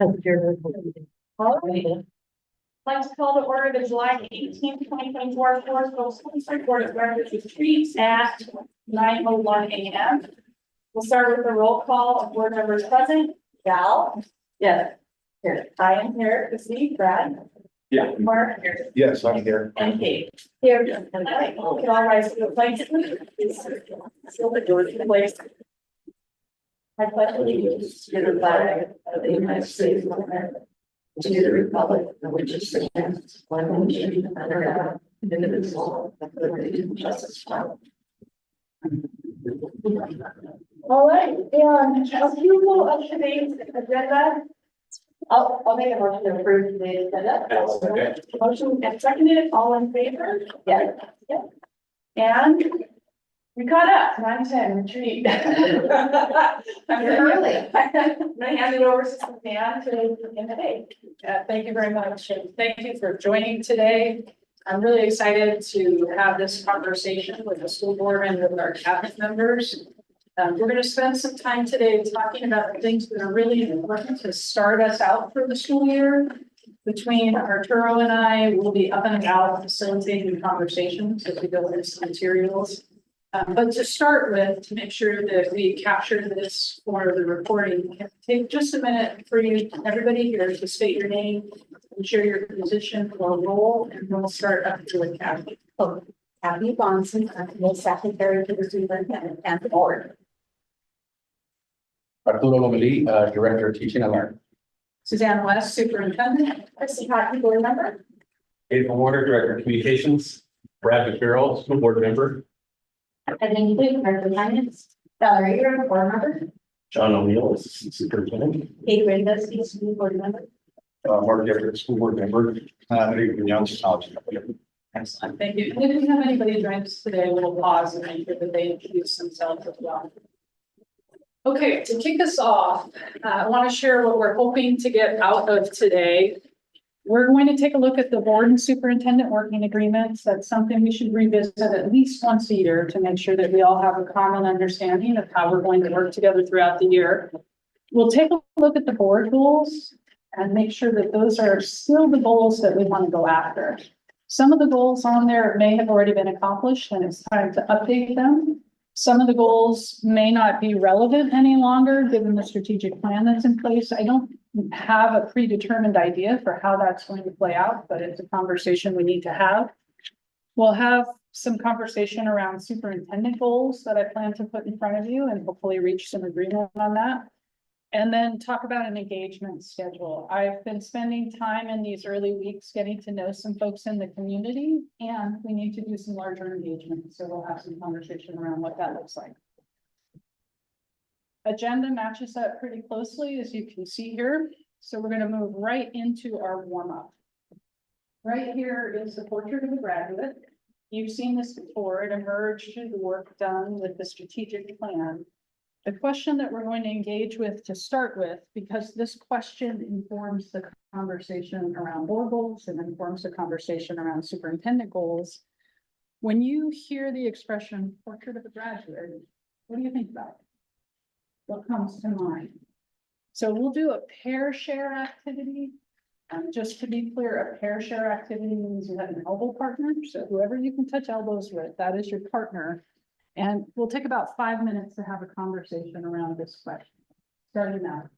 All right. I'd like to call to order the July 18th, 2024 Forestville School District Board of Directors retreat at 9:01 a.m. We'll start with the roll call of board members present. Val? Yes. Here. I am here to see Brad. Yeah. Mark? Here. Yes, I'm here. And Kate. Here. All right. Can all rise to the pledge, please? Seal the door to the place. I pledge allegiance to the flag of the United States of America, to the republic for which it stands, one nation under God, indivisible, with liberty and justice for all. All right, and approval of today's agenda. I'll make a motion to approve today's agenda. Okay. Motion and seconded, all in favor? Yes. Yes. And we caught up, 9:10 retreat. I'm early. gonna hand it over to Suzanne to begin the day. Thank you very much. And thank you for joining today. I'm really excited to have this conversation with the school board and with our cabinet members. We're going to spend some time today talking about the things that are really important to start us out for the school year. Between Arturo and I, we'll be up and about facilitating conversations as we go into some materials. But to start with, to make sure that we capture this for the recording, take just a minute for you, everybody here, to state your name and share your position or role, and we'll start up with Kathy. Kathy Bonson, I'm secretary to the superintendent and the board. Arturo Lomelí, Director of Teaching and Learning. Suzanne West, superintendent. Chrissy Hockey, board member. April Warner, Director of Communications. Brad McFerrell, School Board Member. And then you, Director of Finance, Valerie, you're a board member. John O'Neill, Assistant Superintendent. Kate Rindus, school board member. Mark Everett, School Board Member. Young Technology. Excellent, thank you. And if we have anybody join us today, we'll pause and make sure that they introduce themselves as well. Okay, to kick us off, I want to share what we're hoping to get out of today. We're going to take a look at the board and superintendent working agreements. That's something we should revisit at least once a year to make sure that we all have a common understanding of how we're going to work together throughout the year. We'll take a look at the board goals and make sure that those are still the goals that we want to go after. Some of the goals on there may have already been accomplished and it's time to update them. Some of the goals may not be relevant any longer, given the strategic plan that's in place. I don't have a predetermined idea for how that's going to play out, but it's a conversation we need to have. We'll have some conversation around superintendent goals that I plan to put in front of you and hopefully reach some agreement on that. And then talk about an engagement schedule. I've been spending time in these early weeks getting to know some folks in the community, and we need to do some larger engagement. So we'll have some conversation around what that looks like. Agenda matches up pretty closely, as you can see here. So we're going to move right into our warm-up. Right here is the portrait of a graduate. You've seen this before. It emerged through the work done with the strategic plan. The question that we're going to engage with to start with, because this question informs the conversation around board goals and informs the conversation around superintendent goals. When you hear the expression portrait of a graduate, what do you think about? What comes to mind? So we'll do a pair share activity. Just to be clear, a pair share activity means you have an elbow partner. So whoever you can touch elbows with, that is your partner. And we'll take about 5 minutes to have a conversation around this question. Starting now.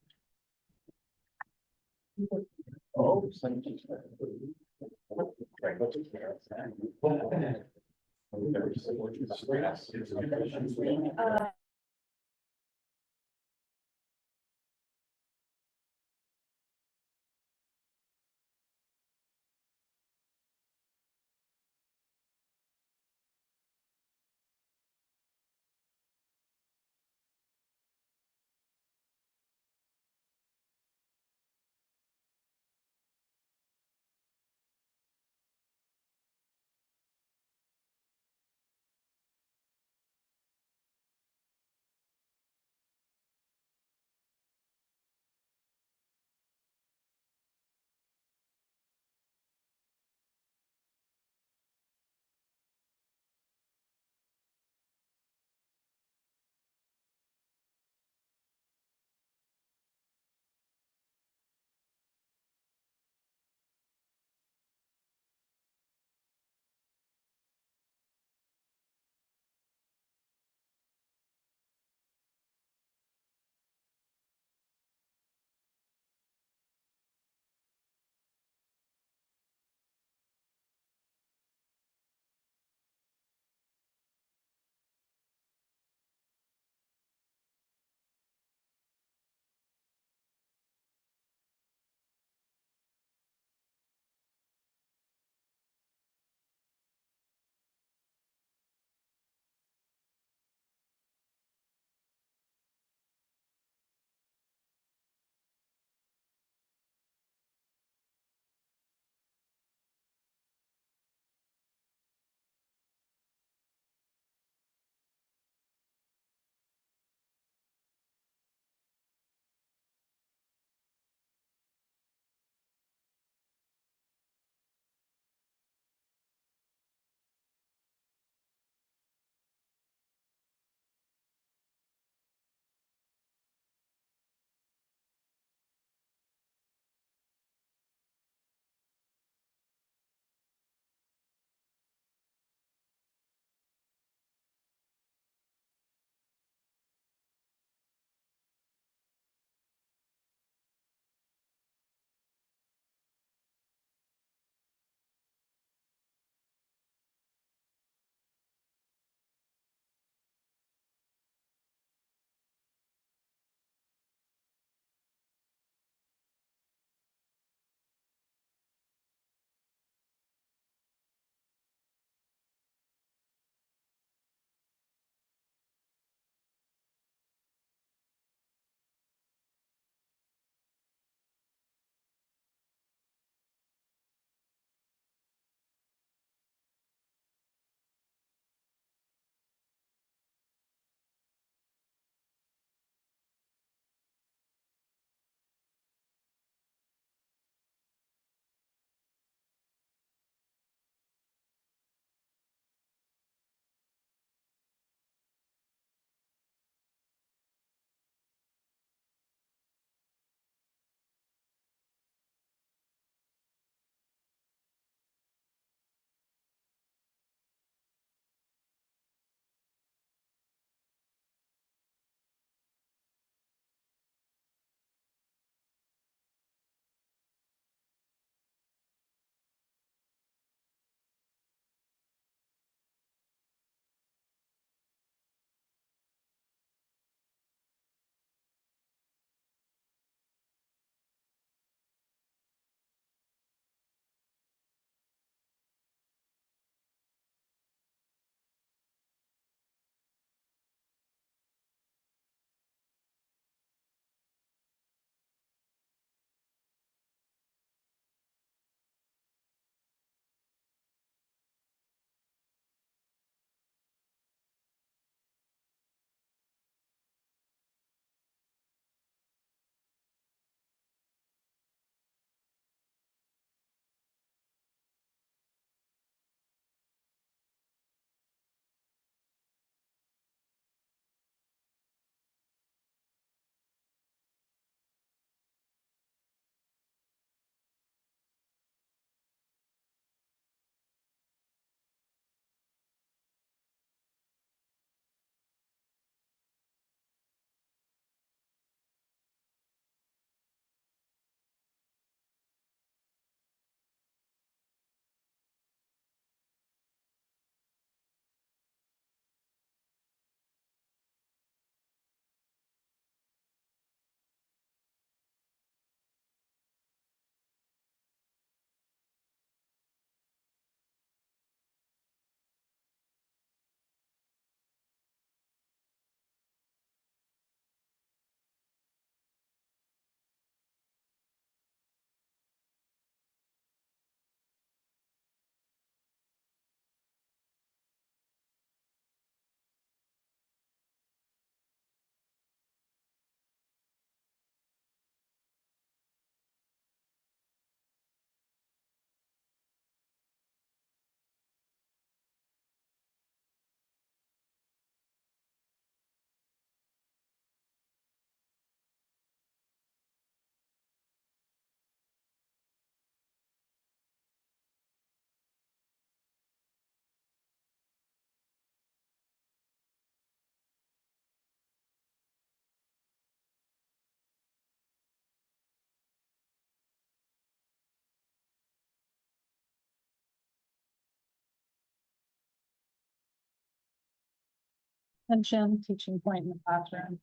Attention, teaching point in the classroom.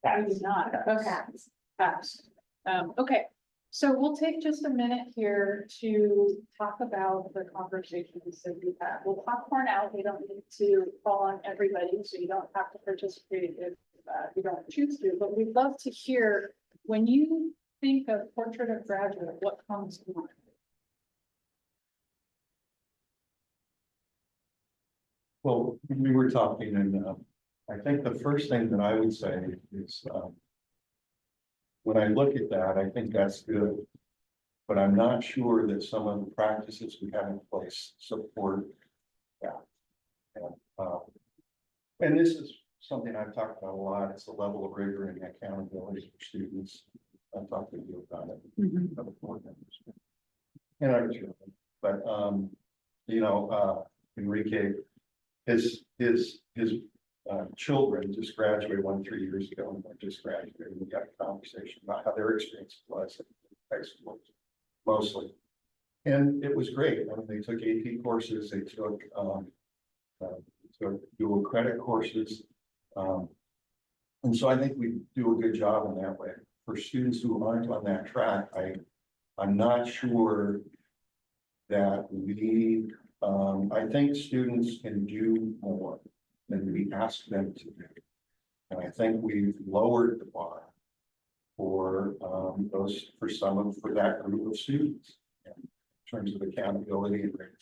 Maybe not. Okay. Passed. Okay, so we'll take just a minute here to talk about the conversations that we had. We'll popcorn out. We don't need to call on everybody, so you don't have to participate if you don't choose to, but we'd love to hear when you think of portrait of graduate, what comes to mind? Well, we were talking and I think the first thing that I would say is when I look at that, I think that's good. But I'm not sure that some of the practices we have in place support that. And this is something I've talked about a lot. It's the level of rigor and accountability for students. I've talked to you about it. Other board members. And other children. But you know, Enrique, his children just graduated 3 years ago, and they just graduated. We got a conversation about how their experience was at high school, mostly, and it was great. I mean, they took AP courses, they took dual credit courses, and so I think we do a good job in that way. For students who aren't on that track, I'm not sure that we. I think students can do more than we ask them to do. And I think we've lowered the bar for for that group of students in terms of accountability and rigor.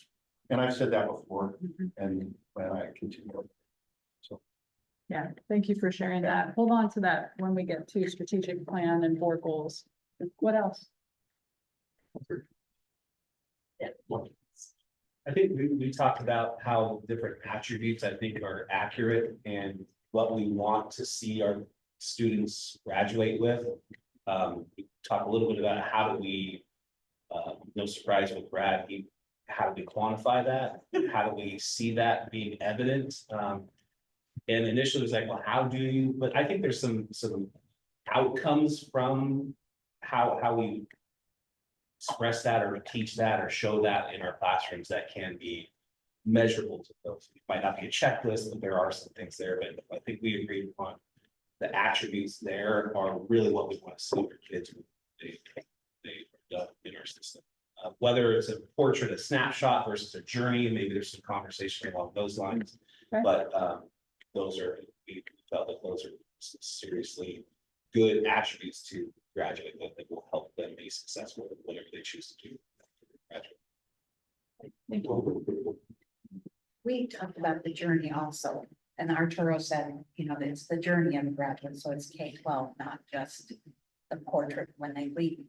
And I've said that before, and I continue. So Yeah, thank you for sharing that. Hold on to that when we get to strategic plan and board goals. What else? I think we talked about how different attributes I think are accurate and what we want to see our students graduate with. We talked a little bit about how do we, no surprise with Brad, how do we quantify that? How do we see that being evident? And initially it was like, well, how do you, but I think there's some outcomes from how we express that or teach that or show that in our classrooms that can be measurable to folks. It might not be a checklist, but there are some things there, but I think we agreed upon the attributes there are really what we want to see for kids when they are done in our system. Whether it's a portrait, a snapshot versus a journey, maybe there's some conversation along those lines, Okay. but we felt that those are seriously good attributes to graduate that will help them be successful in whatever they choose to do. Thank you. We talked about the journey also, and Arturo said, you know, it's the journey of a graduate, so it's K-12, not just the portrait when they leave.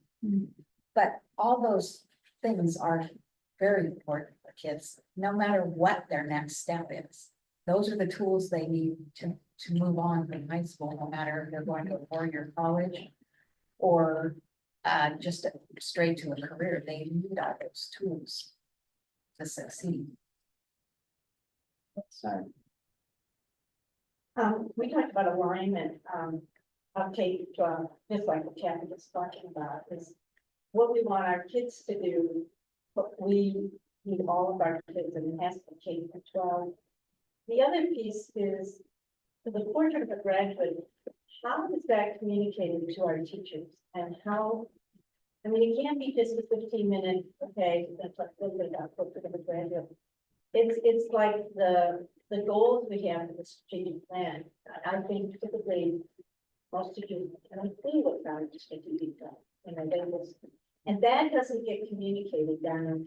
But all those things are very important for kids, no matter what their next step is. Those are the tools they need to move on from high school, no matter if they're going to a four-year college or just straight to a career. They need all those tools to succeed. Sorry. We talked about alignment, of K-12, just like what Kathy was talking about, is what we want our kids to do. But we need all of our kids, and it has to be K-12. The other piece is, for the portrait of a graduate, how is that communicated to our teachers? And how, I mean, it can't be just a 15-minute, okay, that's like a little bit about portrait of a graduate. It's like the goals we have in the strategic plan. I think typically most teachers can see what's on the strategic plan, and that doesn't get communicated down.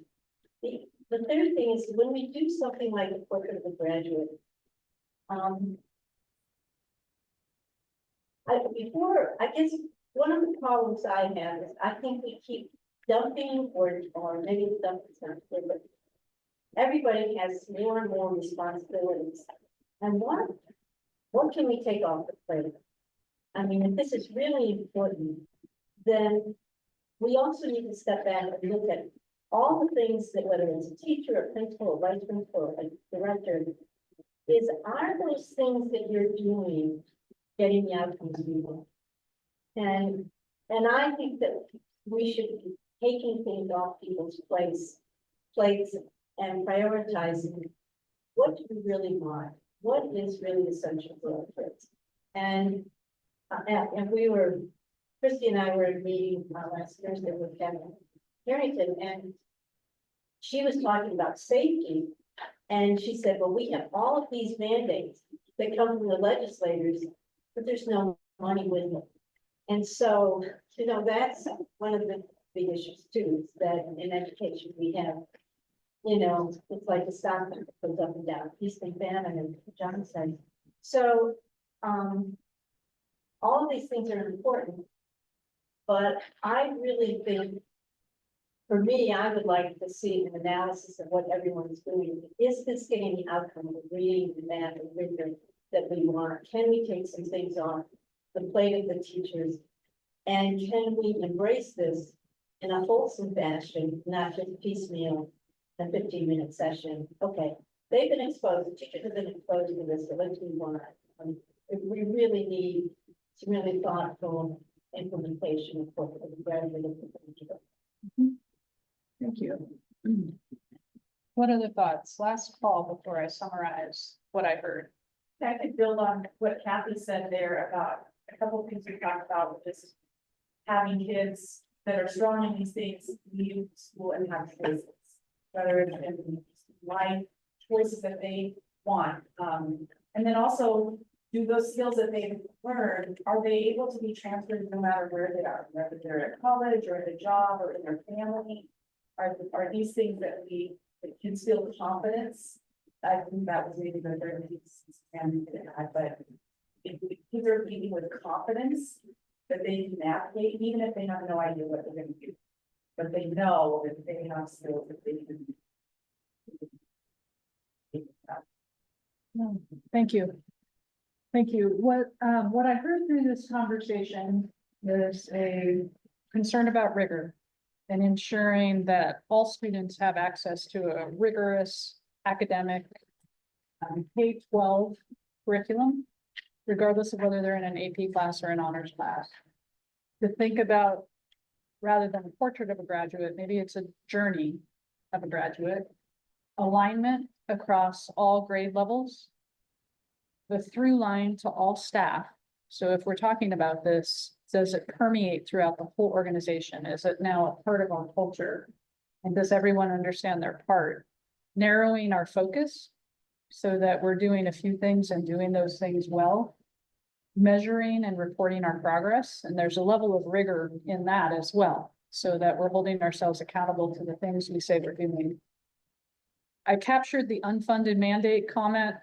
The third thing is when we do something like the portrait of a graduate, I guess one of the problems I have is I think we keep dumping or maybe dumping's not good, but everybody has more and more responsibilities. And what can we take off the plate? I mean, if this is really important, then we also need to step back and look at all the things that, whether it's a teacher, a principal, a vice principal, a director, are those things that you're doing getting the outcomes we want? And I think that we should be taking things off people's plates and prioritizing what do we really want? What is really essential for our kids? And Christy and I were in a meeting last Thursday with Kevin Harrington, and she was talking about safety. And she said, well, we have all of these mandates that come from the legislators, but there's no money with them. And so, that's one of the big issues too, is that in education we have, it's like a stock market that goes up and down, feast and famine, and John said. So, all of these things are important, but I really think, for me, I would like to see an analysis of what everyone's doing. Is this getting the outcome of reading the math and rigor that we want? Can we take some things off the plate of the teachers? And can we embrace this in a wholesome fashion, not just piecemeal, a 15-minute session? Okay, they've been exposed, the teachers have been exposed to this, so let's move on. We really need some really thoughtful implementation of what the graduate. Thank you. What other thoughts? Last call before I summarize what I heard. I could build on what Kathy said there about a couple of things we talked about, just having kids that are strong in these things leave school and have choices, whether it's in life choices that they want. And then also, do those skills that they've learned, are they able to be transferred no matter where they are, whether they're at college or at a job or in their family? Are these things that kids feel the confidence? I think that was maybe the third piece, but if kids are leading with confidence that they can navigate, even if they have no idea what they're going to do, but they know that they have skills that they can. Thank you. Thank you. What I heard through this conversation is a concern about rigor and ensuring that all students have access to a rigorous academic K-12 curriculum, regardless of whether they're in an AP class or an honors class. To think about, rather than a portrait of a graduate, maybe it's a journey of a graduate, alignment across all grade levels, the through line to all staff. So if we're talking about this, does it permeate throughout the whole organization? Is it now a part of our culture? And does everyone understand their part? Narrowing our focus so that we're doing a few things and doing those things well. Measuring and reporting our progress. And there's a level of rigor in that as well, so that we're holding ourselves accountable to the things we say we're doing. I captured the unfunded mandate comment.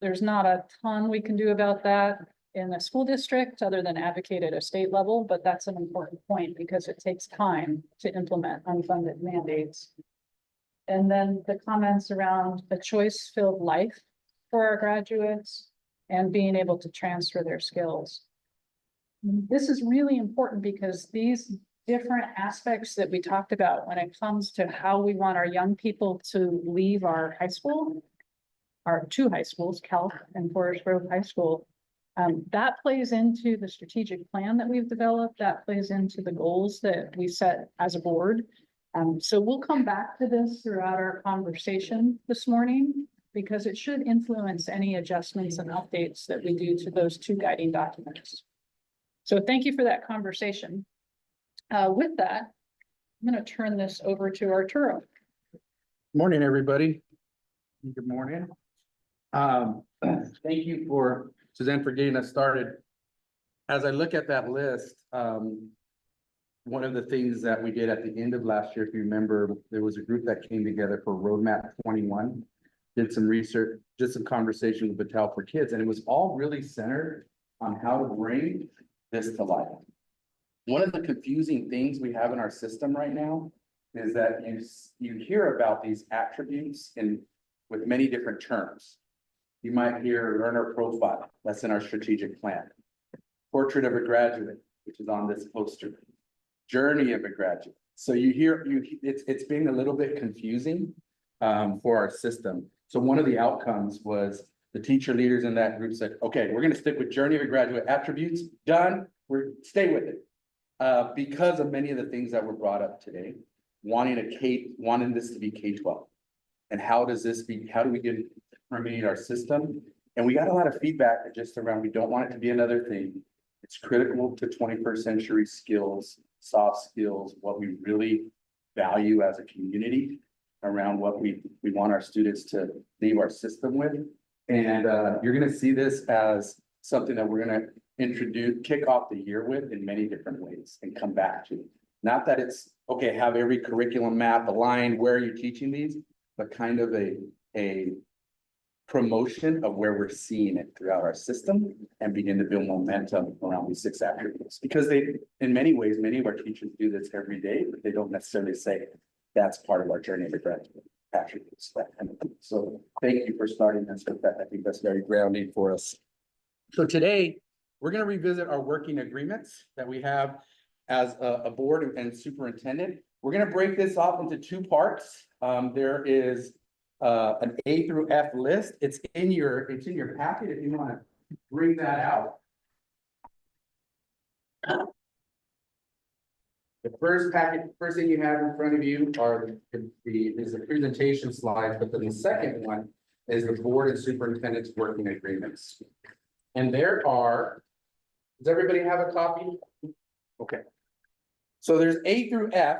There's not a ton we can do about that in the school district other than advocate at a state level, but that's an important point because it takes time to implement unfunded mandates. And then the comments around a choice-filled life for our graduates and being able to transfer their skills. This is really important because these different aspects that we talked about when it comes to how we want our young people to leave our high school, our two high schools, Calc and Forest Grove High School, that plays into the strategic plan that we've developed, that plays into the goals that we set as a board. So we'll come back to this throughout our conversation this morning, because it should influence any adjustments and updates that we do to those two guiding documents. So thank you for that conversation. With that, I'm going to turn this over to Arturo. Morning, everybody. Good morning. Thank you for Suzanne for getting us started. As I look at that list, one of the things that we did at the end of last year, if you remember, there was a group that came together for Roadmap 21, did some research, did some conversation with Battelle for Kids, and it was all really centered on how to bring this to life. One of the confusing things we have in our system right now is that you hear about these attributes with many different terms. You might hear learner profile, that's in our strategic plan. Portrait of a graduate, which is on this poster. Journey of a graduate. So you hear, it's being a little bit confusing for our system. So one of the outcomes was the teacher leaders in that group said, okay, we're going to stick with journey of a graduate attributes, done, stay with it. Because of many of the things that were brought up today, wanting this to be K-12. And how do we get permeate our system. And we got a lot of feedback just around, we don't want it to be another thing. It's critical to 21st century skills, soft skills, what we really value as a community around what we want our students to leave our system with. And you're gonna see this as something that we're gonna kick off the year with in many different ways and come back to. Not that it's, okay, have every curriculum map aligned, where are you teaching these, but kind of a promotion of where we're seeing it throughout our system and begin to build momentum around these 6 attributes. Because they, in many ways, many of our teachers do this every day, but they don't necessarily say that's part of our journey to graduate attributes. That kind of thing. So thank you for starting this with that. I think that's very grounding for us. So today, we're going to revisit our working agreements that we have as a board and superintendent. We're going to break this off into 2 parts. There is an A through F list. It's in your packet if you want to bring that out. The first thing you have in front of you are the presentation slides, but then the second one is the board and superintendent's working agreements. And there are, does everybody have a copy? Okay. So there's A through F.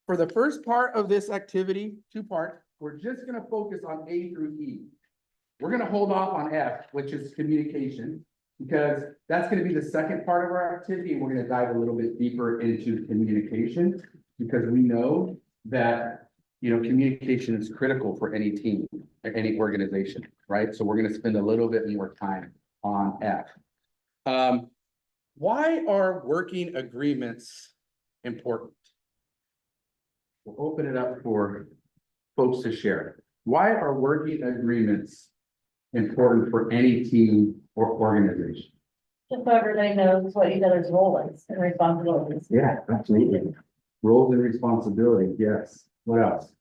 For the first part of this activity, 2 parts, we're just gonna focus on A through E. We're gonna hold off on F, which is communication, because that's gonna be the second part of our activity. And we're gonna dive a little bit deeper into communication, because we know that, communication is critical for any team, or any organization, right? So we're gonna spend a little bit more time on F. Why are working agreements important? We'll open it up for folks to share. Why are working agreements important for any team or organization? Just so everybody knows what each other's role is and responsibilities. Yeah, absolutely. Roles and responsibilities, yes. What else?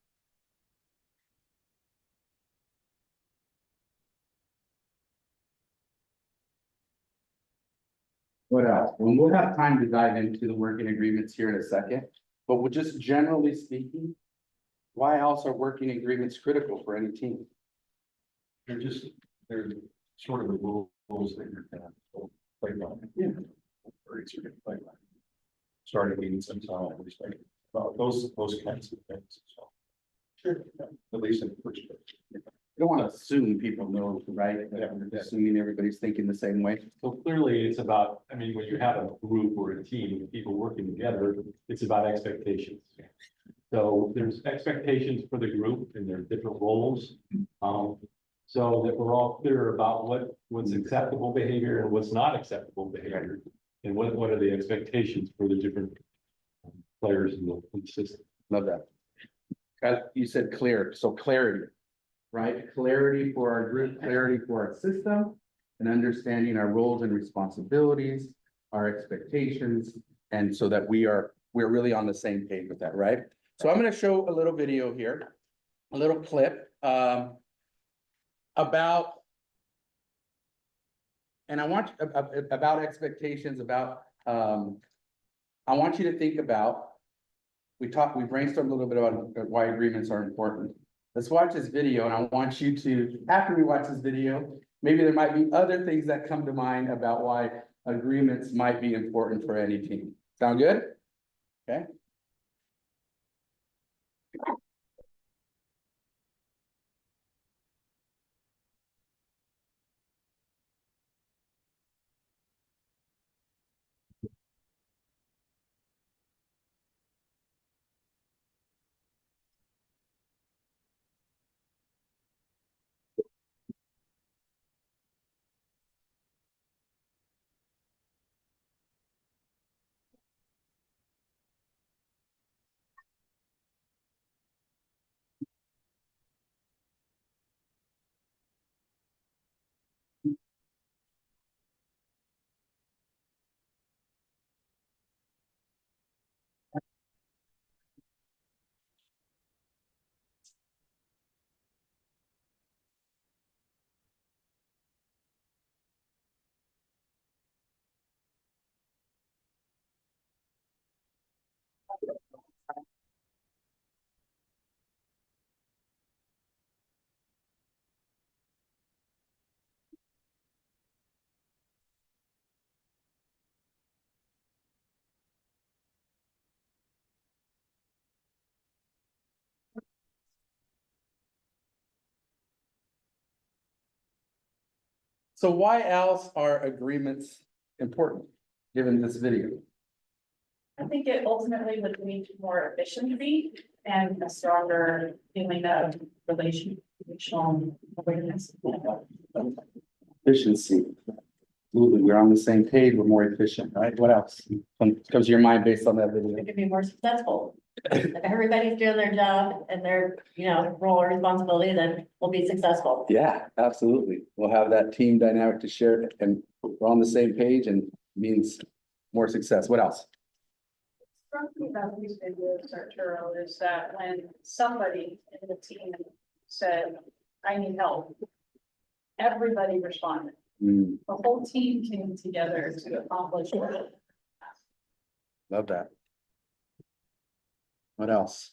What else? And we'll have time to dive into the working agreements here in a second, but we're just generally speaking, why else are working agreements critical for any team? They're sort of the rules that you're gonna play by. Yeah. Or it's your play by. Starting meeting sometime, those kinds of things, so. Sure. At least in the first place. You don't want to assume people know, right? Assuming everybody's thinking the same way. So clearly, it's about, I mean, when you have a group or a team of people working together, it's about expectations. So there's expectations for the group and their different roles. So that we're all clear about what's acceptable behavior and what's not acceptable behavior. And what are the expectations for the different players in the system. Love that. You said clear, so clarity, right? Clarity for our group, clarity for our system, and understanding our roles and responsibilities, our expectations, and so that we're really on the same page with that, right? So I'm gonna show a little video here, a little clip about, and I want about expectations, about I want you to think about, we brainstormed a little bit about why agreements are important. Let's watch this video, and I want you to, after we watch this video, maybe there might be other things that come to mind about why agreements might be important for any team. Sound good? Okay. So why else are agreements important, given this video? I think it ultimately would lead to more efficiency and a stronger feeling of relational awareness. Efficiency. Absolutely, we're on the same page, we're more efficient, right? What else comes to your mind based on that video? We could be more successful. If everybody's doing their job and their, role or responsibility, then we'll be successful. Yeah, absolutely. We'll have that team dynamic to share and we're on the same page and means more success. What else? Struck me about these videos, Arturo, is that when somebody in the team said, I need help, everybody responded. Hmm, The whole team came together to accomplish it. love that. What else?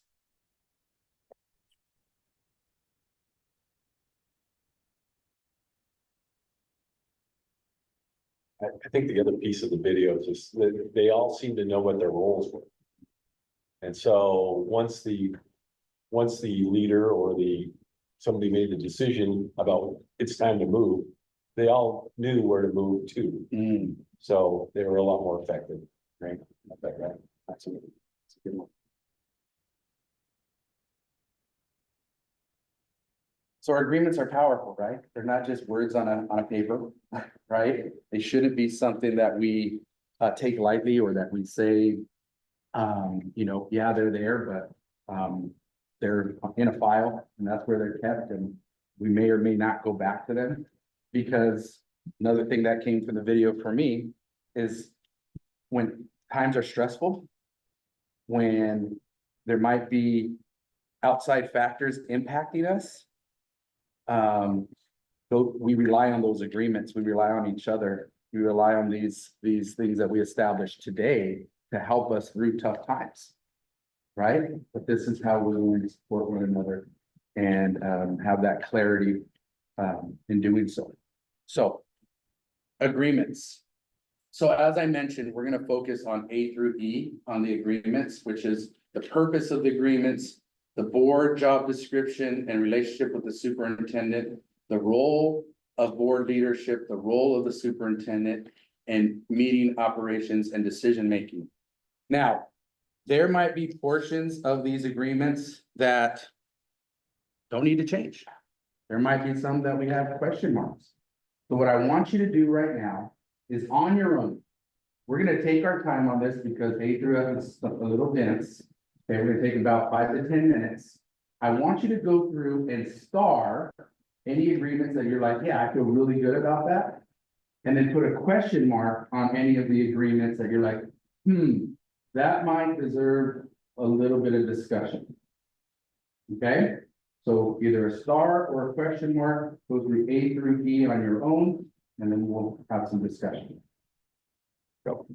I think the other piece of the video is just that they all seem to know what their roles were. And so once the leader or somebody made the decision about it's time to move, they all knew where to move to. Hmm, So they were a lot more effective. right. Right. Absolutely. That's a good one. So our agreements are powerful, right? They're not just words on a paper, right? They shouldn't be something that we take lightly or that we say, yeah, they're there, but they're in a file and that's where they're kept and we may or may not go back to them. Because another thing that came from the video for me is when times are stressful, when there might be outside factors impacting us, we rely on those agreements, we rely on each other, we rely on these things that we established today to help us through tough times. Right? But this is how we're going to support one another and have that clarity in doing so. So, agreements. So as I mentioned, we're going to focus on A through E on the agreements, which is the purpose of the agreements, the board job description and relationship with the superintendent, the role of board leadership, the role of the superintendent, and meeting operations and decision-making. Now, there might be portions of these agreements that don't need to change. There might be some that we have question marks. So what I want you to do right now is on your own. We're gonna take our time on this because A through F is a little dense. Okay, we're gonna take about 5 to 10 minutes. I want you to go through and star any agreements that you're like, yeah, I feel really good about that. And then put a question mark on any of the agreements that you're like, that might deserve a little bit of discussion. Okay, so either a star or a question mark, go through A through E on your own, and then we'll have some discussion. Go.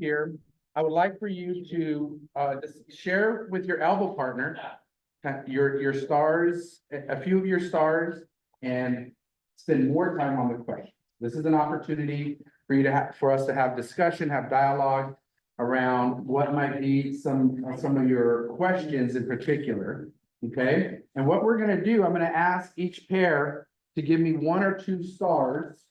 here, I would like for you to, just share with your elbow partner your stars, a few of your stars, and spend more time on the question. This is an opportunity for you to have, for us to have discussion, have dialogue around what might be some of your questions in particular, okay? And what we're gonna do, I'm gonna ask each pair to give me 1 or 2 stars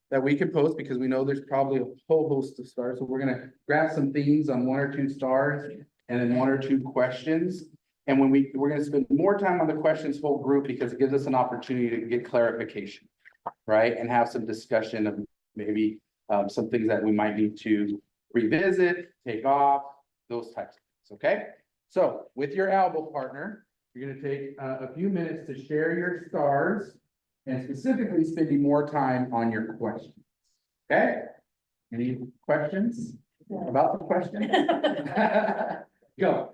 that we can post, because we know there's probably a whole host of stars. So we're gonna grab some themes on 1 or 2 stars and then 1 or 2 questions. And when we're gonna spend more time on the questions whole group, because it gives us an opportunity to get clarification, right? And have some discussion of maybe some things that we might need to revisit, take off, those types of things, okay? So with your elbow partner, you're gonna take a few minutes to share your stars and specifically spending more time on your questions, okay? Any questions about the question? Go.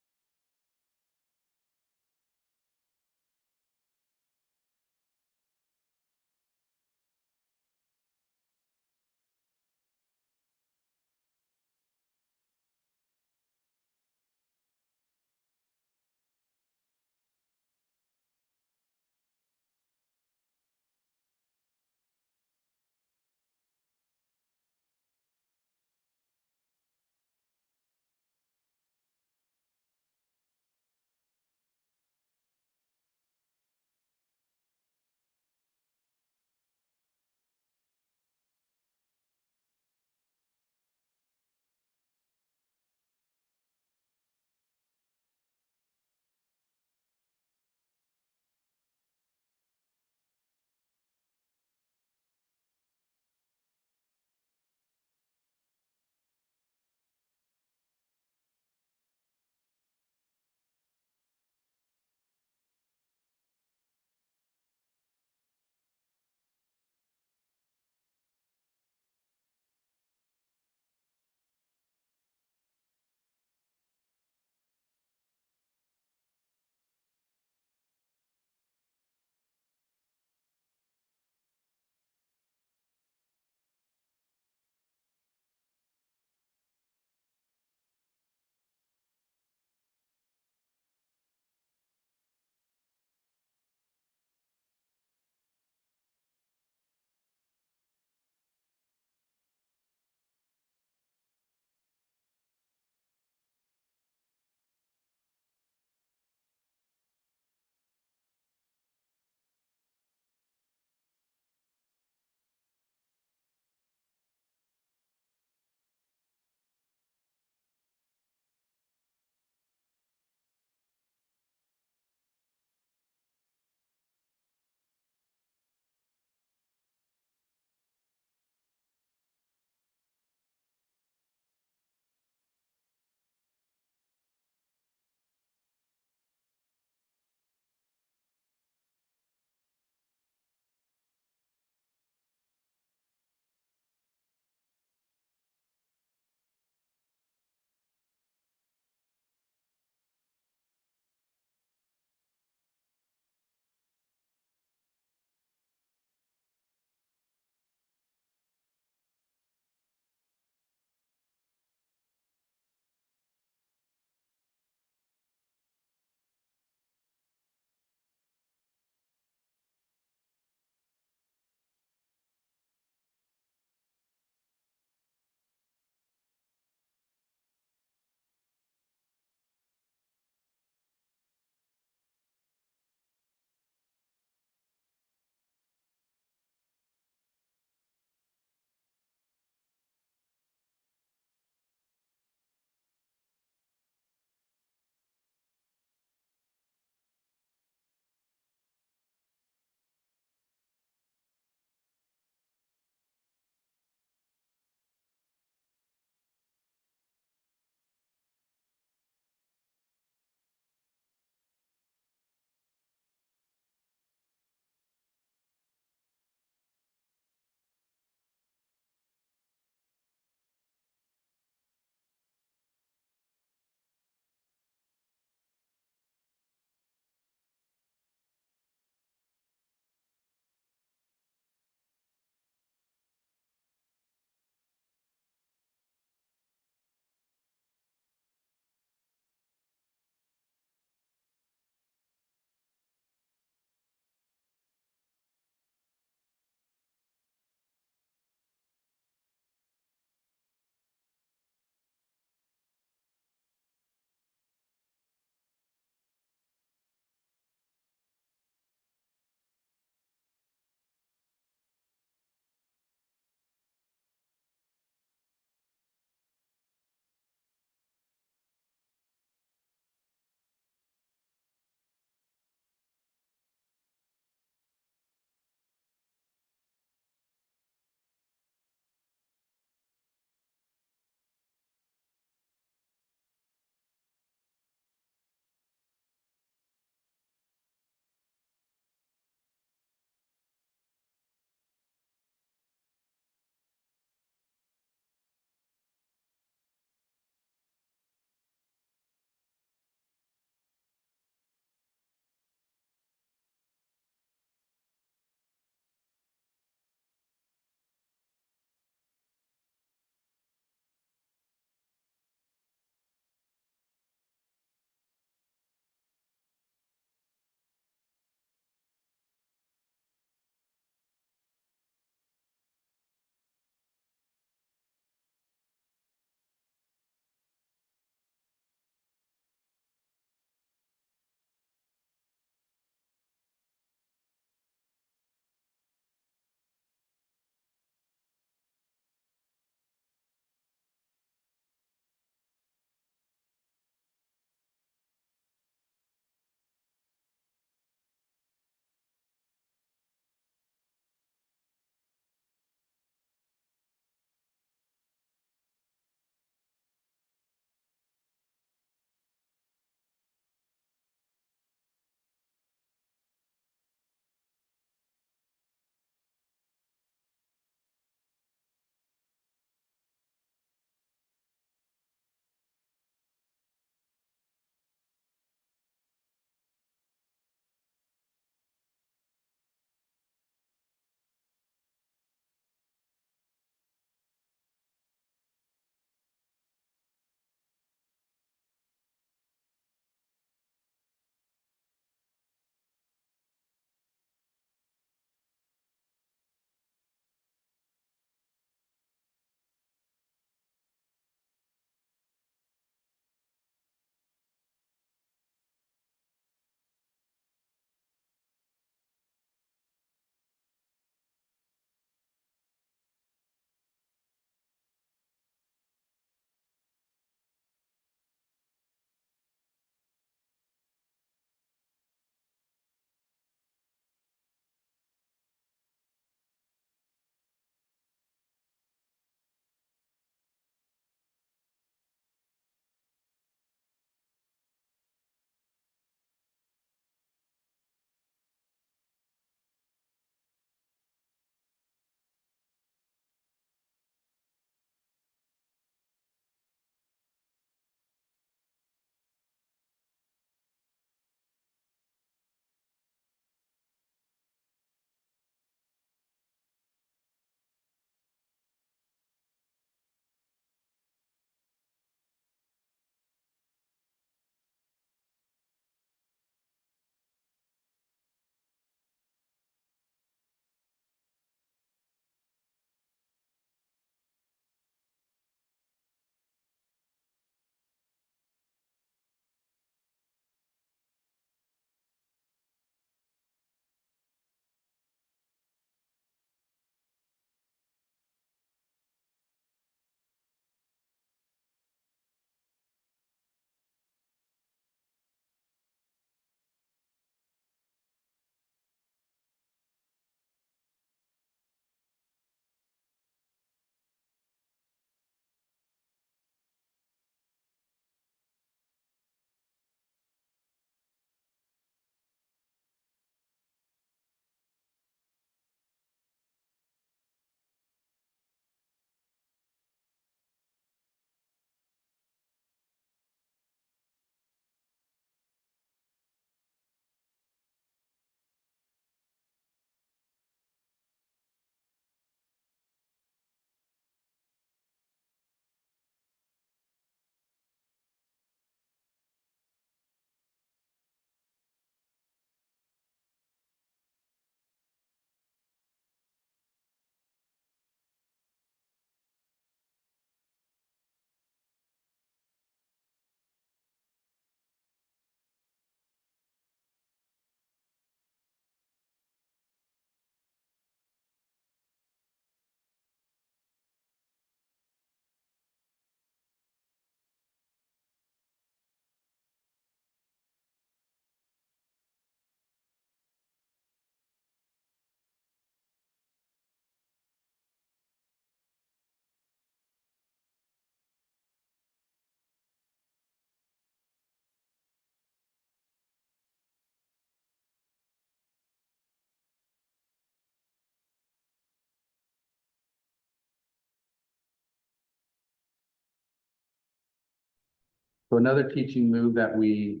So another teaching move that we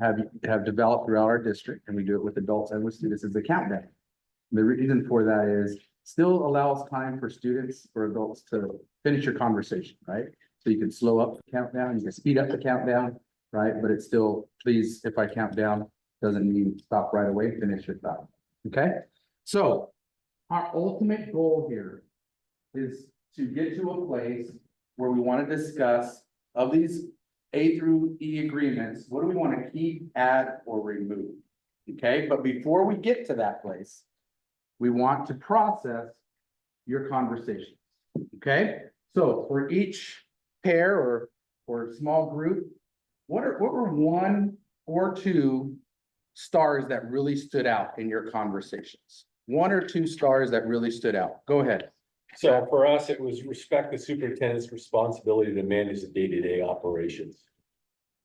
have developed throughout our district, and we do it with adults and with students, is the countdown. The reason for that is still allows time for students, for adults to finish your conversation, right? So you can slow up the countdown, you can speed up the countdown, right? But it's still, please, if I count down, doesn't mean stop right away, finish your thought, okay? So our ultimate goal here is to get to a place where we want to discuss of these A through E agreements, what do we want to keep, add, or remove? Okay, but before we get to that place, we want to process your conversations, okay? So for each pair or small group, what were one or two stars that really stood out in your conversations? One or two stars that really stood out. Go ahead. So for us, it was respect the superintendent's responsibility to manage the day-to-day operations.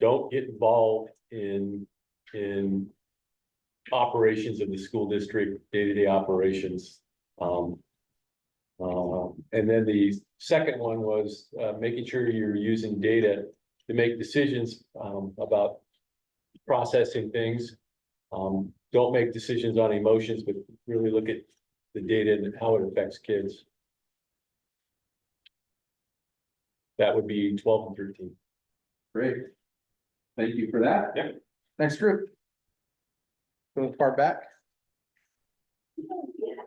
Don't get involved in operations of the school district, day-to-day operations. And then the second one was making sure you're using data to make decisions about processing things. Don't make decisions on emotions, but really look at the data and how it affects kids. That would be 12 and 13. Great. Thank you for that. Yeah. Next group. Go far back. Yeah.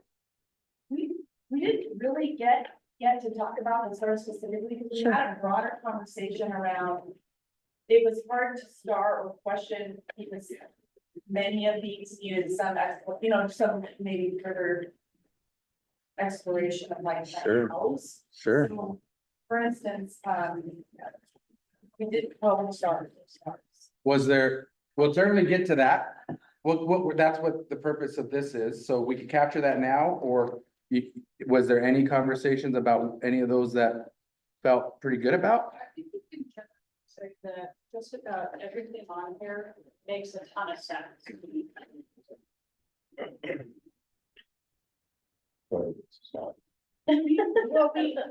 We didn't really get to talk about the star specifically, because we had a broader conversation around. It was hard to star or question because many of these needed some, some maybe further exploration of like. Sure. house. Sure. So, for instance, we did, well, stars. Was there, we'll certainly get to that. That's what the purpose of this is. So we can capture that now, or was there any conversations about any of those that felt pretty good about? I think we can say that just about everything on here makes a ton of sense.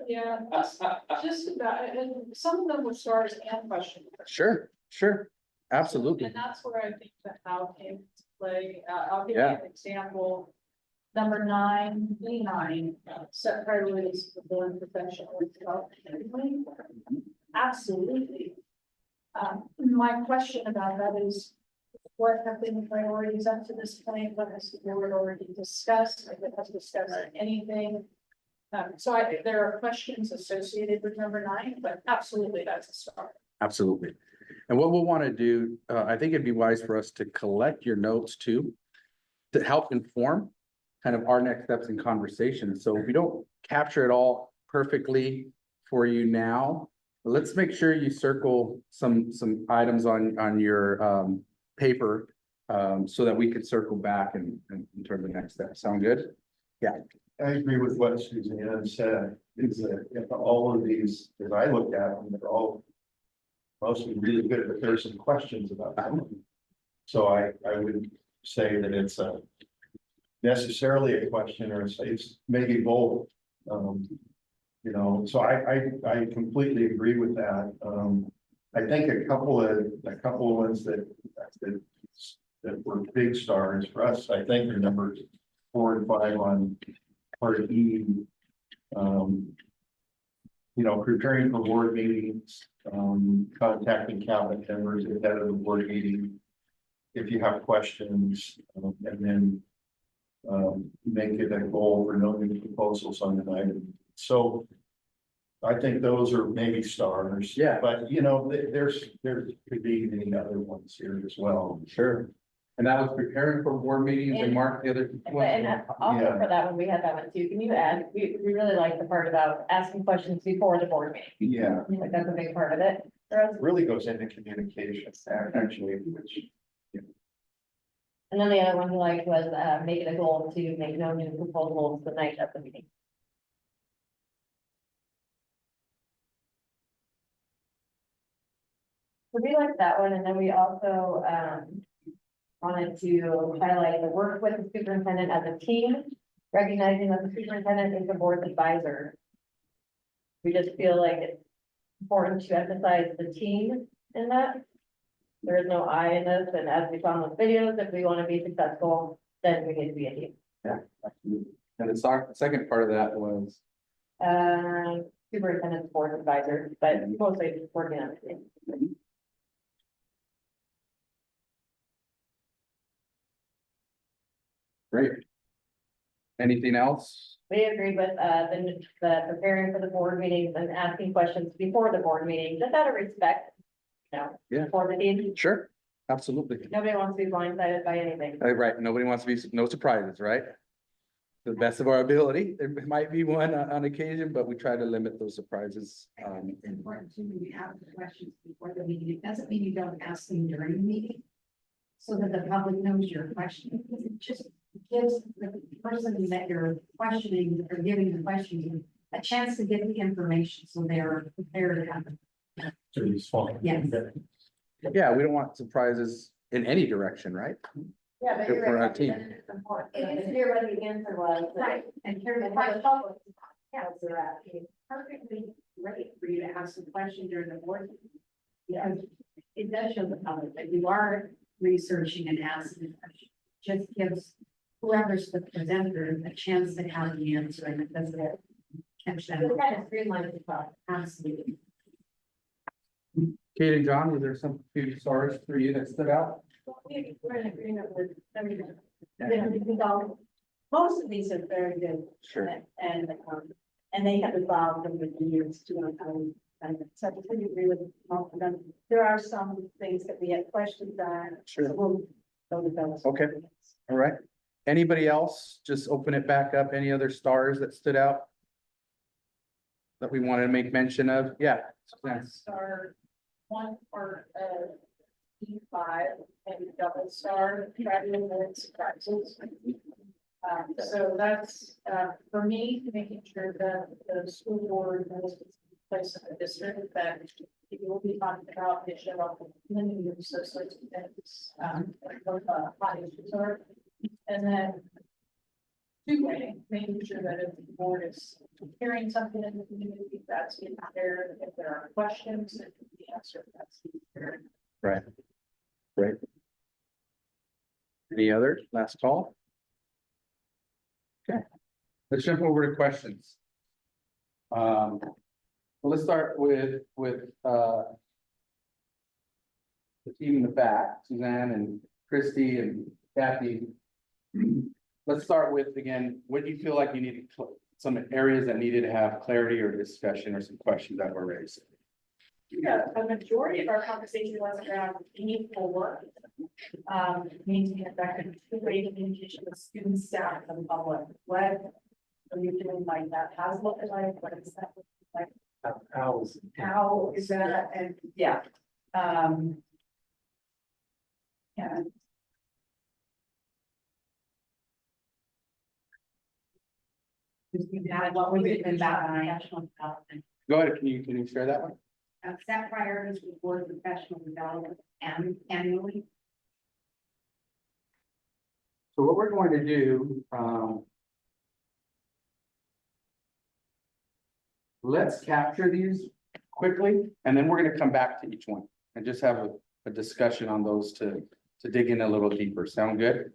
Yeah, just about, and some of them were stars and question marks. Sure, absolutely. And that's where I think the how came to play. I'll give you Yeah. an example. Number 9, E9, set priorities for building professional development. Absolutely. My question about that is, what have been the priorities up to this point? What has the board already discussed? If it has discussed anything? So there are questions associated with number 9, but absolutely that's a start. Absolutely. And what we'll want to do, I think it'd be wise for us to collect your notes too, to help inform kind of our next steps in conversation. So if we don't capture it all perfectly for you now, let's make sure you circle some items on your paper so that we could circle back and in terms of the next step. Sound good? Yeah. I agree with what Suzanne said, is that if all of these, as I looked at them, they're all mostly really good, but there's some questions about them. So I would say that it's necessarily a question, or it's maybe both. So I completely agree with that. I think a couple of ones that were big stars for us, I think are numbers 4 and 5 on part E. Preparing for board meetings, contacting cabinet members ahead of the board meeting if you have questions, and then make it a goal for no new proposals on the item. So I think those are maybe stars. Yeah. But there could be many other ones here as well. Sure. And that was preparing for board meetings and Mark, the other one. And also Yeah. for that one, we had that one too. Can you add, we really like the part about asking questions before the board meeting. Yeah, Like that's a big part of it for us. it really goes into communication, actually, which. And then the other one we liked was, make it a goal to make no new proposals the night of the meeting. So we liked that one, and then we also, wanted to highlight the work with the superintendent as a team, recognizing that the superintendent is the board's advisor. We just feel like it's important to emphasize the team in that. There is no I in this, and as we saw in those videos, if we want to be successful, then we need to be a team. And the second part of that was, Superintendent's board advisor, but mostly just working on it. great. Anything else? We agreed with, the preparing for the board meetings and asking questions before the board meeting, just out of respect. You know, Yeah. for the team, Sure, absolutely. nobody wants to be blindsided by anything. Right, nobody wants to be, no surprises, right? To the best of our ability, there might be one on occasion, but we try to limit those surprises. It's important too, when you have the questions before the meeting, it doesn't mean you don't ask them during the meeting. So that the public knows your question, it just gives the person that you're questioning or giving the question a chance to get the information, so they're prepared to have it. To respond. Yes. Yeah, we don't want surprises in any direction, right? Yeah, but Good you're for our right. team. It's important. It is to hear what the answer was. Right, and here And the how the question, public, yeah, that's where at. perfectly great for you to have some questions during the board. Because it does show the public that you are researching and asking questions. Just gives whoever's the presenter a chance to have the answer, and it doesn't catch them. It kind of streamlines the process. Absolutely. Kate and John, were there some few stars for you that stood out? We're in agreement with everything. Most of these are very good. Sure. And they have evolved over the years too. And so I completely agree with most of them. There are some things that we had questions on. Sure. So we'll go with those. Okay. All right. Anybody else? Just open it back up. Any other stars that stood out? That we wanted to make mention of? Yeah. Suzanne. Star, one part of E5 and double star, tracking the surprises. So that's, for me, making sure that the school board knows its place in the district, that people will be talking about, they show up with many of those sorts of things, like what hot issues are. And then two-way, making sure that if the board is hearing something in the community, that's being prepared, if there are questions, and the answer that's being prepared. Right. Great. Any other last call? Okay, let's jump over to questions. Well, let's start with the team in the back, Suzanne and Christy and Kathy. Let's start with, again, what do you feel like you need some areas that needed to have clarity or discussion or some questions that were raised? Yeah, a majority of our conversation was around meaningful work. Maintaining effective two-way communication with students, staff, and the public. What are you doing like that? How's it looking like? What is that look like? How is that? And yeah. Yeah. What we did about professional development. Go ahead, can you share that one? Set priorities for board professional development annually. So what we're going to do, let's capture these quickly, and then we're gonna come back to each one and just have a discussion on those to dig in a little deeper. Sound good?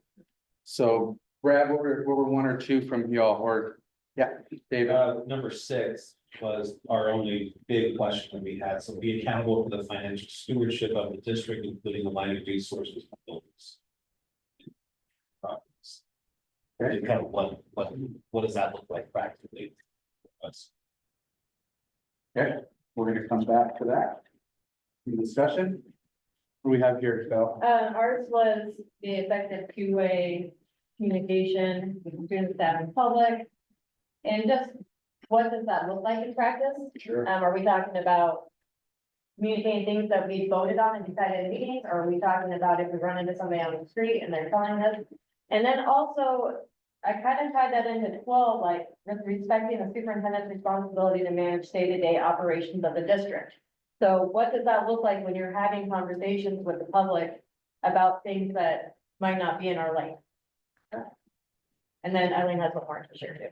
So Brad, what were one or two from y'all, or, yeah, David? Number 6 was our only big question that we had. So be accountable for the financial stewardship of the district, including aligning resources and buildings. Properties. And kind of what does that look like practically? for us? Okay, we're gonna come back to that. Any discussion? What do we have here, Phil? Ours was the effective two-way communication with students, staff, and public. And just, what does that look like in practice? Sure. Are we talking about communicating things that we voted on and decided in meetings, or are we talking about if we run into somebody on the street and they're telling us? And then also, I kind of tied that into 12, like, with respecting the superintendent's responsibility to manage day-to-day operations of the district. So what does that look like when you're having conversations with the public about things that might not be in our lane? And then Eileen has one more to share too.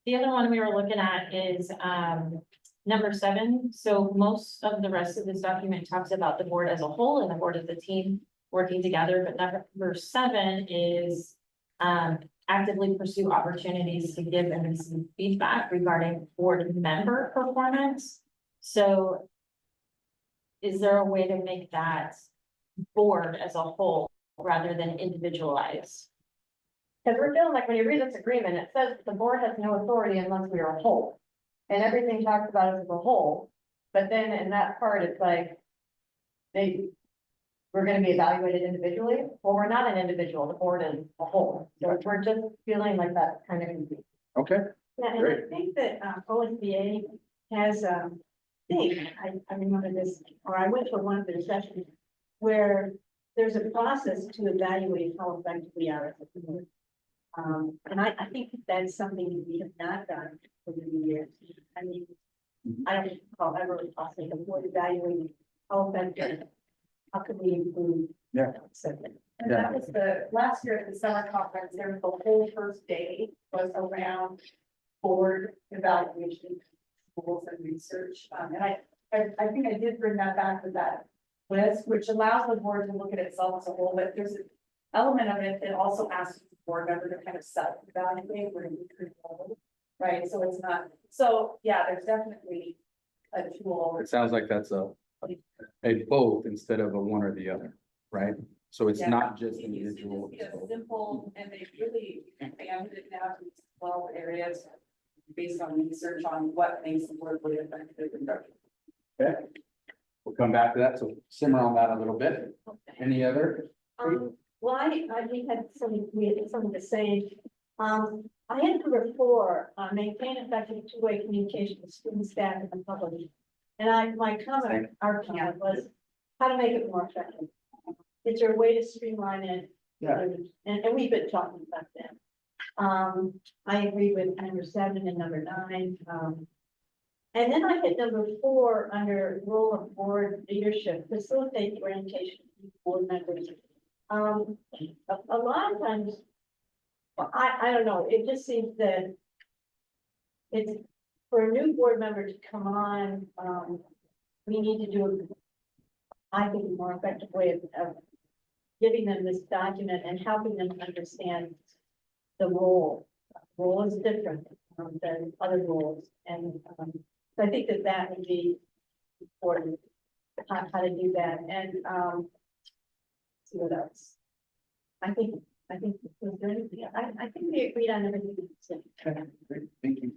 The other one we were looking at is, number 7, so most of the rest of this document talks about the board as a whole and the board as a team working together, but number 7 is actively pursue opportunities to give and receive feedback regarding board member performance. So is there a way to make that board as a whole rather than individualized? Because we're feeling like when you read this agreement, it says the board has no authority unless we are a whole. And everything talks about it as a whole, but then in that part, it's like. We're gonna be evaluated individually, well, we're not an individual, the board is a whole, so we're just feeling like that's kind of confusing. Okay, Yeah, and Great. I think that OSBA has thing, I remember this, or I went to one of their sessions where there's a process to evaluate how effective we are as a board. And I think that's something we have not done for the years. I mean, I don't recall ever possibly the board evaluating how effective, how could we improve? Yeah. And that was the, last year at the summer conference, there was the whole first day was around board evaluation, goals and research. And I think I did bring that back with that list, which allows the board to look at itself as a whole, but there's an element of it that also asks the board member to kind of self-evaluate where you could go, right? So it's not, so yeah, there's definitely a tool. it sounds like that's a both instead of a one or the other, right? So it's Yeah. not just It used to individual. just be a simple, and they really expanded it now to 12 areas based on research on what makes the board really effective and productive. Okay. We'll come back to that, so simmer on that a little bit. Any other? Well, we had some of the same, I had number 4, maintain effective two-way communication with student, staff, and the public. And my comment, our comment was how to make it more effective. Is there a way to streamline it? Yeah. And we've been talking about that. I agree with number 7 and number 9. And then I hit number 4 under role of board leadership, facilitate the orientation of board members. A lot of times, well, I don't know, it just seems that it's for a new board member to come on, we need to do, I think, a more effective way of giving them this document and helping them understand the role. Role is different than other roles, and so I think that would be important, how to do that, and see what else. I think, was there anything, I think we agreed on everything. Okay, great, thank you.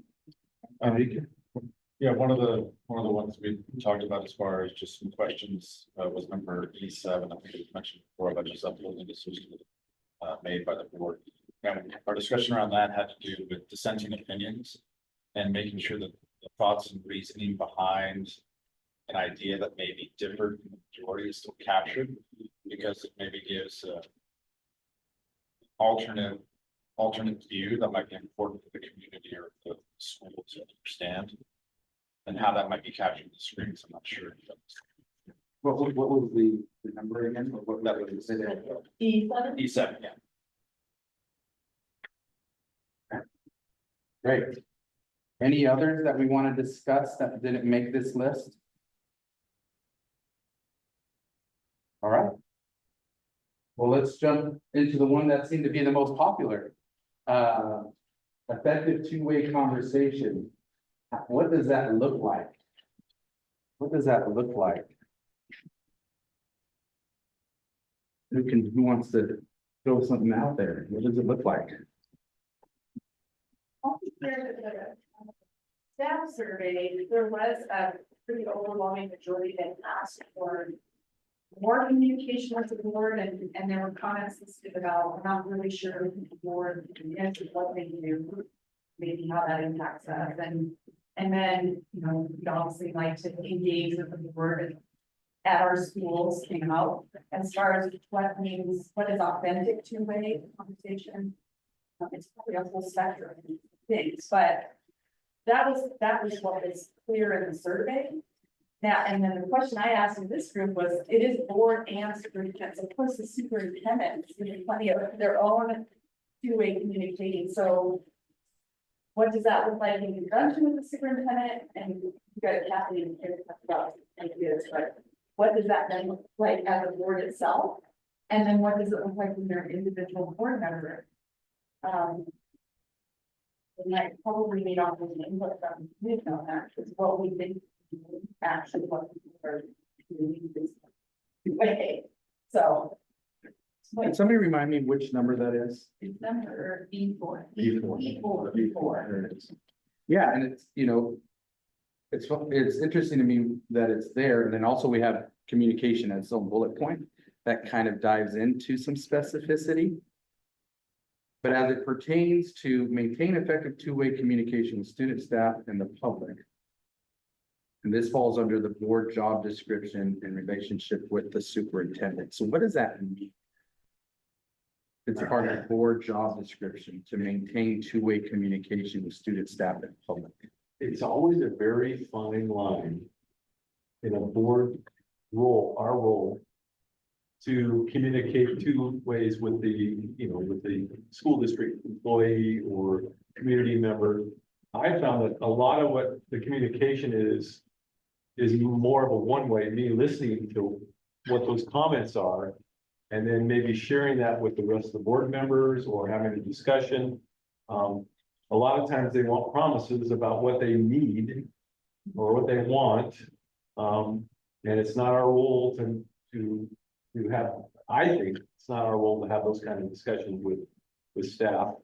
Yeah, one of the ones we talked about as far as just some questions, was number E7. I think it was mentioned before about just upholding decisions made by the board. And our discussion around that had to do with dissenting opinions and making sure that the thoughts and reasoning behind an idea that maybe differed from the majority is still captured, because it maybe gives alternate view that might be important for the community or the school to understand. And how that might be captured in the screens, I'm not sure. What was the number again? What That was E7? E7, yeah. Great. Any others that we want to discuss that didn't make this list? All right. Well, let's jump into the one that seemed to be the most popular. Effective two-way conversation. What does that look like? What does that look like? Who wants to throw something out there? What does it look like? Staff survey, there was a pretty overwhelming majority that asked for more communication with the board, and there were comments listed about, we're not really sure if the board is what they do, maybe how that impacts us, and then, you know, we'd obviously like to engage with the board at our schools, came out as far as what means, what is authentic two-way conversation. It's probably a whole spectrum of things, but that was what was clear in the survey. Now, and then the question I asked in this group was, it is board and superintendent. So of course, the superintendent is getting plenty of their own two-way communicating. So what does that look like in conjunction with the superintendent? And you guys have to even talk about ideas, but what does that then look like as a board itself? And then what does it look like when you're an individual board member? We might probably need all the input from you on that, is what we think actually what we are doing this way. So. Can somebody remind me which number that is? It's number B4. B4. There it is. Yeah, and it's, you know, it's interesting to me that it's there, and then also we have communication as its own bullet point that kind of dives into some specificity. But as it pertains to maintain effective two-way communication with student, staff, and the public. And this falls under the board job description and relationship with the superintendent. So what does that mean? It's part of the board job description to maintain two-way communication with student, staff, and public. It's always a very fine line in a board role, our role, to communicate two ways with the, you know, with the school district employee or community member. I found that a lot of what the communication is more of a one-way, me listening to what those comments are, and then maybe sharing that with the rest of the board members or having a discussion. A lot of times they want promises about what they need or what they want. And it's not our role to have, I think it's not our role to have those kind of discussions with staff.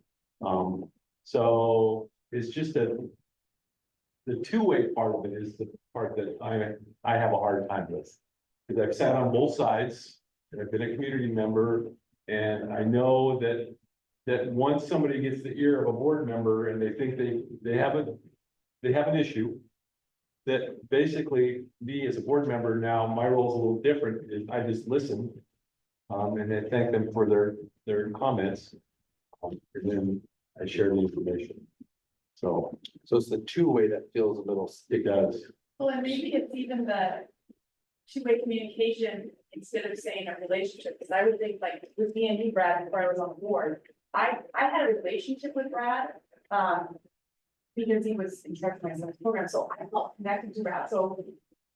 So it's just that the two-way part of it is the part that I have a hard time with. Because I've sat on both sides and I've been a community member, and I know that once somebody gets the ear of a board member and they think they have an issue, that basically me as a board member now, my role is a little different, is I just listen. And then thank them for their comments. And then I share the information. So So it's the two-way that feels a little. it does. Well, and maybe it's even the two-way communication instead of saying a relationship, because I would think like with me and you, Brad, before I was on the board, I had a relationship with Brad, because he was in charge of my son's program, so I felt connected to Brad. So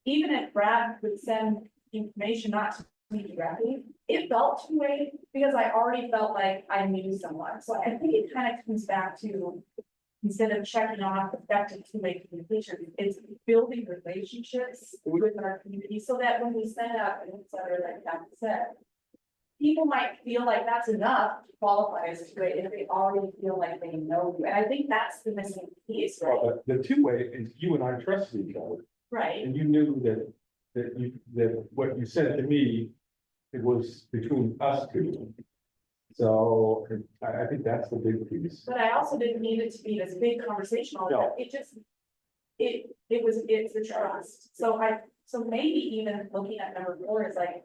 even if Brad would send information not to me directly, it felt two-way because I already felt like I knew someone. So I think it kind of comes back to, instead of checking off effective two-way communication, it's building relationships with our community so that when we send out an newsletter, like Kathy said, people might feel like that's enough to qualify as two-way if they already feel like they know you. And I think that's the missing piece, right? Well, the two-way is you and I trusted each other, Right. and you knew that what you said to me, it was between us two. So I think that's the big piece. But I also didn't need it to be this big conversational, No. it just, it's the trust. So maybe even looking at number 4 is like,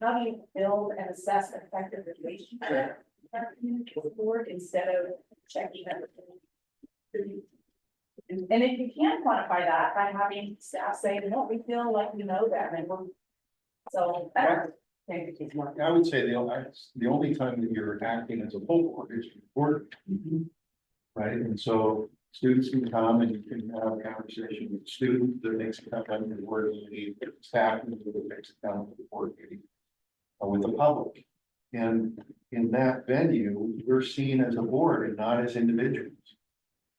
how do you build and assess effective relationship with our community board instead of checking everything? And if you can quantify that by having staff say, no, we feel like we know them and we're, so. I don't think it's more. I would say the only time that you're acting as a whole board is your board. Right, and so students can come and you can have a conversation with students that makes it come to the board meeting, staff that makes it come to the board meeting. With the public, and in that venue, you're seen as a board and not as individuals.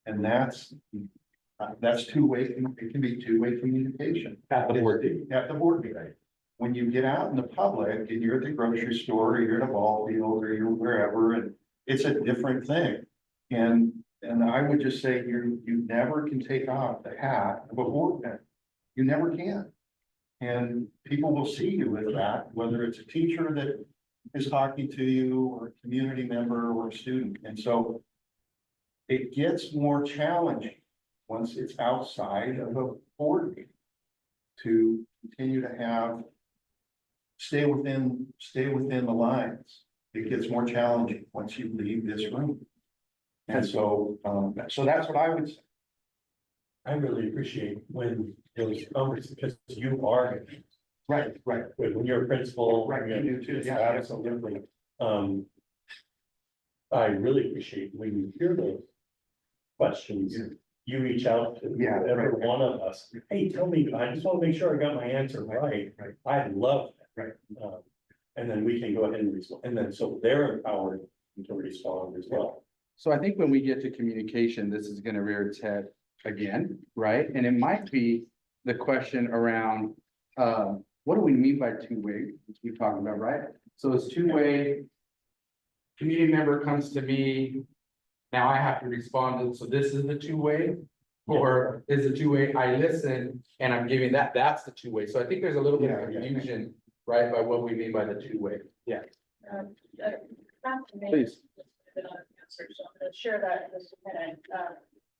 And that's two-way, it can be two-way communication. At the board meeting. At the board meeting. When you get out in the public and you're at the grocery store, or you're at a ball field, or you're wherever, and it's a different thing. And I would just say you never can take off the hat of a board member. You never can. And people will see you with that, whether it's a teacher that is talking to you, or a community member, or a student. And so it gets more challenging once it's outside of a board meeting to continue to stay within the lines. It gets more challenging once you leave this room. And so that's what I would say. I really appreciate when those conversations, because you are, Right. when you're a principal. Right, you do too, yeah, Absolutely. I really appreciate when you hear those questions, you reach out to Yeah, every right. one of us. Hey, tell me, I just want to make sure I got my answer right. Right. I love that. Right. And then we can go ahead and respond, and then so they're empowered to respond as well. So I think when we get to communication, this is gonna rear its head again, right? And it might be the question around, what do we mean by two-way, which we talked about, right? So it's two-way. Community member comes to me, now I have to respond, so this is the two-way? Or is the two-way, I listen and I'm giving that's the two-way, so I think there's a little bit of confusion, right, by what we mean by the two-way. Not to me, Please. been unanswered, so I'm gonna share that in just a minute.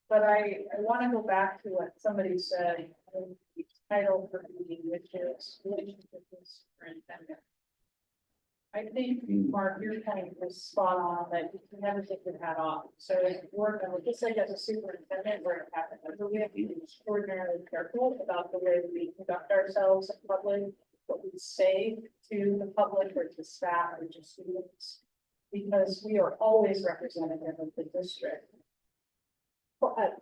But I want to go back to what somebody said in the title for the meeting, which is relationship with superintendent. I think, Mark, your point was spot on, that you can never take your hat off. So if we're, just like as a superintendent, we're we have to be extraordinarily careful about the way we conduct ourselves in public, what we say to the public or to staff or to students, because we are always representative of the district.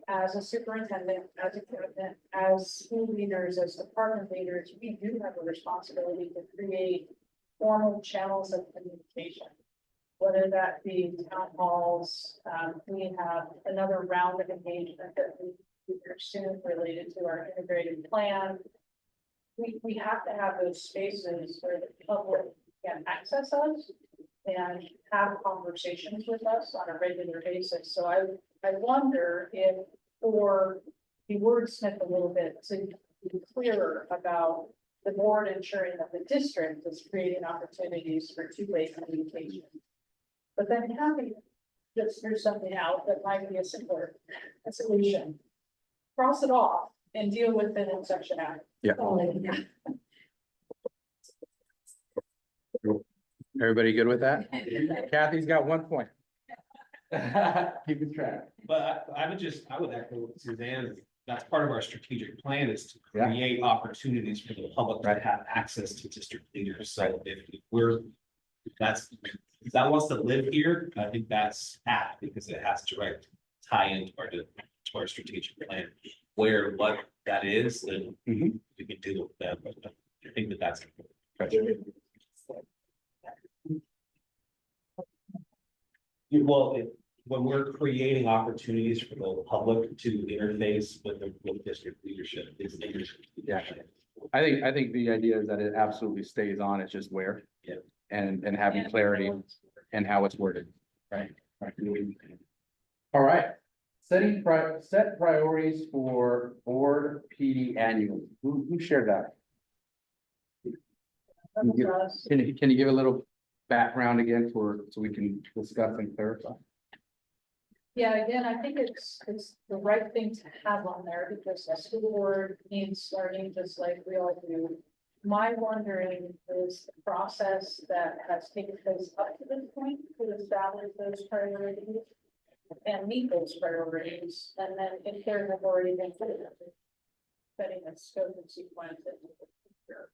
As a superintendent, as a captain, as school leaders, as department leaders, we do have a responsibility to create formal channels of communication. Whether that be town halls, we have another round of engagement that we pursue related to our integrated plan. We have to have those spaces where the public can access us and have conversations with us on a regular basis. So I wonder if, or the wordsmith a little bit to be clearer about the board ensuring that the district is creating opportunities for two-way communication. But then having just figure something out that might be a simpler solution. Cross it off and deal with it in section F. Yeah. Everybody good with that? Kathy's got 1 point. Keeping track. But I would echo Suzanne, that's part of our strategic plan is to Yeah. create opportunities for the public to have access to district leaders. So if if that wants to live here, I think that's apt because it has direct tie into our strategic plan. What that is, then Mhm. we can deal with that, but I think that's. When we're creating opportunities for the public to interface with district leadership, it's leadership. Yeah. I think the idea is that it absolutely stays on, it's just where. Yeah. And having clarity and how it's worded, right? All right. Set priorities for board PD annual. Who shared that? Can you give a little background again so we can discuss and clarify? Yeah, again, I think it's the right thing to have on there because the school board needs learning just like we all do. My wondering is the process that has taken place up to this point to establish those priorities and meet those priorities, and then if there have already been setting a scope and sequence into the future.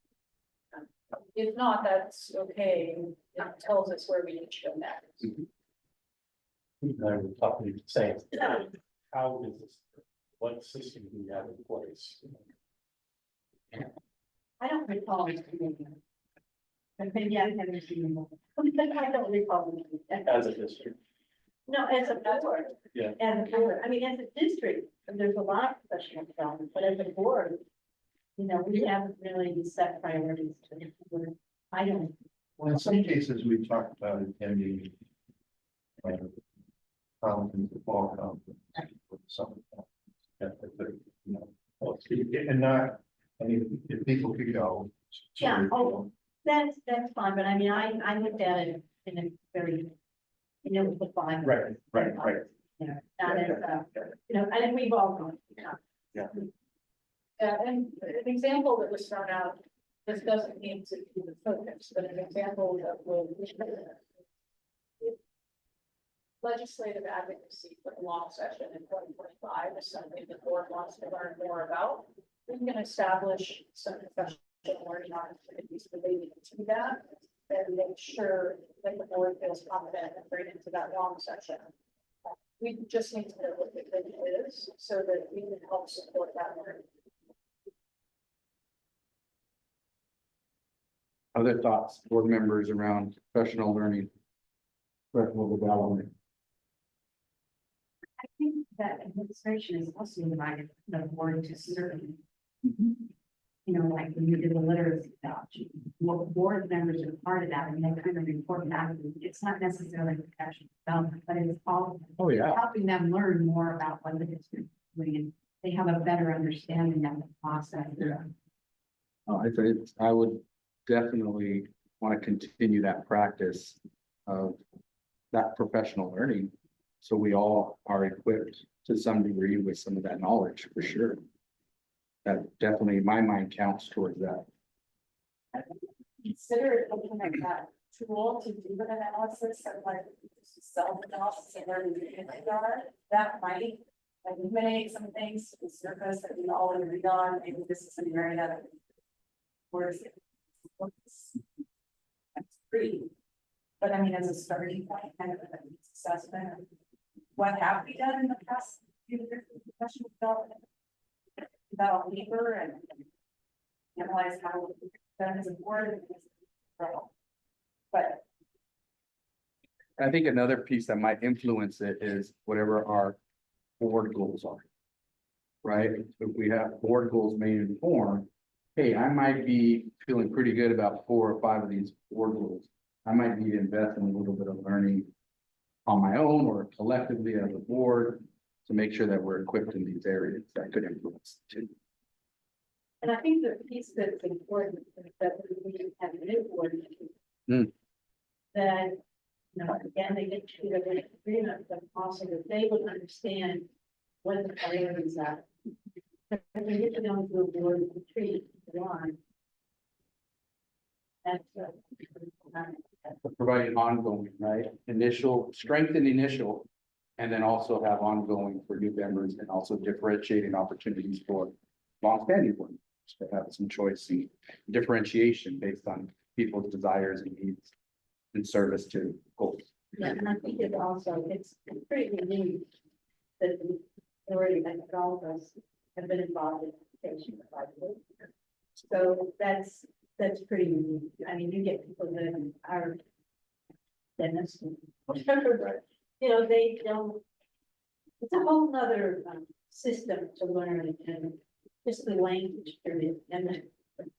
If not, that's okay. It tells us where we need to go next. I was talking, saying, how is this, what system do we have in place? I don't recall it being. But maybe I haven't seen more. I don't recall it. As a district. No, as a board. Yeah. As a board, I mean, as a district, there's a lot of professional development, but as a board, we haven't really set priorities to the board. I don't. Well, in some cases, we've talked about attending. Conference, the fall conference, with some of that. And not, I mean, if people could go. Yeah, that's fine, but I mean, I looked at it in a very, with the fine. Right. Not as, I think we've all gone. Yeah. And an example that was thrown out, this doesn't need to be the focus, but an example that will. Legislative advocacy for the long session in 2025 is something the board wants to learn more about. We can establish some professional learning opportunities related to that and make sure that the board feels confident and bring into that long session. We just need to know what the thing is so that we can help support that learning. Other thoughts, board members around professional learning? Professional development. I think that administration is also invited the board to serve. You know, like when you did the literacy adoption, what board members are part of that, and they kind of report back. It's not necessarily professional development, but it's all Oh, yeah. helping them learn more about what the district is doing. And they have a better understanding of the process. Yeah. I would definitely want to continue that practice of that professional learning. So we all are equipped to some degree with some of that knowledge, for sure. That definitely, in my mind, counts towards that. Consider looking at that tool to do an analysis of like self-analysis and where we are. That might eliminate some things to the surface that we all agreed on. Maybe this is an area that where's it? That's pretty. But I mean, as a starting point, kind of an assessment of what have we done in the past few years of professional development about labor and analyze how that is important. But I think another piece that might influence it is whatever our board goals are. Right? If we have board goals may inform, hey, I might be feeling pretty good about 4 or 5 of these board goals. I might need to invest in a little bit of learning on my own or collectively as a board to make sure that we're equipped in these areas that could influence it too. and I think the piece that's important is that we have a new board. Mm. That, you know, again, they get to the agreement, but also that they would understand what the priorities are. If we get to know the board retreat one. That's Providing ongoing, right? Initial, strengthen initial, and then also have ongoing for new members and also differentiating opportunities for longstanding board members to have some choice and differentiation based on people's desires and needs in service to goals. Yeah, and I think it also, it's pretty unique that the majority, I think all of us have been involved in education. So that's pretty unique. I mean, you get people that are dentists, and whatever, but, you know, they don't, it's a whole nother system to learn and just the language period and the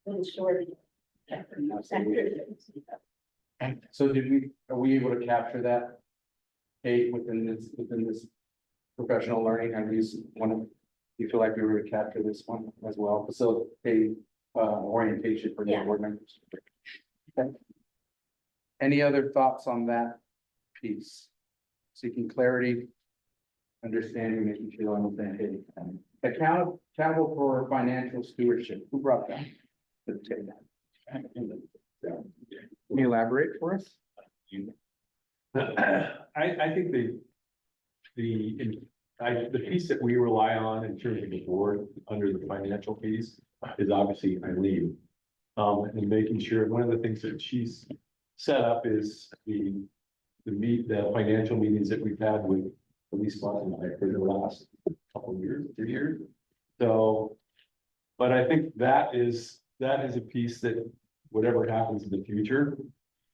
little short. So are we able to capture that? Kate, within this professional learning, at least one of, you feel like we were to capture this one as well, facilitate orientation for new board members? Okay. Any other thoughts on that piece? Seeking clarity, understanding, making sure I'm understanding. Accountable for financial stewardship. Who brought that to the table? Can you elaborate for us? I think the piece that we rely on in terms of the board under the financial piece is obviously Eileen. And making sure, one of the things that she's set up is the financial meetings that we've had with Elise and I for the last couple of years, 2 years. So, but I think that is a piece that whatever happens in the future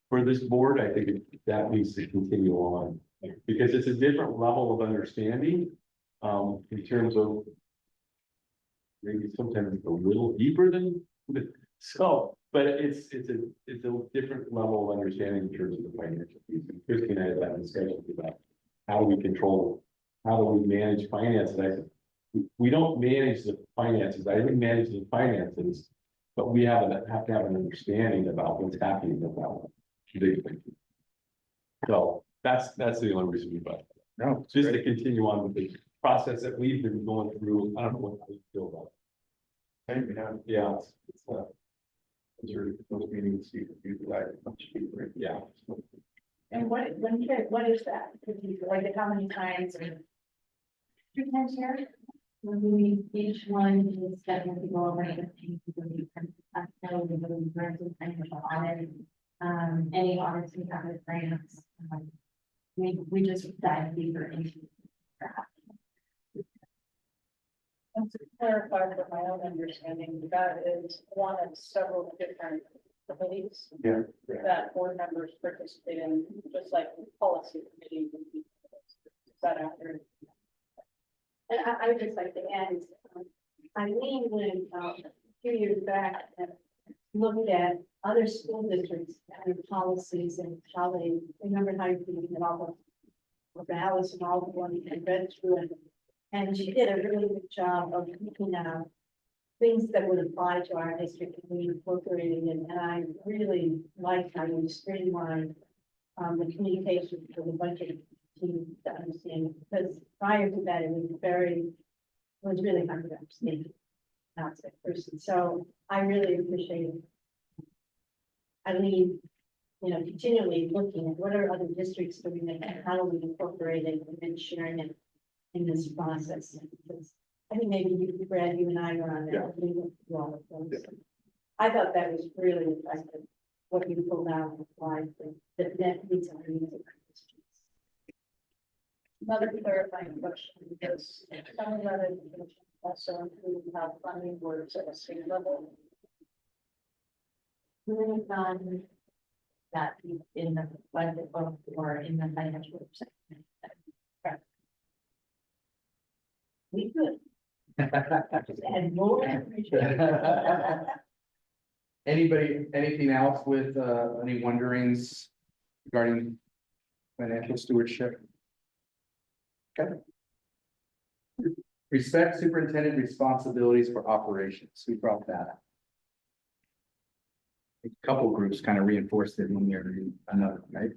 for this board, I think that needs to continue on. Because it's a different level of understanding, in terms of maybe sometimes it's a little deeper than, so, but it's a different level of understanding in terms of the financial piece. And Christine and I had that discussion about how do we control, how do we manage finances? I said, we don't manage the finances. I didn't manage the finances, but we have to have an understanding about what's happening about big picture. So that's the only reason we buy. No, Just to continue on with the process that we've been going through. I don't know what you feel about it. Yeah. Those meetings, you like, Yeah. And what is that? Could you, like, how many times? 3 times a year? When we, each one is getting to go over the financial audit, any audits we have with grants. we just dive deeper into. And to clarify for my own understanding, that is one of several different committees Yeah. that board members participate in, just like the policy committee would be. Is that accurate? And I would just like to add, Eileen went a few years back and looked at other school districts and their policies and how they, remember how you can get all the Alice and all the ones and read through it. And she did a really good job of looking at things that would apply to our district and we incorporated it. And I really liked how you streamlined the communication for the budget team to understand, because prior to that, it was really hard to understand. Not that person. So I really appreciate Eileen, continually looking at what are other districts doing and how do we incorporate it and then sharing it in this process. Because I think maybe you, Brad, you and I were on that. We went through all of those. I thought that was really effective, what you pulled out and applied that meets our needs. Another clarifying question, because some of that education also include how funding works at a state level. We would have done that in the budget book or in the financial section. We could. And more. Anything else with, any wonderings regarding financial stewardship? Okay. Respect superintendent responsibilities for operations. We brought that up. A couple groups kind of reinforced it one year and another, right?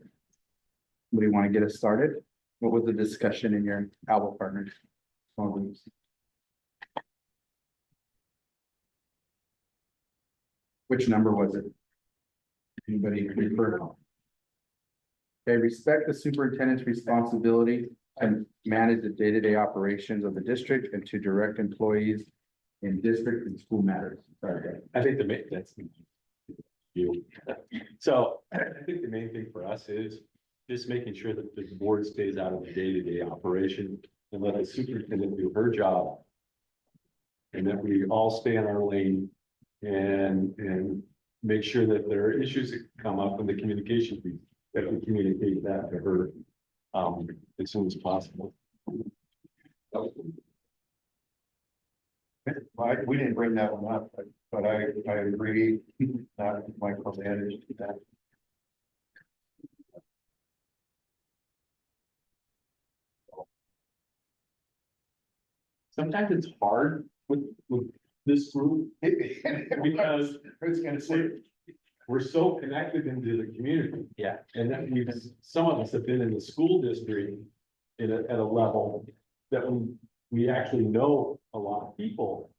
Anybody want to get us started? What was the discussion in your Alba partners? Small groups? Which number was it? Anybody refer? Okay, respect the superintendent's responsibility and manage the day-to-day operations of the district and to direct employees in district and school matters. Sorry, I think that's you. So I think the main thing for us is just making sure that the board stays out of the day-to-day operation and let the superintendent do her job. And that we all stay in our lane and make sure that there are issues that come up in the communication piece, that we communicate that to her as soon as possible. We didn't bring that one up, but I agree, not micromanage that. Sometimes it's hard with this group because I was gonna say, we're so connected into the community. Yeah. And that some of us have been in the school district at a level that we actually know a lot of people.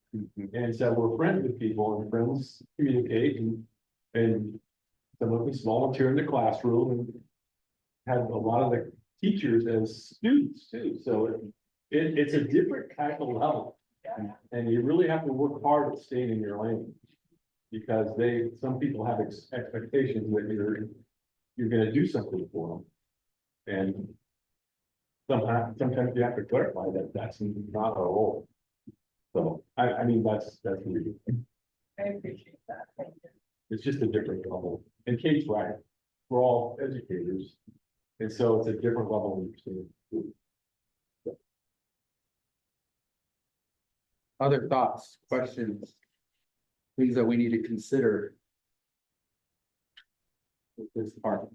And so we're friends with people and friends communicate and some of us volunteer in the classroom and have a lot of the teachers as students too. So it's a different kind of level. And you really have to work hard at staying in your lane. Because some people have expectations that you're gonna do something for them. And sometimes you have to clarify that that's not our role. So, I mean, that's the reason. I appreciate that. Thank you. It's just a different level. And Kate's right, we're all educators. And so it's a different level of understanding. Other thoughts, questions? Things that we need to consider with this part.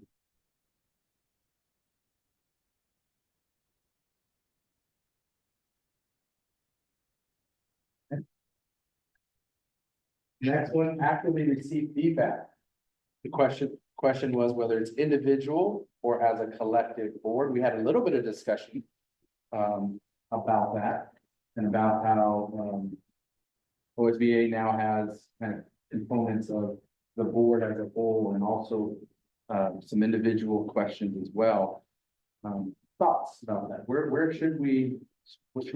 Next one, actively receive feedback. The question was whether it's individual or as a collective board. We had a little bit of discussion about that and about how OSBA now has kind of components of the board as a whole and also some individual questions as well. Thoughts about that? What should we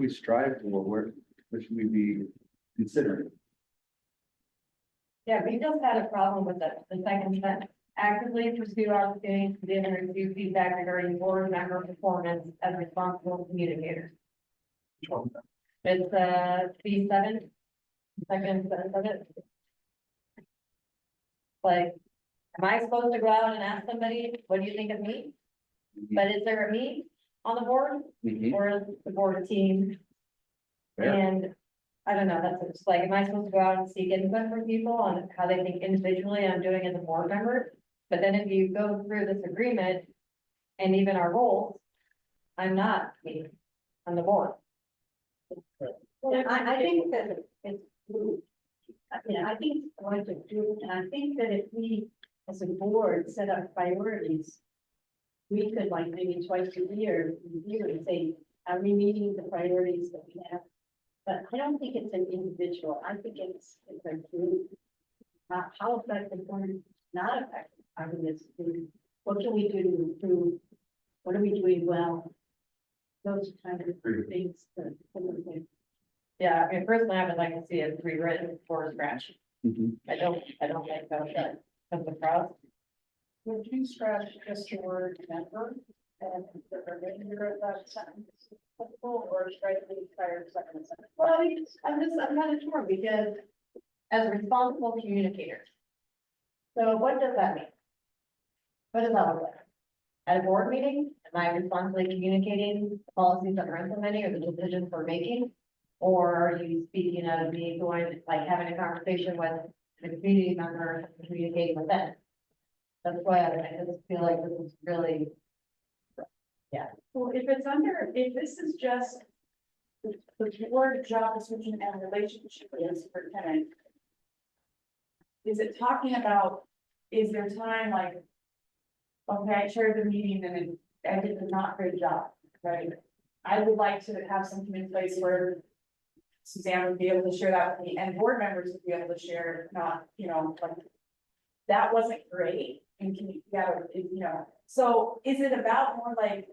strive for? Where should we be considering? Yeah, we just had a problem with the second sentence. actively pursue opportunities to give and receive feedback regarding board member performance as responsible communicators. It's B7, second sentence of it. Like, am I supposed to go out and ask somebody, what do you think of me? But is there a me on the board or is the board team? Fair. And I don't know, that's just like, am I supposed to go out and seek input from people on how they think individually I'm doing as a board member? But then if you go through this agreement and even our goals, I'm not me on the board. I think that it's, I think it's going to do, and I think that if we, as a board, set up priorities, we could like maybe twice a year, review and say, are we meeting the priorities that we have? But I don't think it's an individual. I think it's a group. How effective or not effective are we as a group? What can we do to improve? What are we doing well? Those kind of things. Yeah, I mean, personally, I would like to see it rewritten for scratch. I don't like that comes across. Would you scratch just the word member and the remainder of that sentence? Or strike the entire second sentence? Well, I'm not sure because as a responsible communicator. So what does that mean? What does that look like? At a board meeting, am I responsibly communicating the policies that we're implementing or the decisions we're making? Or are you speaking out of me going, like having a conversation with the community member, and communicating with them? That's why I just feel like this is really. Yeah. Well, if this is just the word job description and relationship with the superintendent. Is it talking about, is there time like, okay, I chaired the meeting and I did a not good job, right? I would like to have something in place where Suzanne would be able to share that with me and board members would be able to share, not, like, that wasn't great. And can you, so is it about more like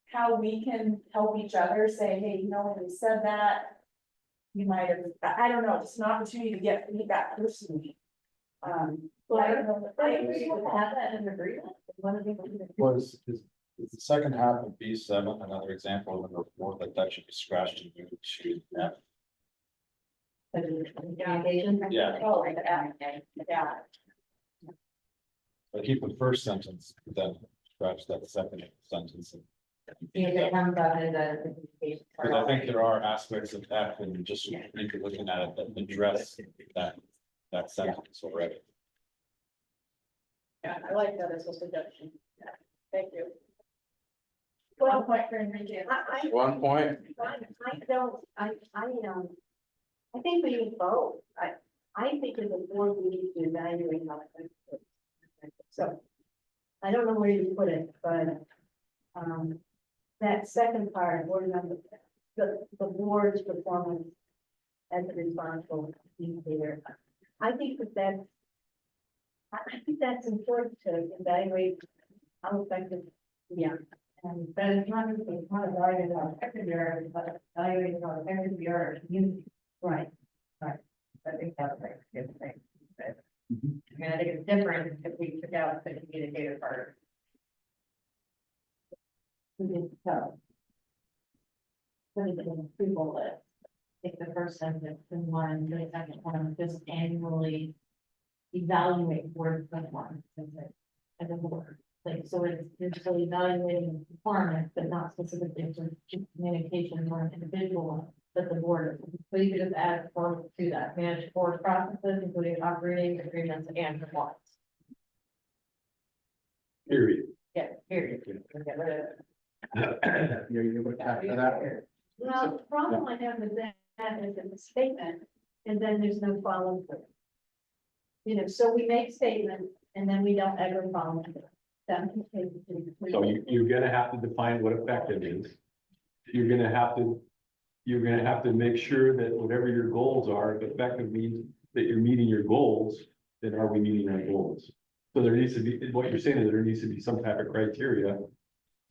how we can help each other say, hey, when we said that, you might have, I don't know, just an opportunity to get feedback personally. Well, I don't know, I agree with have that in agreement. One of the things. Was, is the second half of B7 another example of number 4 that should be scratched and moved to F? Communication. Yeah. Oh, like that, yeah. But keep the first sentence, but then scratch that second sentence. Because it comes up as a communication. Because I think there are aspects of F and just maybe looking at it that address that sentence already. Yeah, I like that as a suggestion. Thank you. Well, point for Enrique. One point. I think we need both. I think as a board, we need to evaluate how it goes. So, I don't know where you put it, but, that second part, board member, the board's performance as a responsible communicator. I think that's important to evaluate how effective we are. And that is not evaluating how effective we are, but evaluating how effective we are as a community. Right. I think that's right. Good thing. I mean, I think it's different if we took out the communicator part. We did so. Put it in the people list. Take the first sentence and one, the second one, just annually evaluate work performance as a board. Like, so it's still evaluating performance, but not specifically for communication or an individual, but the board. So you could just add form to that, manage board processes, including operating agreements and performance. Period. Yeah, period. Get rid of it. You're able to capture that? Well, the problem I have with that is in the statement, and then there's no follow through. So we make statements and then we don't ever follow through. So you're gonna have to define what effective is. You're gonna have to make sure that whatever your goals are, if effective means that you're meeting your goals, then are we meeting our goals? So there needs to be, what you're saying is there needs to be some type of criteria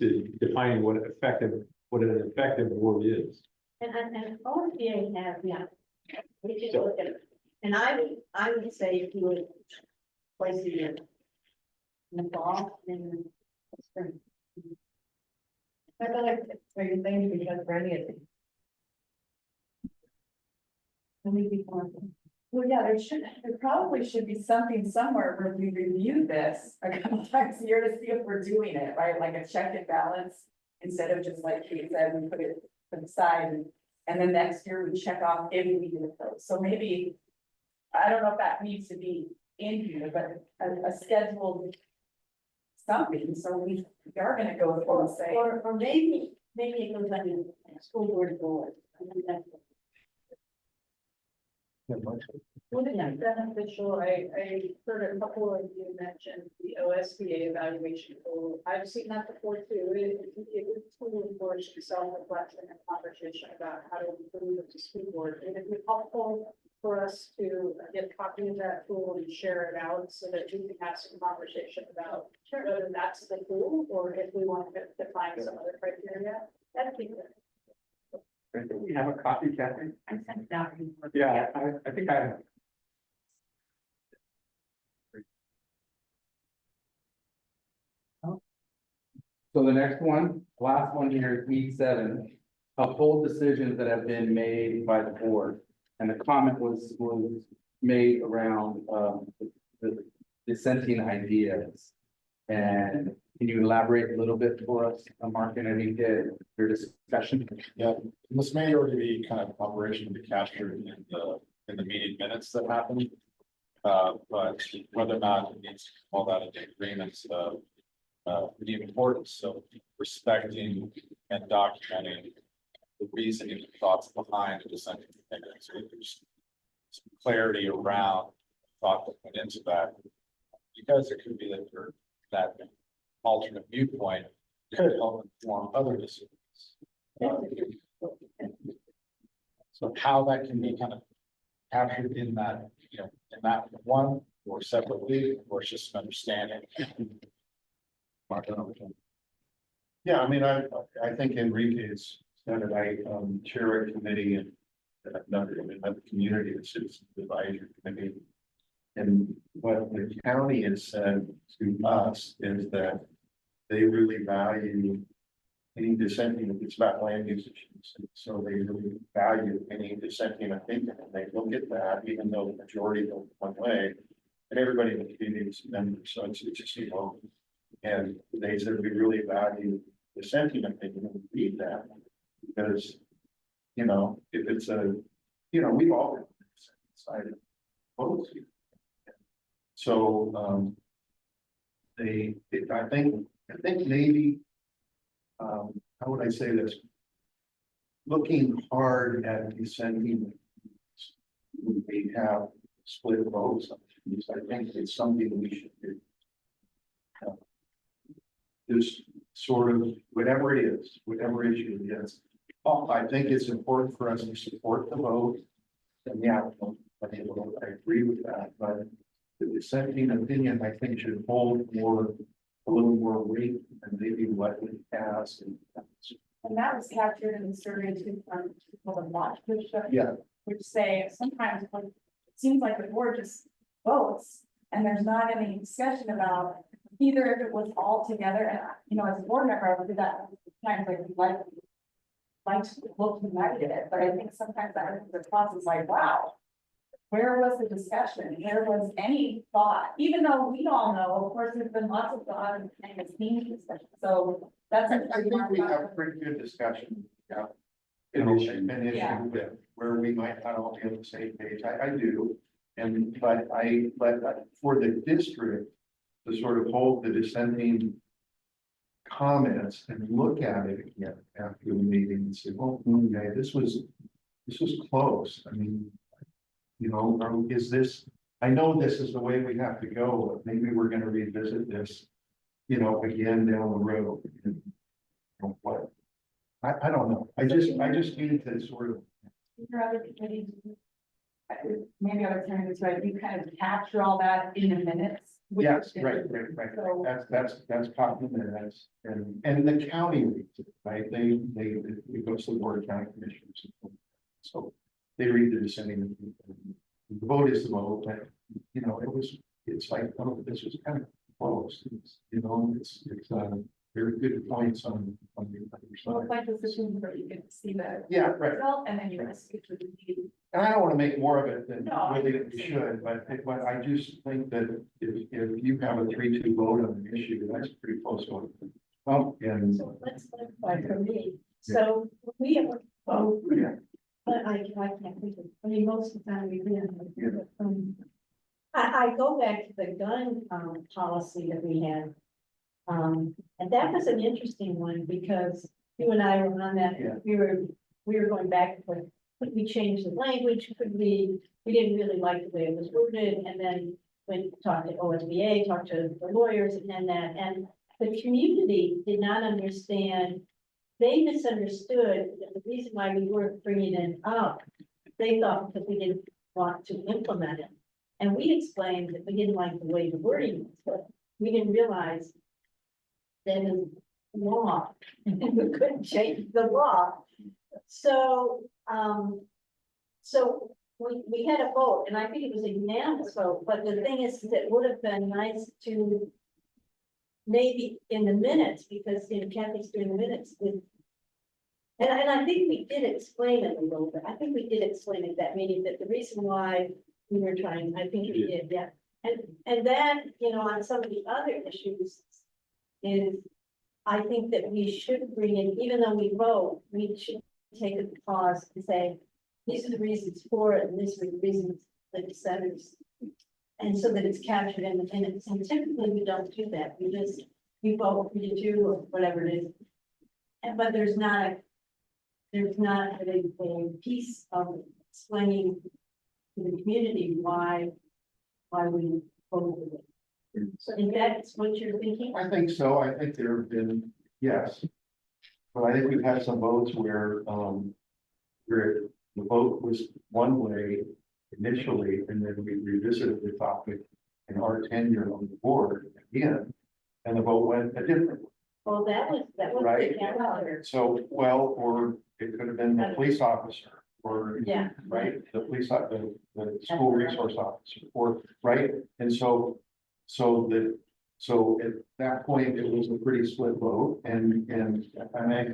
to define what an effective board is. And OSBA has, we should look at it. And I would say if you would twice a year. in the fall, and in the spring. I feel like, what you're saying, because Brandy is. Well, yeah, there probably should be something somewhere where we review this a couple times a year to see if we're doing it, right? Like a check and balance. Instead of just like Kate said, we put it to the side and then next year we check off if we did those. So maybe, I don't know if that needs to be in here, but a scheduled something, so we are gonna go through and say. Or maybe it goes on the school board board. Wouldn't it be beneficial? I heard a couple of you mention the OSBA evaluation tool. I've seen that before too. It can be a good tool for self-reflection and conversation about how to improve the school board. And it'd be helpful for us to get a copy of that tool and share it out so that we can have some conversation about whether that's the tool or if we want to define some other criteria. That'd be good. Do we have a copy, Kathy? I sent it out. Yeah, I think I have. So the next one, last one here is E7, uphold decisions that have been made by the board. And the comment was made around the dissenting ideas. And can you elaborate a little bit for us, Mark, and I think your discussion? Yeah, this may already be kind of operationally captured in the meeting minutes that happened. But whether or not it needs to call that in the agreements, the importance of respecting and documenting the reasoning and thoughts behind the dissenting opinion. So there's some clarity around the thought that went into that. Because it could be that alternate viewpoint could help inform other decisions. So how that can be kind of captured in that, in that one or separately, or it's just an understanding. Mark, I don't know. Yeah, I mean, I think Enrique's said it, I chair a committee and another community, the citizens advisory committee. And what the county has said to us is that they really value any dissenting, it's about land use issues. So they really value any dissenting opinion, and they look at that, even though the majority go one way, and everybody in the community is members, so it's just, and they said we really value dissenting opinion and read that, because, if it's we've all been decided both. So, I think maybe, how would I say this? Looking hard at dissenting, we have split votes. I think it's something we should do. Just sort of whatever it is, whatever issue it is. I think it's important for us to support the vote. And yeah, I agree with that, but the dissenting opinion, I think, should hold a little more weight than maybe what we asked. And that was captured in the survey too from people that watch this show. Yeah. Which say sometimes when it seems like the board just votes and there's not any discussion about either if it was all together, and as a board member, I would do that times like to look united, but I think sometimes that the process like, wow, where was the discussion? Where was any thought? Even though we all know, of course, there's been lots of thought and it's team discussion. So that's I think we have pretty good discussion. Yeah. An issue with where we might not all be on the same page. I do. But for the district to sort of hold the dissenting comments and look at it again after the meeting and say, oh, okay, this was close. I mean, is this, I know this is the way we have to go, but maybe we're going to revisit this, again down the road. What? I don't know. I just need to sort of. Your other committees, maybe I was turning this right, you kind of capture all that in a minute. Yes, right. So, That's popular, and the county reads it, right? They it goes to the board of county commissioners. So they read the dissenting. The vote is the vote, but it's like, oh, this was kind of close. You know, it's, very good points on your Well, side. like this is where you can see the Yeah, right. result and then you can speak to the lead. And I don't want to make more of it than No, I really we should, but I just think that if you have a 3-2 vote on the issue, that's pretty close one. And, So let's clarify for me. So we have, oh, yeah, but I can't think of, I mean, most of the time we Yeah. do. I go back to the gun, policy that we had. And that was an interesting one because you and I were on that, Yeah. we were going back and forth. Could we change the language? Could we didn't really like the way it was worded, and then when we talked to OSBA, talked to the lawyers and then that, and the community did not understand. They misunderstood that the reason why we weren't bringing it up. They thought because we didn't want to implement it. And we explained that we didn't like the way the wording was, but we didn't realize that is law, and we couldn't change the law. So, so we had a vote, and I think it was a unanimous vote, but the thing is, it would have been nice to maybe in the minutes, because in Kathy's doing the minutes with. And I think we did explain it a little bit. I think we did explain at that meeting that the reason why we were trying, I think we did, yeah. And then, you know, on some of the other issues is, I think that we should bring in, even though we vote, we should take a pause and say, these are the reasons for it, and these are the reasons the dissenters. And so that it's captured in the minutes, and typically we don't do that, we vote, we do, or whatever it is. And, but there's not a piece of explaining to the community why we voted it. So if that's what you're thinking? I think so. I think there have been, yes. But I think we've had some votes where the vote was one way initially, and then we revisited the topic in our tenure on the board again, and the vote went a different way. Well, that was Right. the calendar. So, well, or it could have been the police officer, or, Yeah. right, the school resource officer, or, right, and so at that point, it was a pretty split vote, and I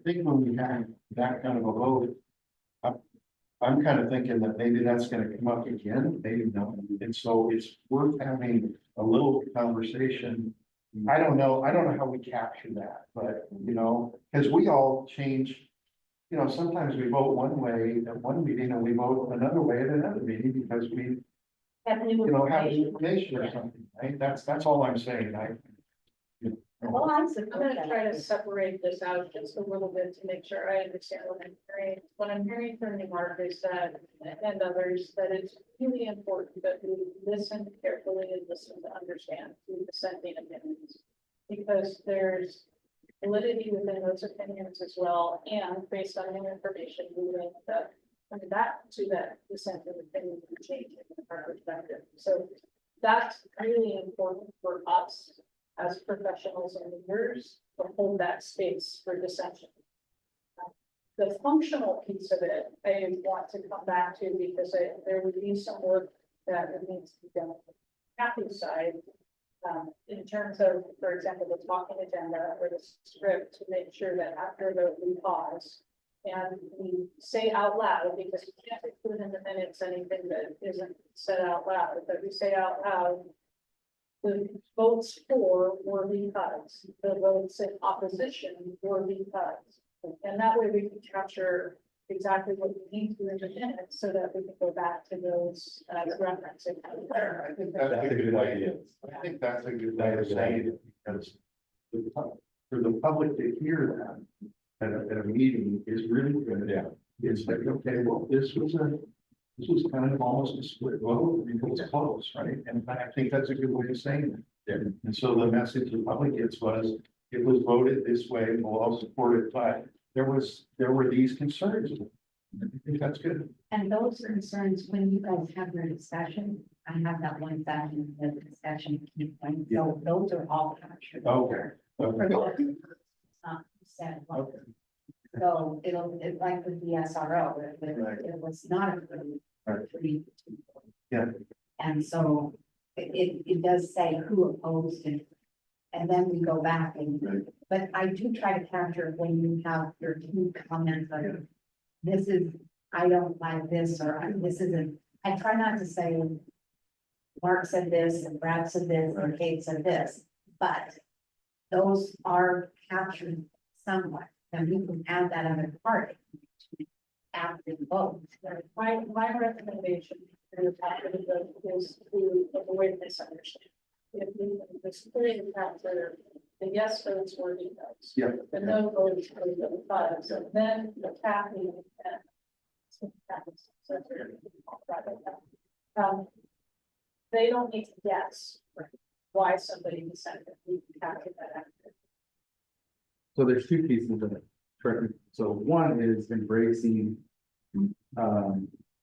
think when we had that kind of a vote, I'm kind of thinking that maybe that's gonna come up again, maybe not, and so it's worth having a little conversation. I don't know how we capture that, but, you know, because we all change. You know, sometimes we vote one way at one meeting and we vote another way at another meeting because we, Have new you know, have information. information or something, right? That's all I'm saying. Well, I I'm support gonna try to that. separate this out just a little bit to make sure I understand what I'm hearing. What I'm hearing from you, Mark, is that, and others, that it's really important that we listen carefully and listen to understand the dissenting opinions. Because there's validity within those opinions as well, and based on new information, we will coming back to that dissenting opinion and changing our perspective. So that's really important for us as professionals and leaders to hold that space for dissension. The functional piece of it, I want to come back to because there would be some work that it needs to be done on Kathy's side. In terms of, for example, the talking agenda or the script, to make sure that after we pause and we say out loud, because we can't include in the minutes anything that isn't said out loud, but we say out loud, the votes for were because, the votes in opposition were because. And that way we can capture exactly what we need to in the minutes so that we can go back to those referencing. I think That's a good idea. I think that's a good way of saying it, because for the public to hear that at a meeting is really good. Yeah. It's like, okay, well, this was kind of almost a split vote, it was close, right? And I think that's a good way of saying it. Yeah. And so the message the public gets was, it was voted this way, we'll all support it, but there were these concerns. I think that's good. And those concerns, when you guys have your discussion, I have that one session, the discussion, so those are all captured. Okay. For those, it's not said, well, Okay. so it's like with the SRO, Right. it was not approved. Right. for me to- Yeah. And so it does say who opposed it. And then we go back and, but I do try to capture when you have your two comments of, this is, I don't like this, or this isn't, I try not to say, Mark said this, and Brad said this, or Kate said this, but those are captured somewhat, and we can add that other part after the vote. My recommendation is after the vote is to avoid misunderstanding. If we can explain that for the yes votes or the no's. Yeah. The no votes or the fives, and then the Kathy and. They don't need to guess why somebody decided we captured that. So there's two pieces of it. Correct. So one is embracing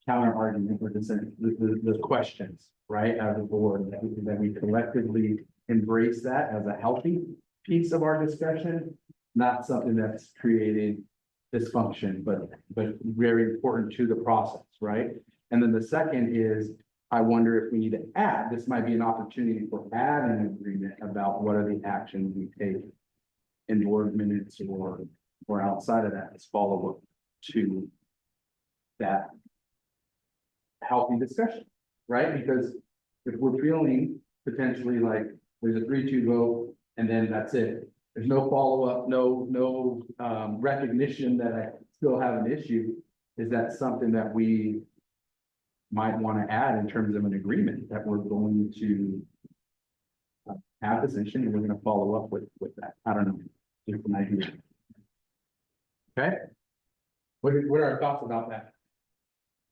counter argument or the questions, right, as a board, that we collectively embrace that as a healthy piece of our discussion, not something that's creating dysfunction, but very important to the process, right? And then the second is, I wonder if we need to add, this might be an opportunity for add an agreement about what are the actions we take in board minutes or outside of that as follow-up to that healthy discussion, right? Because if we're feeling potentially like there's a 3-2 vote and then that's it, there's no follow-up, no recognition that I still have an issue, is that something that we might want to add in terms of an agreement that we're going to have this issue and we're going to follow up with that? I don't know. Just an idea. Okay. What are our thoughts about that?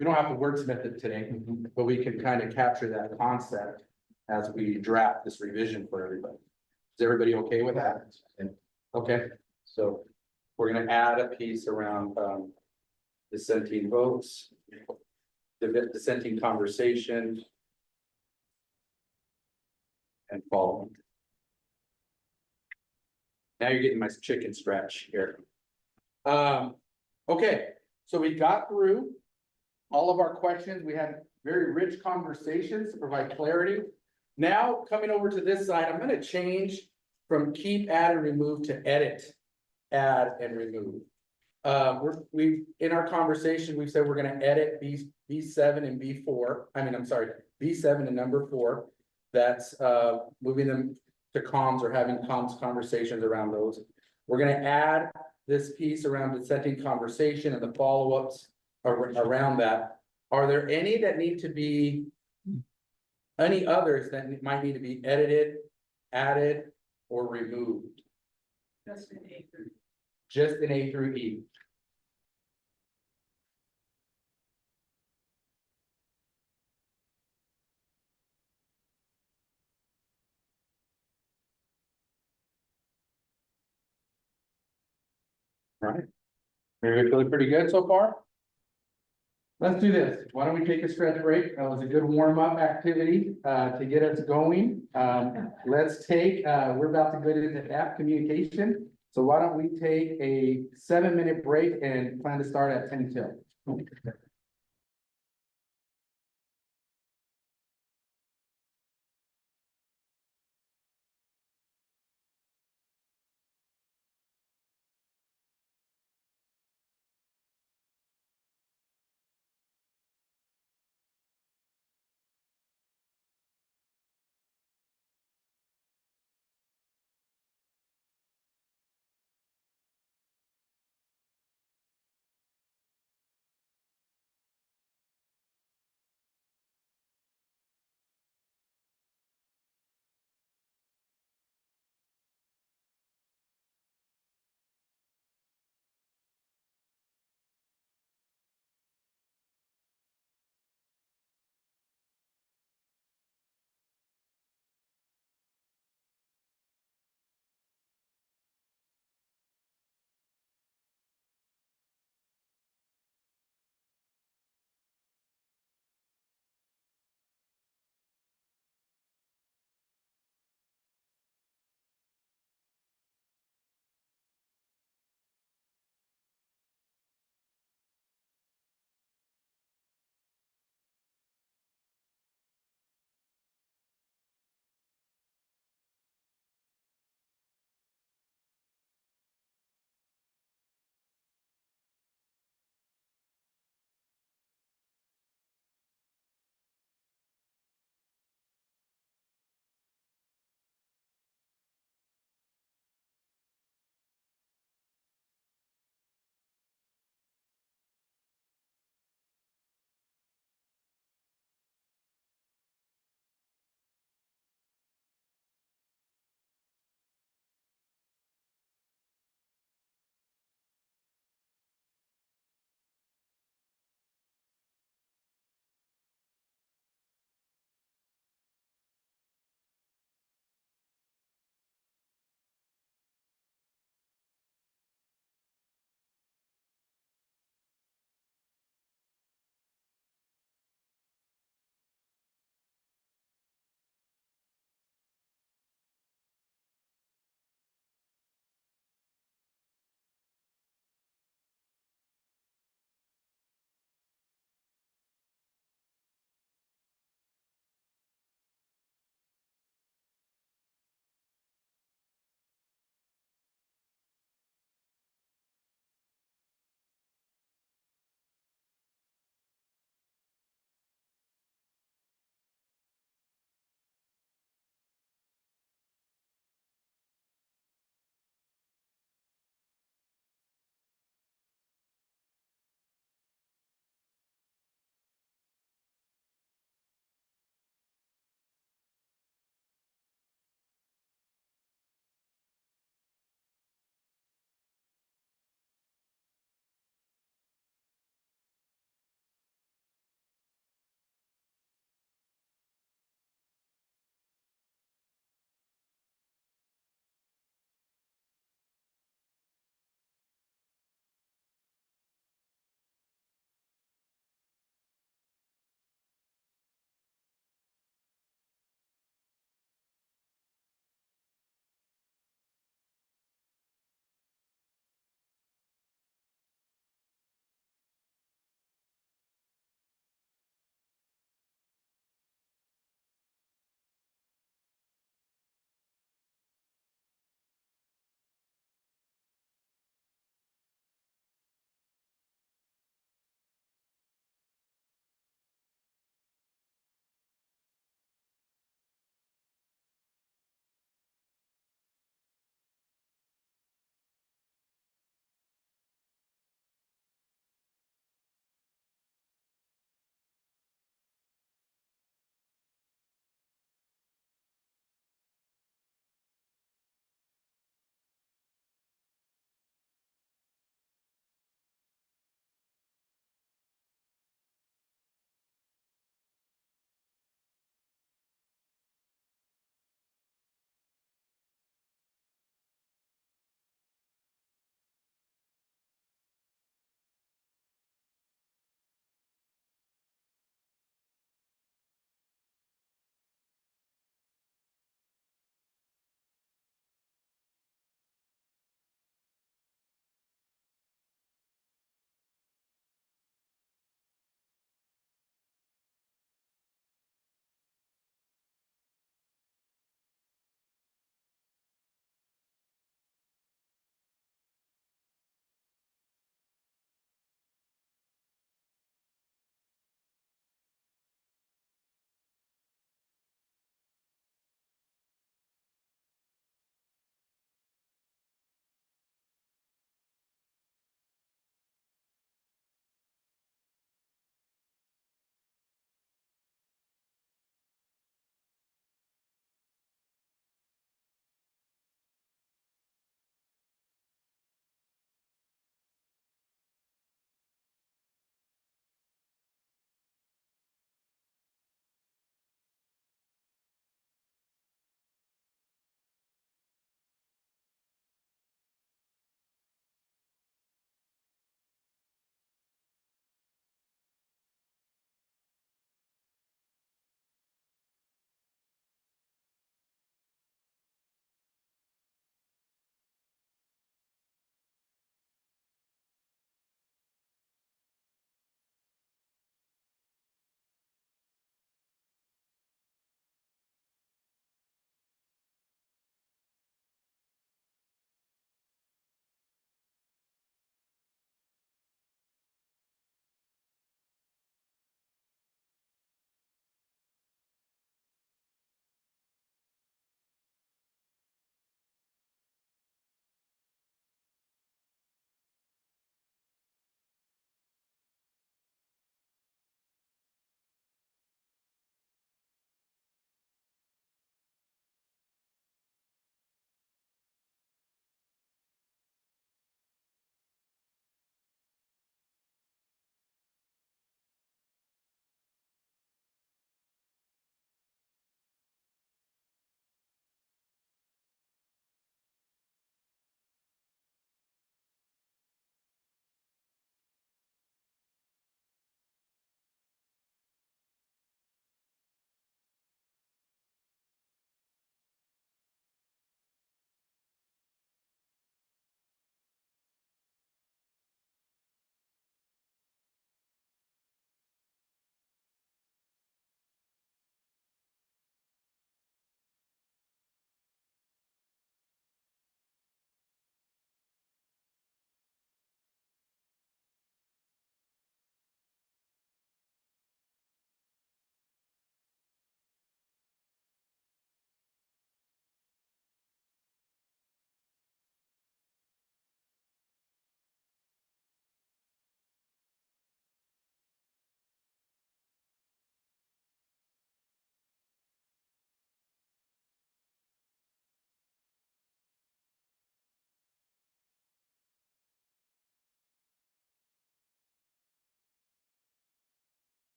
We don't have to wordsmith it today, but we can kind of capture that concept as we draft this revision for everybody. Is everybody okay with that? Okay, so we're gonna add a piece around dissenting votes, dissenting conversation, and following. Now you're getting my chicken scratch here. Okay, so we got through all of our questions. We had very rich conversations to provide clarity. Now, coming over to this side, I'm gonna change from keep, add, and remove to edit, add, and remove. In our conversation, we've said we're gonna edit B7 and B4. I'm sorry, B7 and number 4. That's moving them to comms or having comms conversations around those. We're gonna add this piece around dissenting conversation and the follow-ups around that. Are there any that need to be, any others that might need to be edited, added, or removed? Just in A through. Just in A through E. All right. Everybody feeling pretty good so far? Let's do this. Why don't we take a stretch break? That was a good warm-up activity to get us going. Let's take, we're about to go into app communication. So why don't we take a 7-minute break and plan to start at 10 till.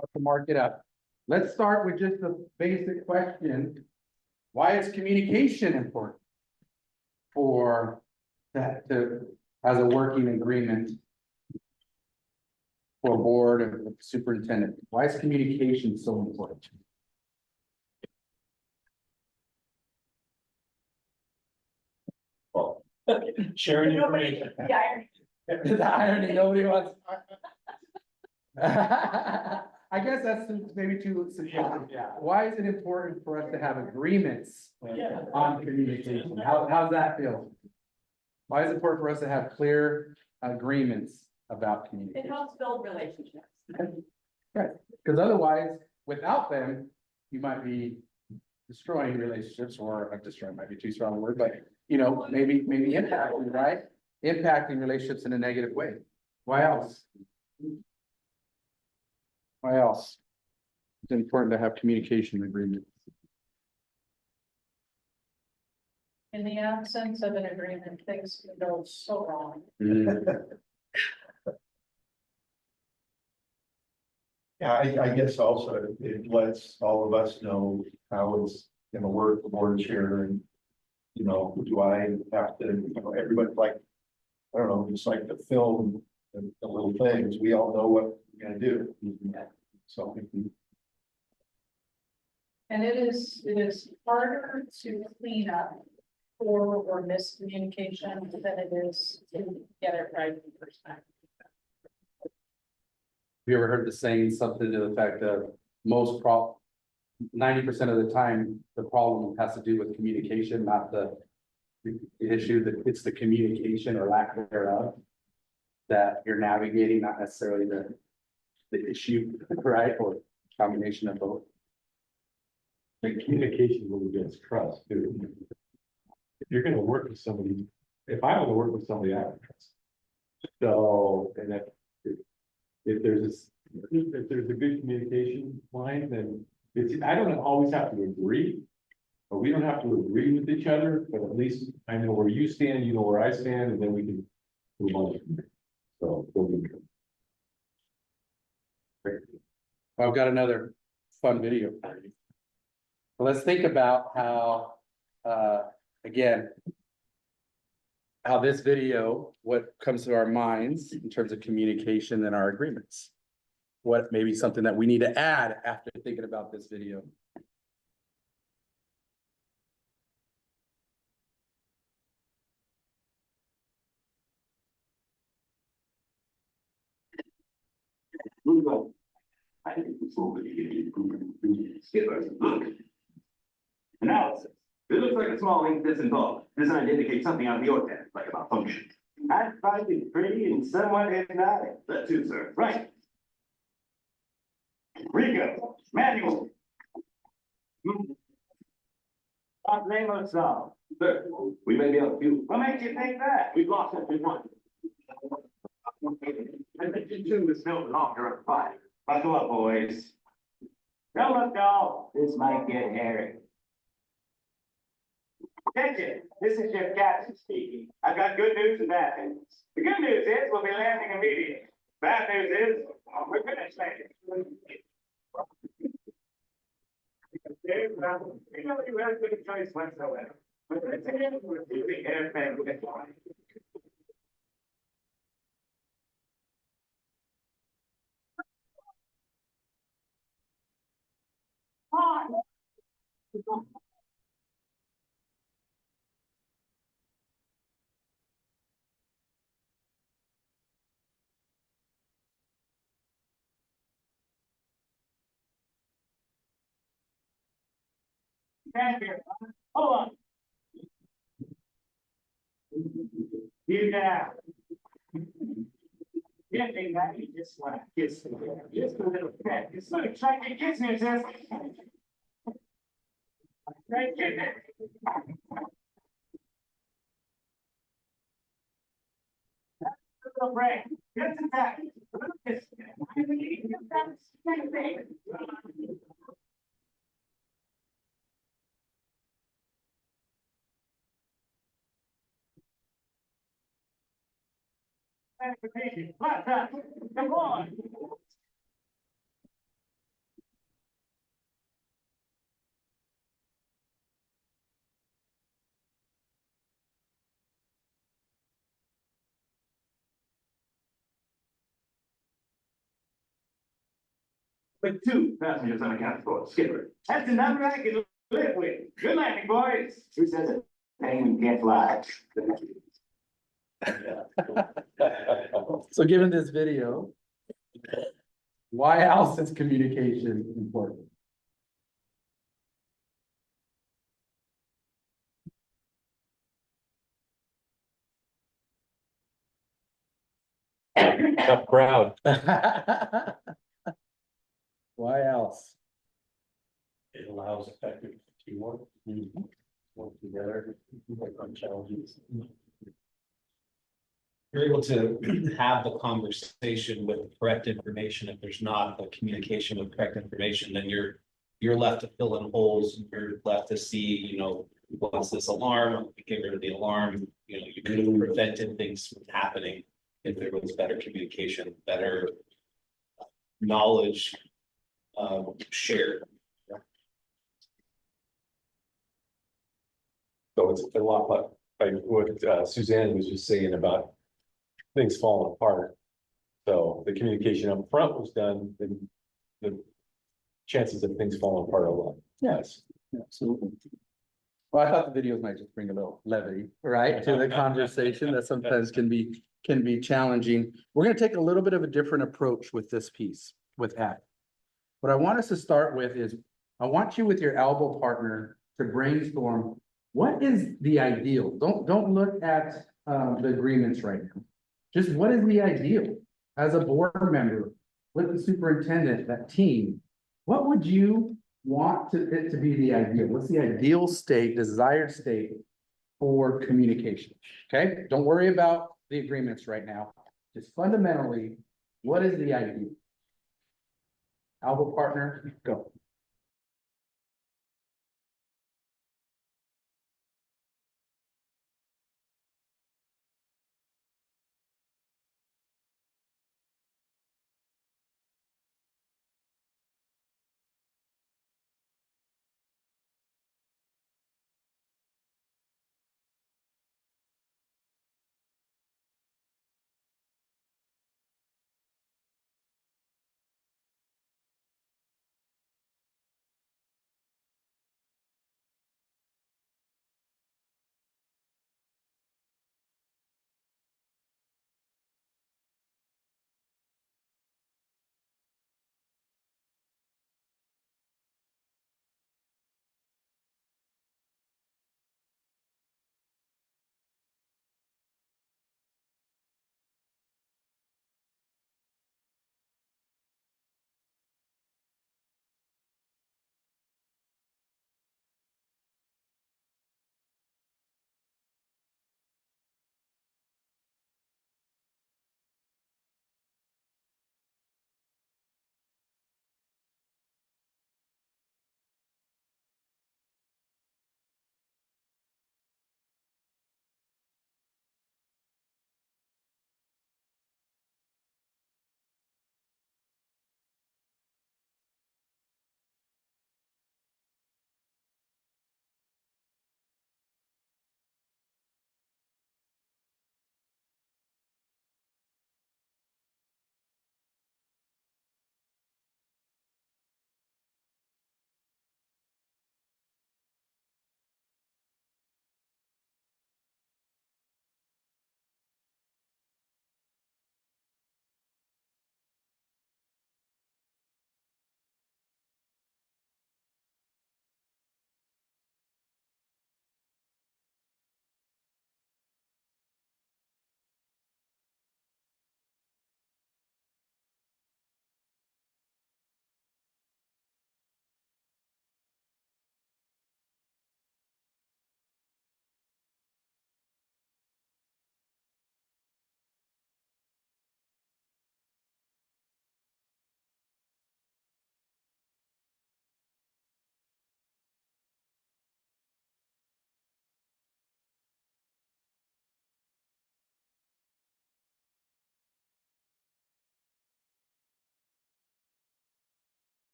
To mark it up. Let's start with just the basic question. Why is communication important? For that to, as a working agreement. For board and superintendent, why is communication so important? Sharing information. Yeah. The irony, nobody wants. I guess that's maybe too subjective. Yeah. Why is it important for us to have agreements Yeah. on communication? How's that feel? Why is it important for us to have clear agreements about It communication? helps build relationships. Right, because otherwise, without them, you might be destroying relationships, or not destroying might be too strong a word, but you know, maybe impacting, right? Impacting relationships in a negative way. Why else? Why else? It's important to have communication agreements. In the absence of an agreement, things can go so wrong. Yeah, I guess also it lets all of us know how it's gonna work, the board chair, and, you know, do I have to, you know, everybody like, I don't know, just like the film, the little things, we all know what we're gonna do. So, And it is harder to clean up poor or miscommunication than it is to get it right the first time. Have you ever heard the saying something to the effect of 90% of the time, the problem has to do with communication, not the issue, that it's the communication or lack thereof that you're navigating, not necessarily the issue, right? Or combination of both. The communication really gets trust too. If you're gonna work with somebody, if I want to work with somebody, I don't trust. So, and if there's a good communication line, then I don't always have to agree. But we don't have to agree with each other, but at least I know where you stand, you know where I stand, and then we can move on. So. I've got another fun video for you. So let's think about how, again, how this video, what comes to our minds in terms of communication and our agreements. What may be something that we need to add after thinking about this video. I think it's over to get improvement. Skippers, look. Analysis. It looks like a small ink that's involved, designed to indicate something out of the ordinary, like a malfunction. I find it pretty and somewhat hypnotic. That too, sir. Right. Rico, manual. Name solved. Sir, we may be able to. What makes you think that? We've lost what we want. I think you two was built longer of fight. Buckle up, boys. Don't look, dog. This might get hairy. Attention, this is your captain speaking. I've got good news and bad news. The good news is we'll be landing immediately. Bad news is we're finished landing. You know, you had a good choice whatsoever. But it's again, we're using airbag with it. Thank you. Hold on. You now. Yeah, they got you just want to kiss me. Just a little pet. It's so exciting. Kiss me, sis. Thank you. Little break. Just a sec. Come on. with 2 passengers unaccounted for. Skipper, that's a number I can live with. Good landing, boys. Who says it? Penguin can't fly. So given this video, why else is communication important? Tough crowd. Why else? It allows effective teamwork. Work together, work on challenges. You're able to have the conversation with the correct information. If there's not the communication with correct information, then you're left to fill in holes. You're left to see, what's this alarm? Get rid of the alarm. You could have prevented things from happening if there was better communication, better knowledge shared. So it's a lot like what Suzanne was just saying about things falling apart. So the communication up front was done, then the chances of things falling apart are low. Yes, absolutely. Well, I thought the videos might just bring a little levity, right, to the conversation that sometimes can be challenging. We're gonna take a little bit of a different approach with this piece, with ACT. What I want us to start with is, I want you with your elbow partner to brainstorm, what is the ideal? Don't look at the agreements right now. Just what is the ideal? As a board member, with the superintendent, that team, what would you want it to be the ideal? What's the ideal state, desired state for communication? Okay, don't worry about the agreements right now. Just fundamentally, what is the ideal? Elbow partner, go.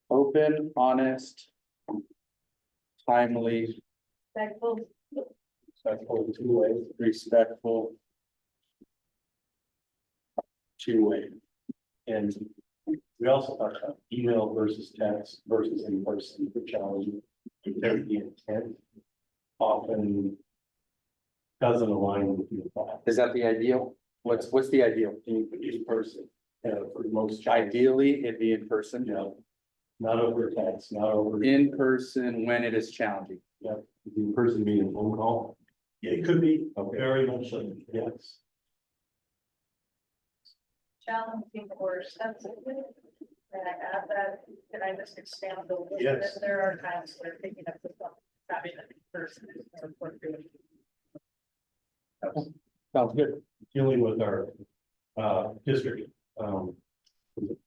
Open, honest. Timely, Respectful, two-way. respectful. Two-way. And we also talked about email versus text versus in person for challenging. Because the intent often doesn't align with your thought. Is that the ideal? What's the ideal? In person, for most. Ideally, it'd be in person. No, not over text, not over. In person when it is challenging. Yeah, in person meeting, phone call. Yeah, it could be, very much so, yes. Challenging or sensitive. And I add that, can I just expand a little bit? Yes. There are times where picking up the phone, having it in person is more appropriate. Sounds good. Dealing with our district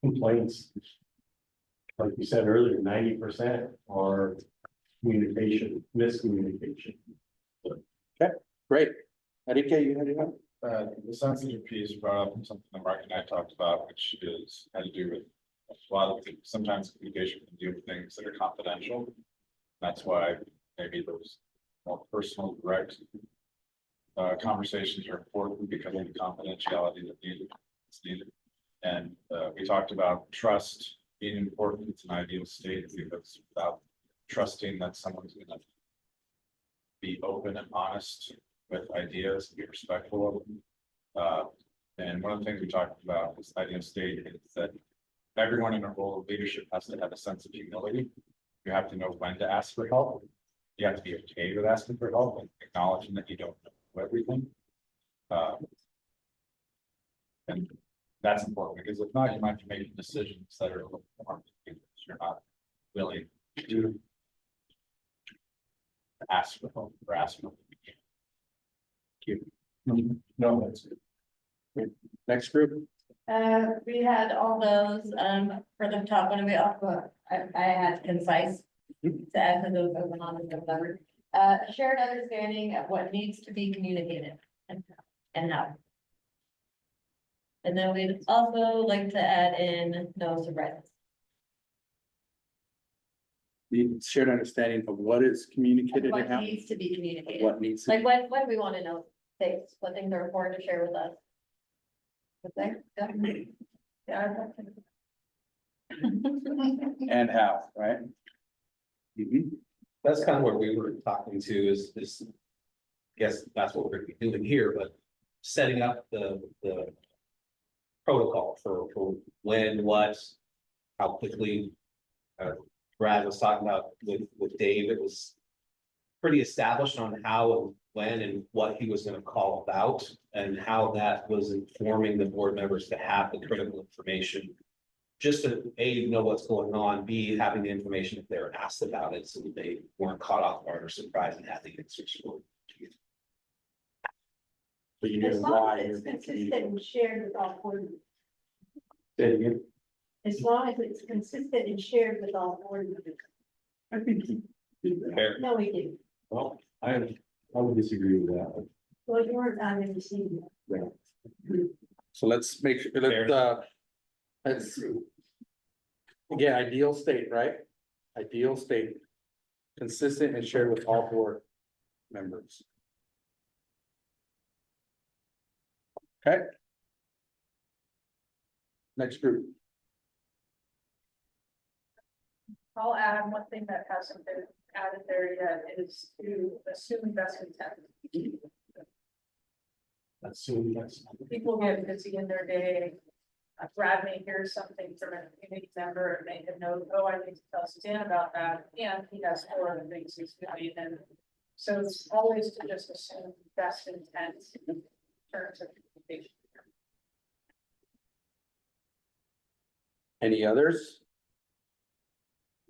complaints. Like you said earlier, 90% are communication, miscommunication. Great. Enrique, you had anything? The sensitive piece brought up something that Mark and I talked about, which is had to do with a lot of things. Sometimes communication can do with things that are confidential. That's why maybe those more personal, direct conversations are important because of the confidentiality that is needed. And we talked about trust being important. It's an ideal state because without trusting that someone's going to be open and honest with ideas, be respectful of them. And one of the things we talked about is ideal state is that everyone in a role of leadership has to have a sense of humility. You have to know when to ask for help. You have to be okay with asking for help and acknowledging that you don't know everything. And that's important because if not, you might be making decisions that are a little more because you're not willing to ask for help or ask for help. No, that's good. Next group. We had all those, for the top one, we also, I had concise to add to those open on the whatever. Shared understanding of what needs to be communicated and how. And then we'd also like to add in no surprises. The shared understanding of what is communicated and What how. needs to be communicated, What needs to. like what do we want to know, things, what things are important to share with us? Yeah. And how, right? Mhm. That's kind of what we were talking to is, I guess that's what we're gonna be doing here, but setting up the protocol for when, what, how quickly. Brad was talking about with Dave, it was pretty established on how and when and what he was gonna call about and how that was informing the board members to have the critical information. Just to A, know what's going on, B, having the information if they're asked about it, so that they weren't caught off guard or surprised and had the answers for it. So you know As long why. as it's consistent and shared with all board members. Say it again. As long as it's consistent and shared with all board members. I think he did that. Fair. No, we do. Well, I would disagree with that. Well, you weren't on the scene. So let's make sure, let's. Again, ideal state, right? Ideal state. Consistent and shared with all board members. Okay. Next group. I'll add one thing that hasn't been added there yet is to assume best intent. Assume that's. People get busy in their day. Brad may hear something from a community member and make a note, oh, I need to tell Stan about that, and he has 4 other things he's doing, and so it's always to just assume best intent in terms of communication. Any others?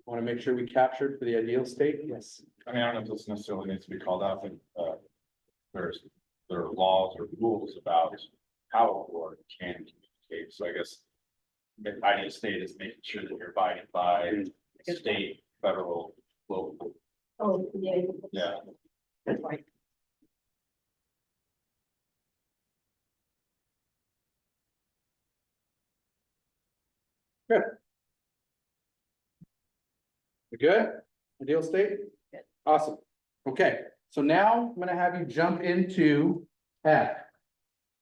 Want to make sure we captured for the ideal state? Yes. I mean, I don't know if this necessarily needs to be called out, but there are laws or rules about how a board can communicate. So I guess the ideal state is making sure that you're abiding by state, federal, local. Oh, yeah. Yeah. That's right. We good? Ideal state? Good. Awesome. Okay, so now I'm gonna have you jump into F.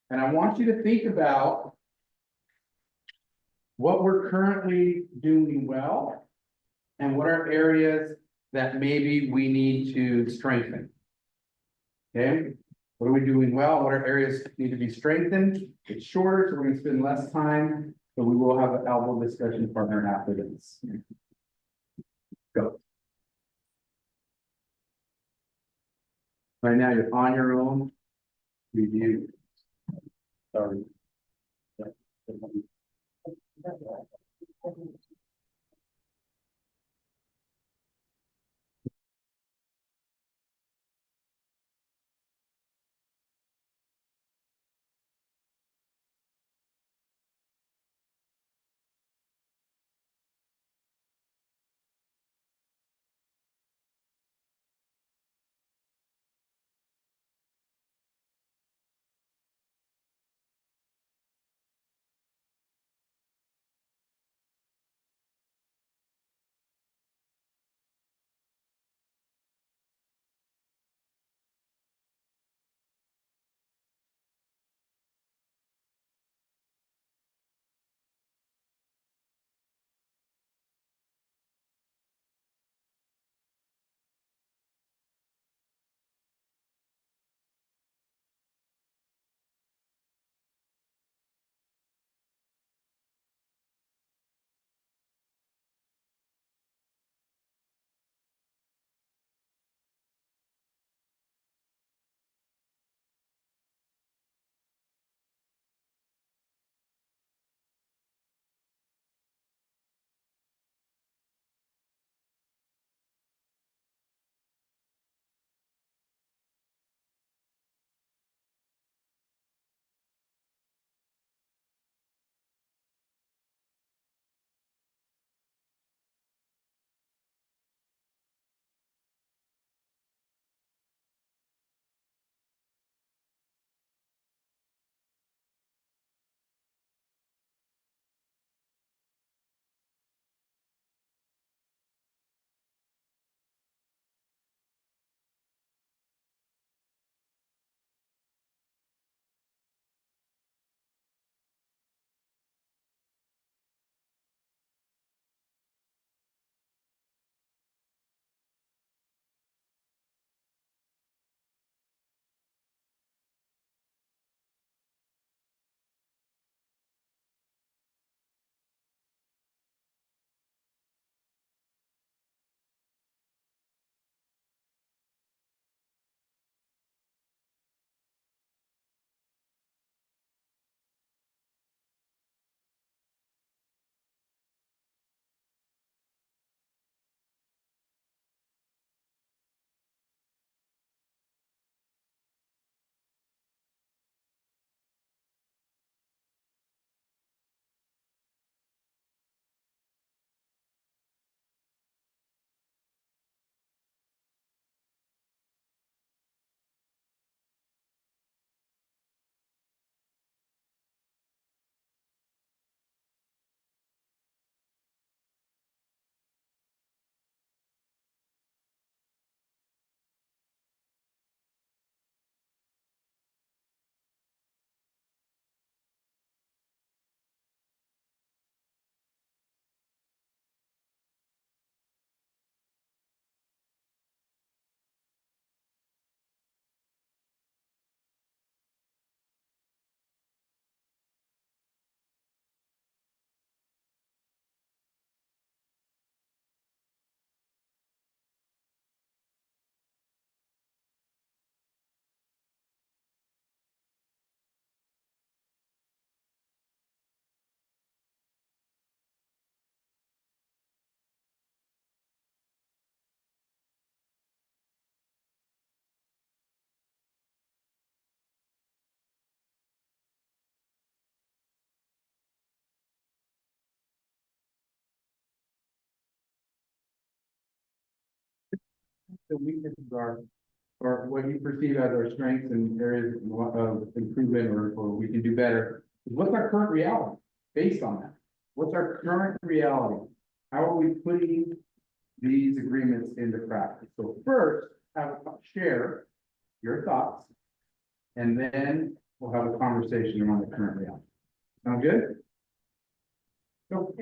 And I want you to think about what we're currently doing well and what are areas that maybe we need to strengthen. Okay, what are we doing well? What are areas need to be strengthened? It's shorter, so we're gonna spend less time, but we will have an elbow discussion partner after this. Go. Right now, you're on your own. Review. Sorry. The weaknesses are, or what you perceive as our strengths and areas of improvement or we can do better. What's our current reality based on that? What's our current reality? How are we putting these agreements into practice. So first, share your thoughts. And then we'll have a conversation around the current reality. Sound good? Go.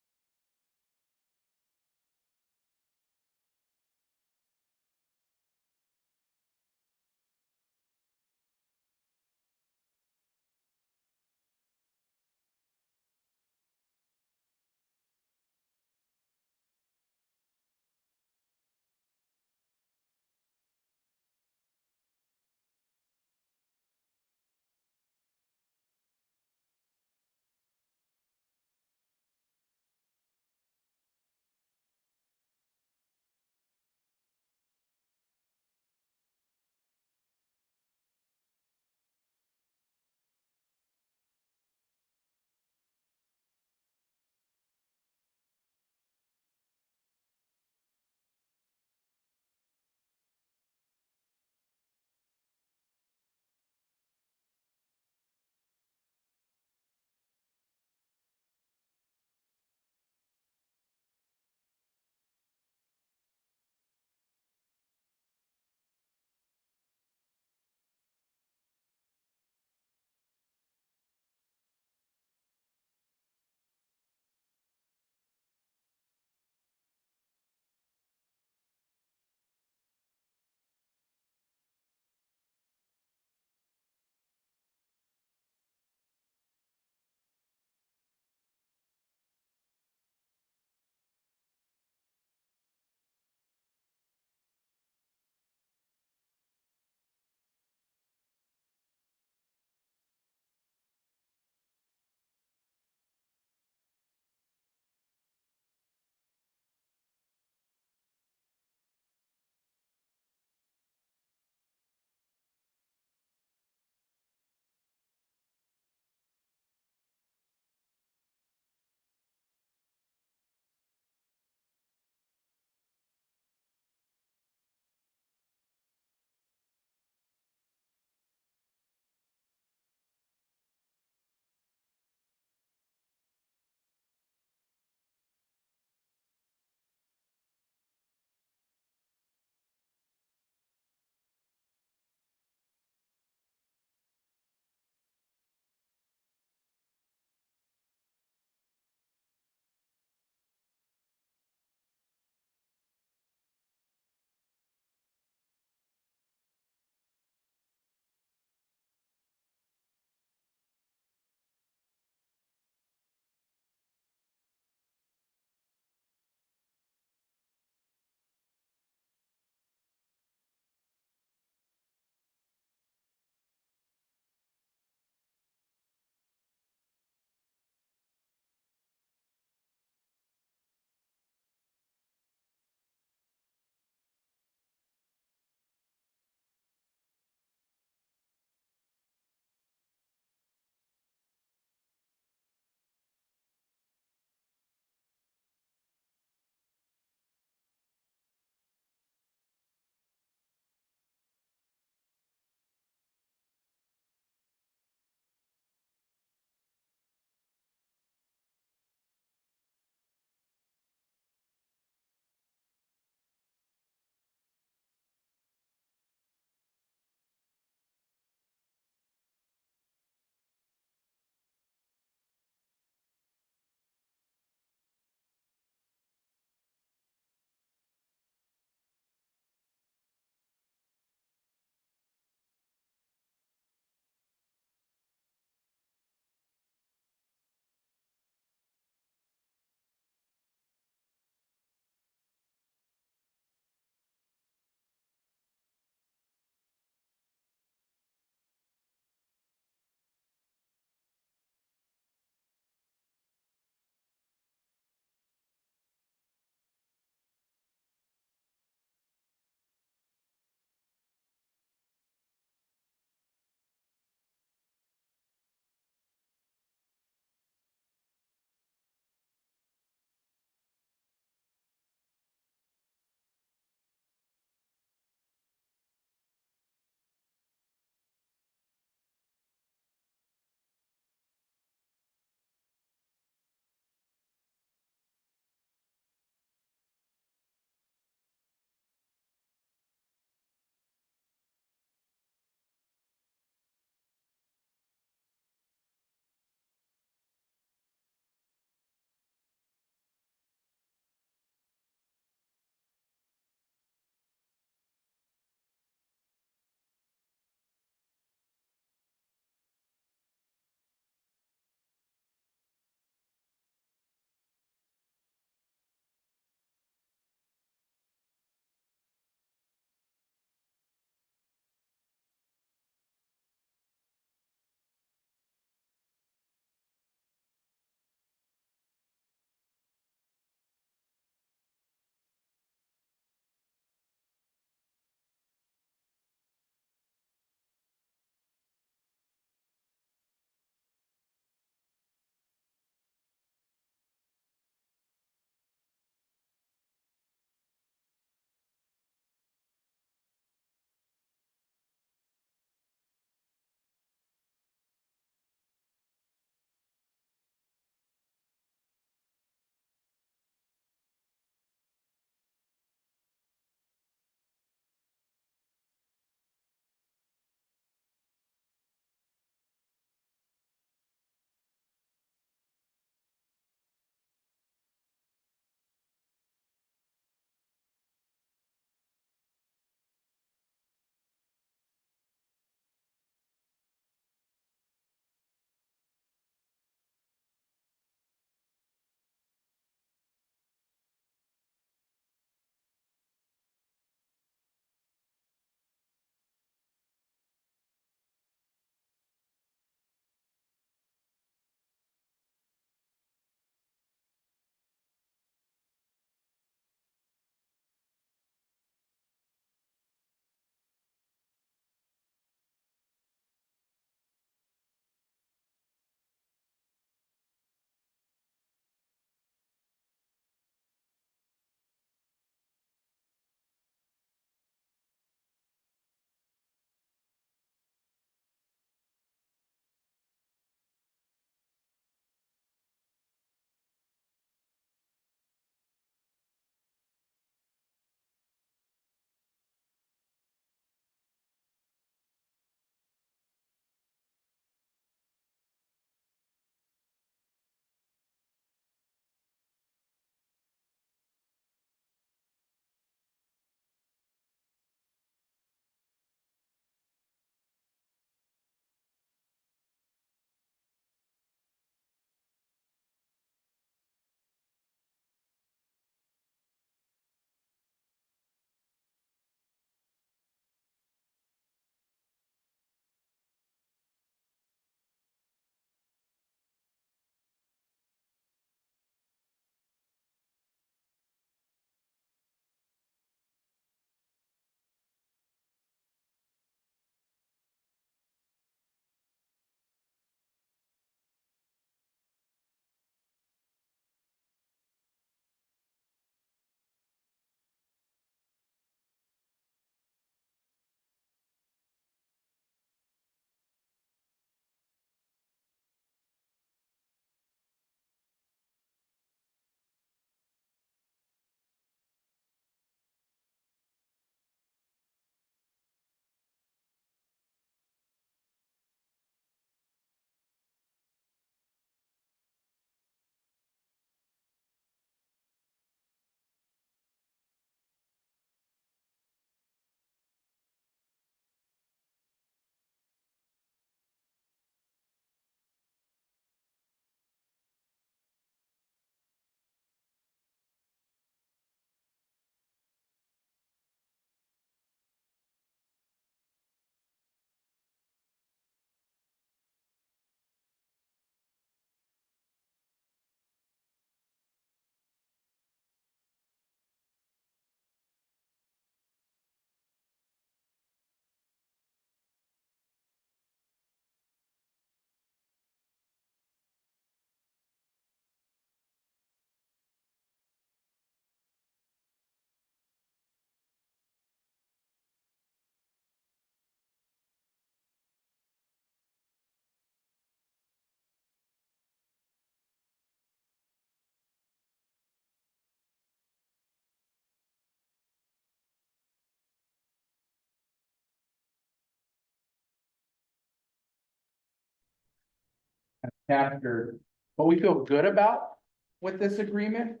captured what we feel good about with this agreement.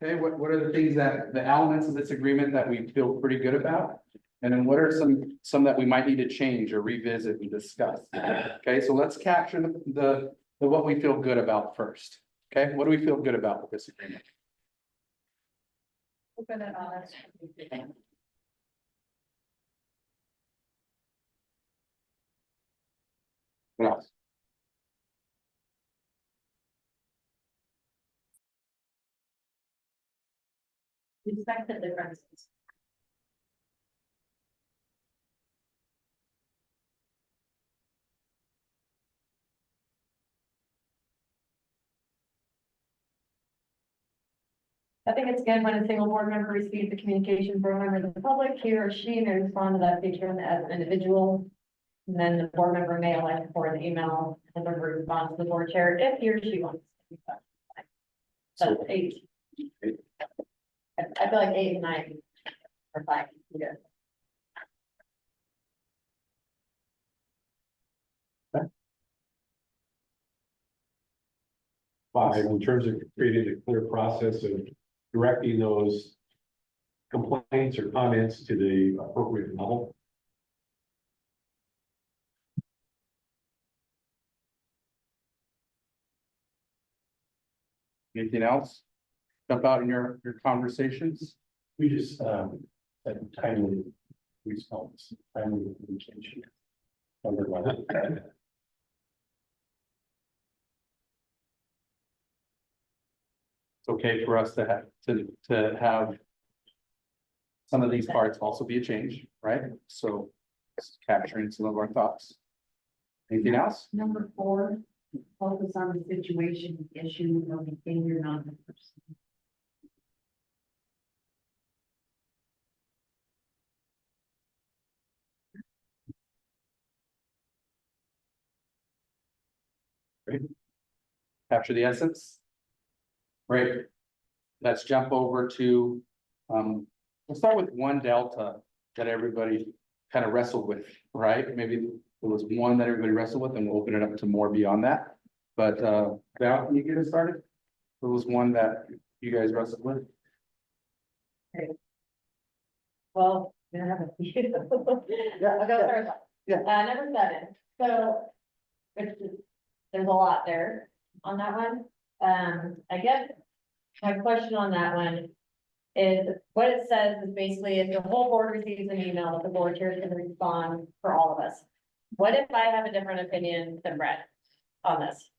Okay, what are the things that, the elements of this agreement that we feel pretty good about? And then what are some that we might need to change or revisit and discuss? Okay, so let's capture the what we feel good about first. Okay, what do we feel good about with this agreement? Open and honest. What else? Respect the differences. I think it's good when a single board member receives the communication from a member of the public, he or she may respond to that feature as an individual. And then the board member may elect to forward the email, and the member responds to the board chair if he or she wants. So 8. I feel like 8 and 9 are fine. Yeah. Five, in terms of creating a clear process of directing those complaints or comments to the appropriate level. Anything else? Jump out in your conversations? We just, that timely response, timely communication. Number one. It's okay for us to have some of these parts also be a change, right? So capturing some of our thoughts. Anything else? Number 4, focus on the situation, issue, or behavior, not the person. Capture the essence. Great. Let's jump over to, we'll start with one delta that everybody kind of wrestled with, right? Maybe there was one that everybody wrestled with, and we'll open it up to more beyond that. But Val, can you get us started? There was one that you guys wrestled with. Well, we don't have a few. I'll go first. Yeah. Number 7, so there's a lot there on that one. I guess my question on that one is, what it says is basically if the whole board receives an email, the board chair is going to respond for all of us. What if I have a different opinion than Brett on this?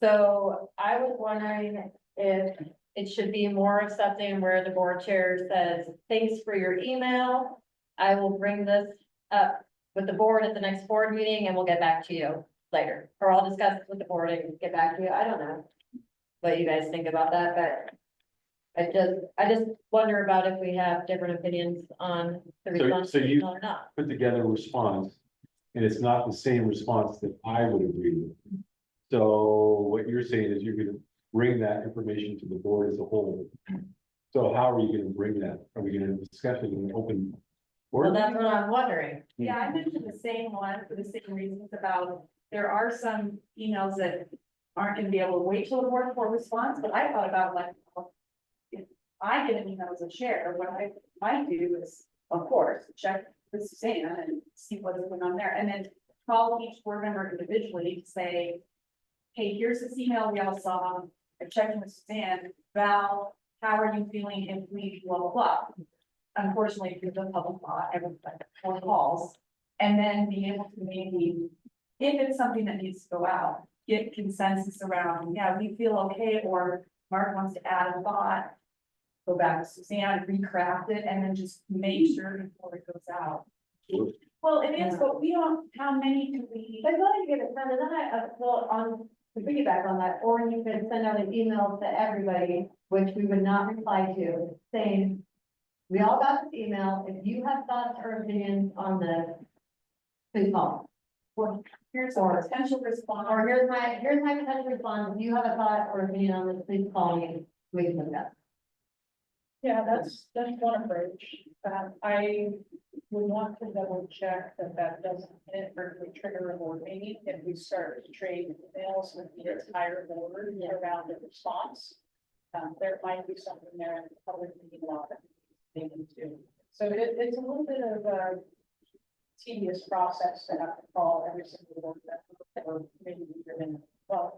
So I was wondering if it should be more of something where the board chair says, thanks for your email. I will bring this up with the board at the next board meeting and we'll get back to you later. Or I'll discuss it with the board and get back to you. I don't know what you guys think about that, but I just wonder about if we have different opinions on the response so you- or not. Put together a response, and it's not the same response that I would agree with. So what you're saying is you're gonna bring that information to the board as a whole. So how are you gonna bring that? Are we gonna discuss it in an open? Well, that's what I'm wondering. Yeah, I mentioned the same one for the same reasons about, there are some emails that aren't gonna be able to wait till the board for a response, but I thought about like, if I get an email as a chair, what I might do is, of course, check with Suzanne and see what's going on there, and then call each board member individually to say, hey, here's this email we all saw, I checked with Suzanne, Val, how are you feeling if we blah, blah, blah. Unfortunately, because of public law, everybody phone calls, and then be able to maybe, if it's something that needs to go out, get consensus around, yeah, we feel okay, or Mark wants to add a thought. Go back to Suzanne, recraft it, and then just make sure before it goes out. Well, it is, but we don't, how many do we? But go ahead and give it, then well, on, to piggyback on that, or you could send out an email to everybody, which we would not reply to, saying, we all got this email, if you have thoughts or opinions on this, please call. Well, here's a potential response. Or here's my potential response, if you have a thought or opinion on this, please call me, we can discuss. Yeah, that's one approach. I would want to double check that that doesn't inadvertently trigger a board meeting if we start to trade emails with the entire board around the response. There might be something there in the public meeting law that they need to. So it's a little bit of a tedious process to have to call every single board member, or maybe even, well,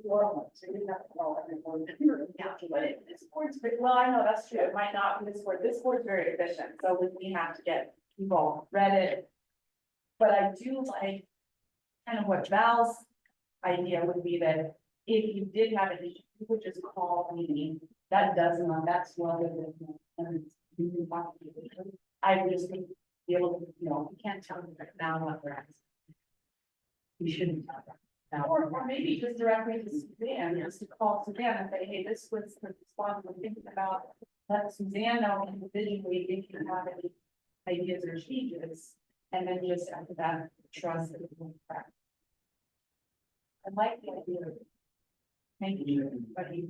you are one, so you have to call every board member. Yeah, but this board's, well, I know that's true, it might not be this board, this board's very efficient, so when we have to get people read it. But I do like, kind of what Val's idea would be that if you did have an issue, you would just call a meeting, that doesn't, that's one of the, and you can talk to people. I would just think, be able to, you know, You can't tell them right now what they're asking. You shouldn't tell them. now. or maybe just directly to Suzanne, just to call Suzanne and say, hey, this was the response we're thinking about. Let Suzanne know individually if you have any ideas or changes, and then just after that, trust that it will crack. I like the idea of making everybody.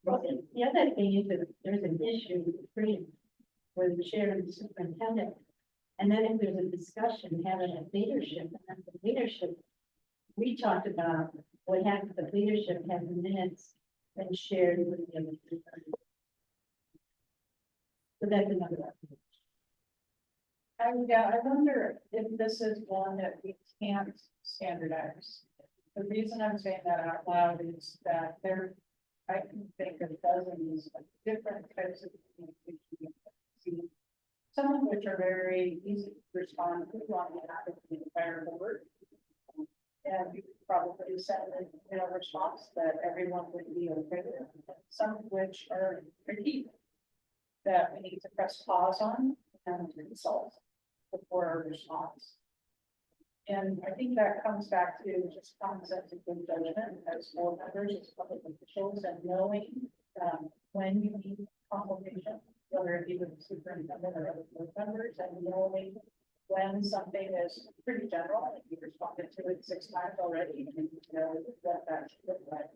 Well, the other thing is that there's an issue with freedom where the chair and the superintendent. And then if there's a discussion, having a leadership, and then the leadership, we talked about what happens if the leadership has the minutes and shared with the other. So that's another. I wonder if this is one that we can't standardize. The reason I'm saying that out loud is that I can think of dozens of different types of communication. Some of which are very easy to respond to on behalf of the entire board. And you could probably send a response that everyone would be okay with, some of which are tricky. That we need to press pause on and consult before our response. And I think that comes back to just common sense and good judgment as board members, as public officials, and knowing when you need consultation, whether it be with the superintendent or other board members, and knowing when something is pretty general, and you responded to it 6 times already, and you know what that should look like.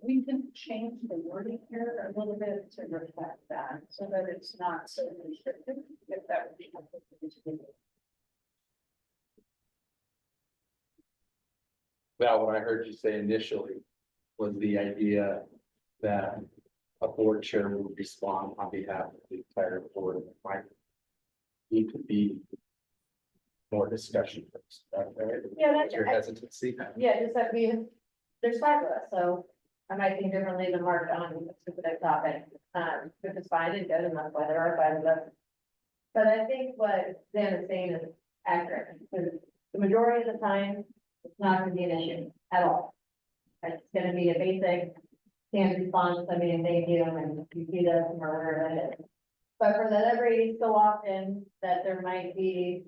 We can change the wording here a little bit to reflect that, so that it's not so restrictive, if that would be helpful for you to do. Val, what I heard you say initially was the idea that a board chair would respond on behalf of the entire board. It might need to be more discussion first, right? Yeah, that's Your right. hesitancy. Yeah, just that there's 5 of us, so I might think differently than Mark on a specific topic. Which is fine and good, and that's why there are 5 of us. But I think what Dan is saying is accurate, because the majority of the time, it's not gonna be an issue at all. It's gonna be a basic canned response, I mean, thank you, and you see this, and whatever it is. But for that every so often, that there might be,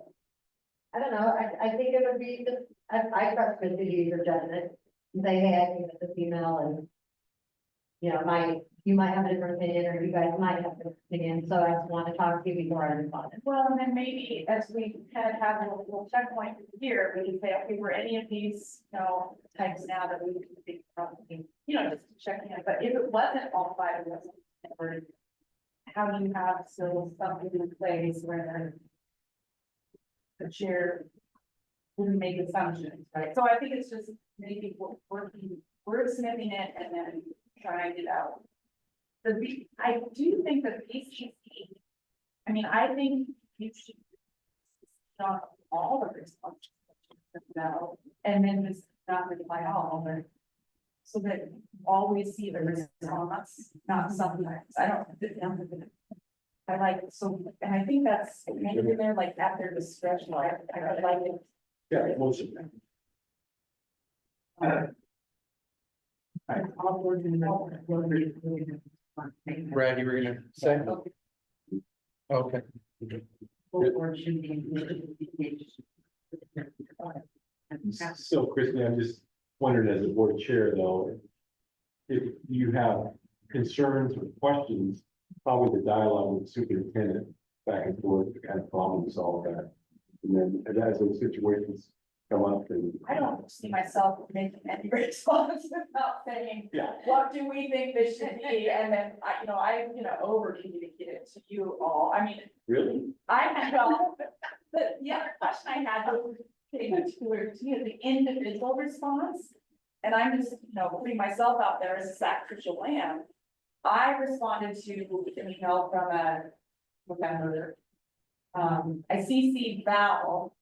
I don't know, I think it would be just, I trust Mr. User judgment. Say, hey, I think it's a female and. You know, you might have a different opinion, or you guys might have a different opinion, so I just want to talk to you before I respond. Well, and then maybe as we kind of have a little checkpoint here, we can say, okay, were any of these, types now that we can think about, just checking it, but if it wasn't all 5 of us. Or how do you have still something in place where the chair wouldn't make assumptions, right? So I think it's just maybe wordsmithing it and then trying it out. I do think that PCC, I think you should not all the responses now, and then just not reply all of it. So that you always see the response, not sometimes. I don't. I like it, so, and I think that's kind of in there, like at their discretion, I like it. Yeah, most of them. Brad, you were gonna say? Okay. So Christie, I'm just wondering as a board chair though, if you have concerns or questions, probably the dialogue with the superintendent back and forth to kind of problem solve that. And then as those situations come up and. I don't see myself making any response without saying, Yeah. what do we think this should be? And then, I over communicate it to you all. I mean, Really? well, the other question I had was the individual response. And I'm just, putting myself out there as a sacrificial lamb. I responded to an email from a member. I CC'd Val.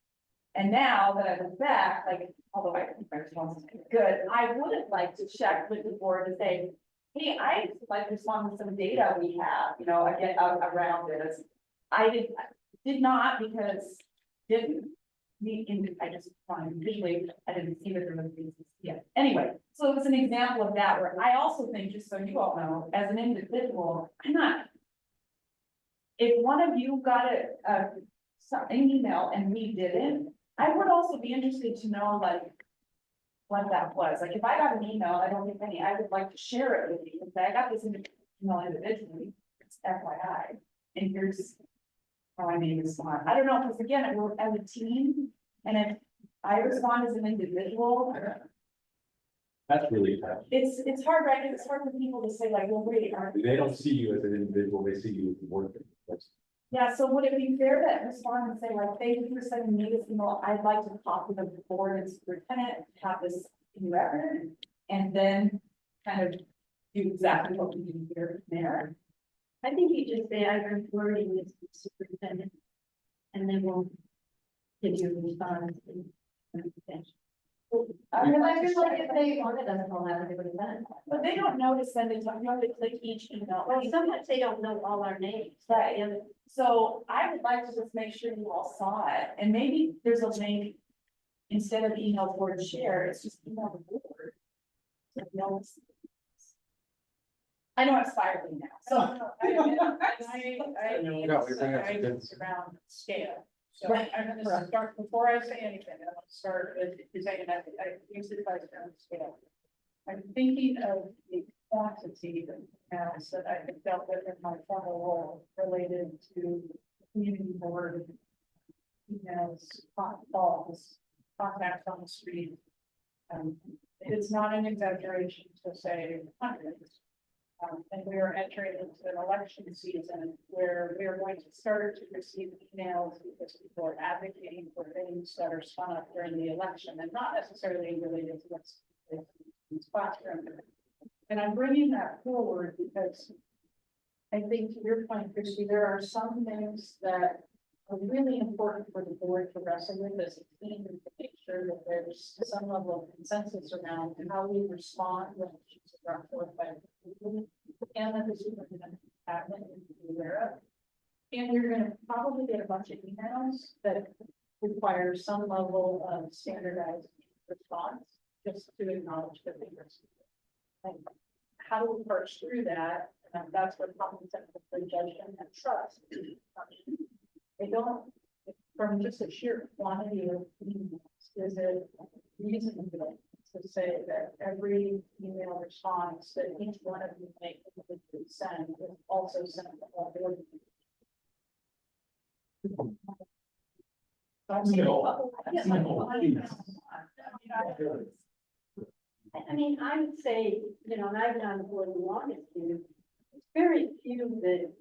And now that I look back, like, although I think my response is good, I would like to check with the board to say, hey, I like to respond to some data we have, again, around this. I did not because didn't meet in, I just find visually, I didn't see that there was these yet. Anyway, so it was an example of that where I also think, just so you all know, as an individual, I'm not. If one of you got an email and we didn't, I would also be interested to know like what that was. Like if I got an email, I don't think any, I would like to share it with you. If I got this email individually, it's FYI. And here's how I may respond. I don't know, because again, we're as a team, and if I respond as an individual, That's really tough. it's hard, right? It's hard for people to say like, well, wait, aren't They don't see you as an individual, they see you as a worker. That's- yeah, so would it be fair to respond and say like, thank you for sending me this email, I'd like to copy the board and superintendent, have this in record, and then kind of do exactly what we do here and there. I think you just say, I'm forwarding this to the superintendent. And then we'll give you a response. I mean, I feel like if they want it, doesn't all have to be done. but they don't know to send it, you have to click each email. Well, sometimes they don't know all our names. Right, and so I would like to just make sure you all saw it, and maybe there's a link. Instead of email board share, it's just email the board. So we all see it. I know it's spiraling now, so. I need No, we bring up guidance around scale. So Right. I'm gonna start, before I say anything, I'm gonna start with, saying that I use it by scale. I'm thinking of the quantity of emails that I have dealt with in my former role related to community board. Emails, calls, contacts on the street. It's not an exaggeration to say hundreds. And we are entering into an election season where we are going to start to receive emails because people are advocating for things that are spun up during the election and not necessarily related to what's in the classroom. And I'm bringing that forward because I think to your point, Christy, there are some things that are really important for the board to wrestle with as a team and to make sure that there's some level of consensus around how we respond when issues are brought forth by the people and that the superintendent cabinet is aware of. And we're going to probably get a bunch of emails that require some level of standardized response just to acknowledge that they received it. And how do we parse through that? And that's what common sense, judgment, and trust. They don't, from just a sheer quantity of emails, is it reasonable to say that every email response that each one of you make send is also sent to all board members? I mean, I would say, and I've been on the board the longest, it's very few that,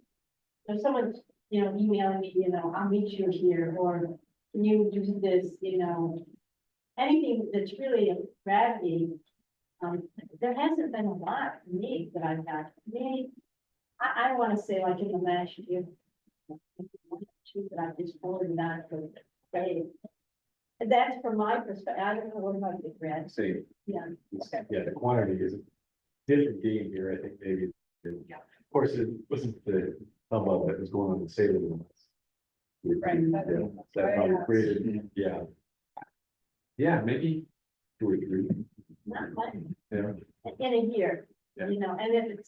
if someone's, emailing me, I'll meet you here, or can you do this, anything that's really a gravity. There hasn't been a lot for me that I've got. Maybe, I don't want to say like in the last year, two that I just forwarded on for grade. And that's from my perspective. I don't know what about the grad. Say, Yeah. yeah, the quantity is a different game here, I think maybe. Yeah. Of course, it wasn't the hubbub that was going on in Salem. Right. Yeah, that probably created, yeah. Yeah, maybe two or three. Not much. Yeah. In a year, Yeah. and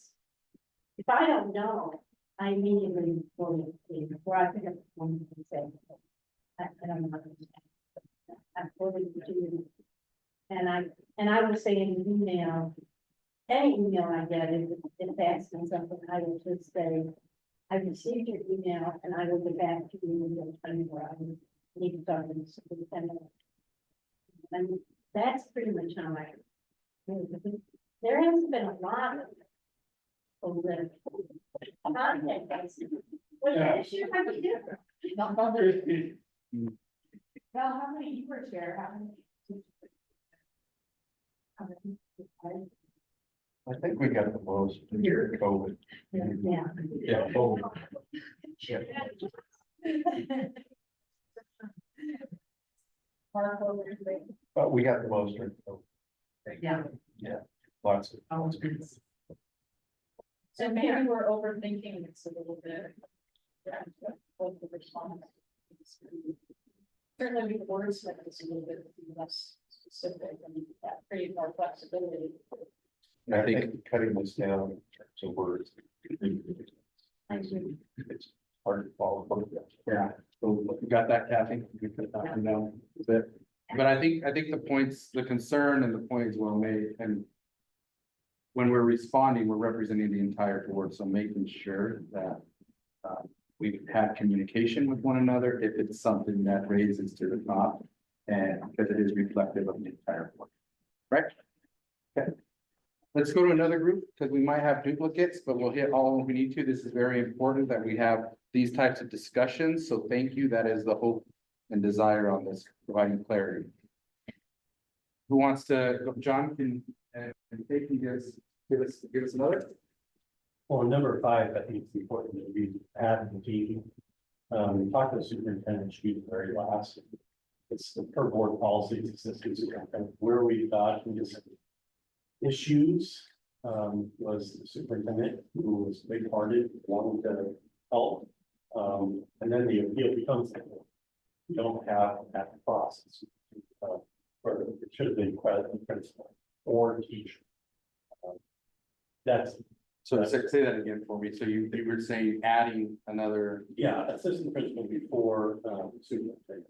if I don't know, I immediately go to before I pick up the phone and say, I don't know. I'm forwarding to you. And I will say in an email, any email I get, if it's asking something, I will just say, I received your email and I will get back to you in 24 hours. Need to talk to the superintendent. And that's pretty much how I. There has been a lot of. Content. What issue have you different? Well, how many you were chair, how many? I think we got the most during COVID. Yeah. Yeah. COVID. Mark over there? But we got the most during COVID. Yeah. Yeah, lots of. So maybe we're overthinking this a little bit. Yeah, what the response is. Certainly the words like this a little bit less specific and that create more flexibility. And I think cutting this down in terms of words. It's hard to follow. Yeah, so we got that, Kathy. We put that one down a bit. But I think the points, the concern and the point is well made, and when we're responding, we're representing the entire board, so making sure that we've had communication with one another if it's something that raises to the top, and because it is reflective of the entire board, right? Okay. Let's go to another group, because we might have duplicates, but we'll hit all we need to. This is very important that we have these types of discussions, so thank you. That is the hope and desire on this, providing clarity. Who wants to, John, can take you guys, give us another? Well, number 5, I think it's important that we add the team. Talk to the superintendent, she's the very last. It's per board policies, assistant superintendent, where we thought this issues, was the superintendent who was big-hearted, wanted to help. And then the appeal becomes, we don't have that process. Or it should have been principal or teacher. That's. So say that again for me. So you were saying adding another. Yeah, assistant principal before, superintendent.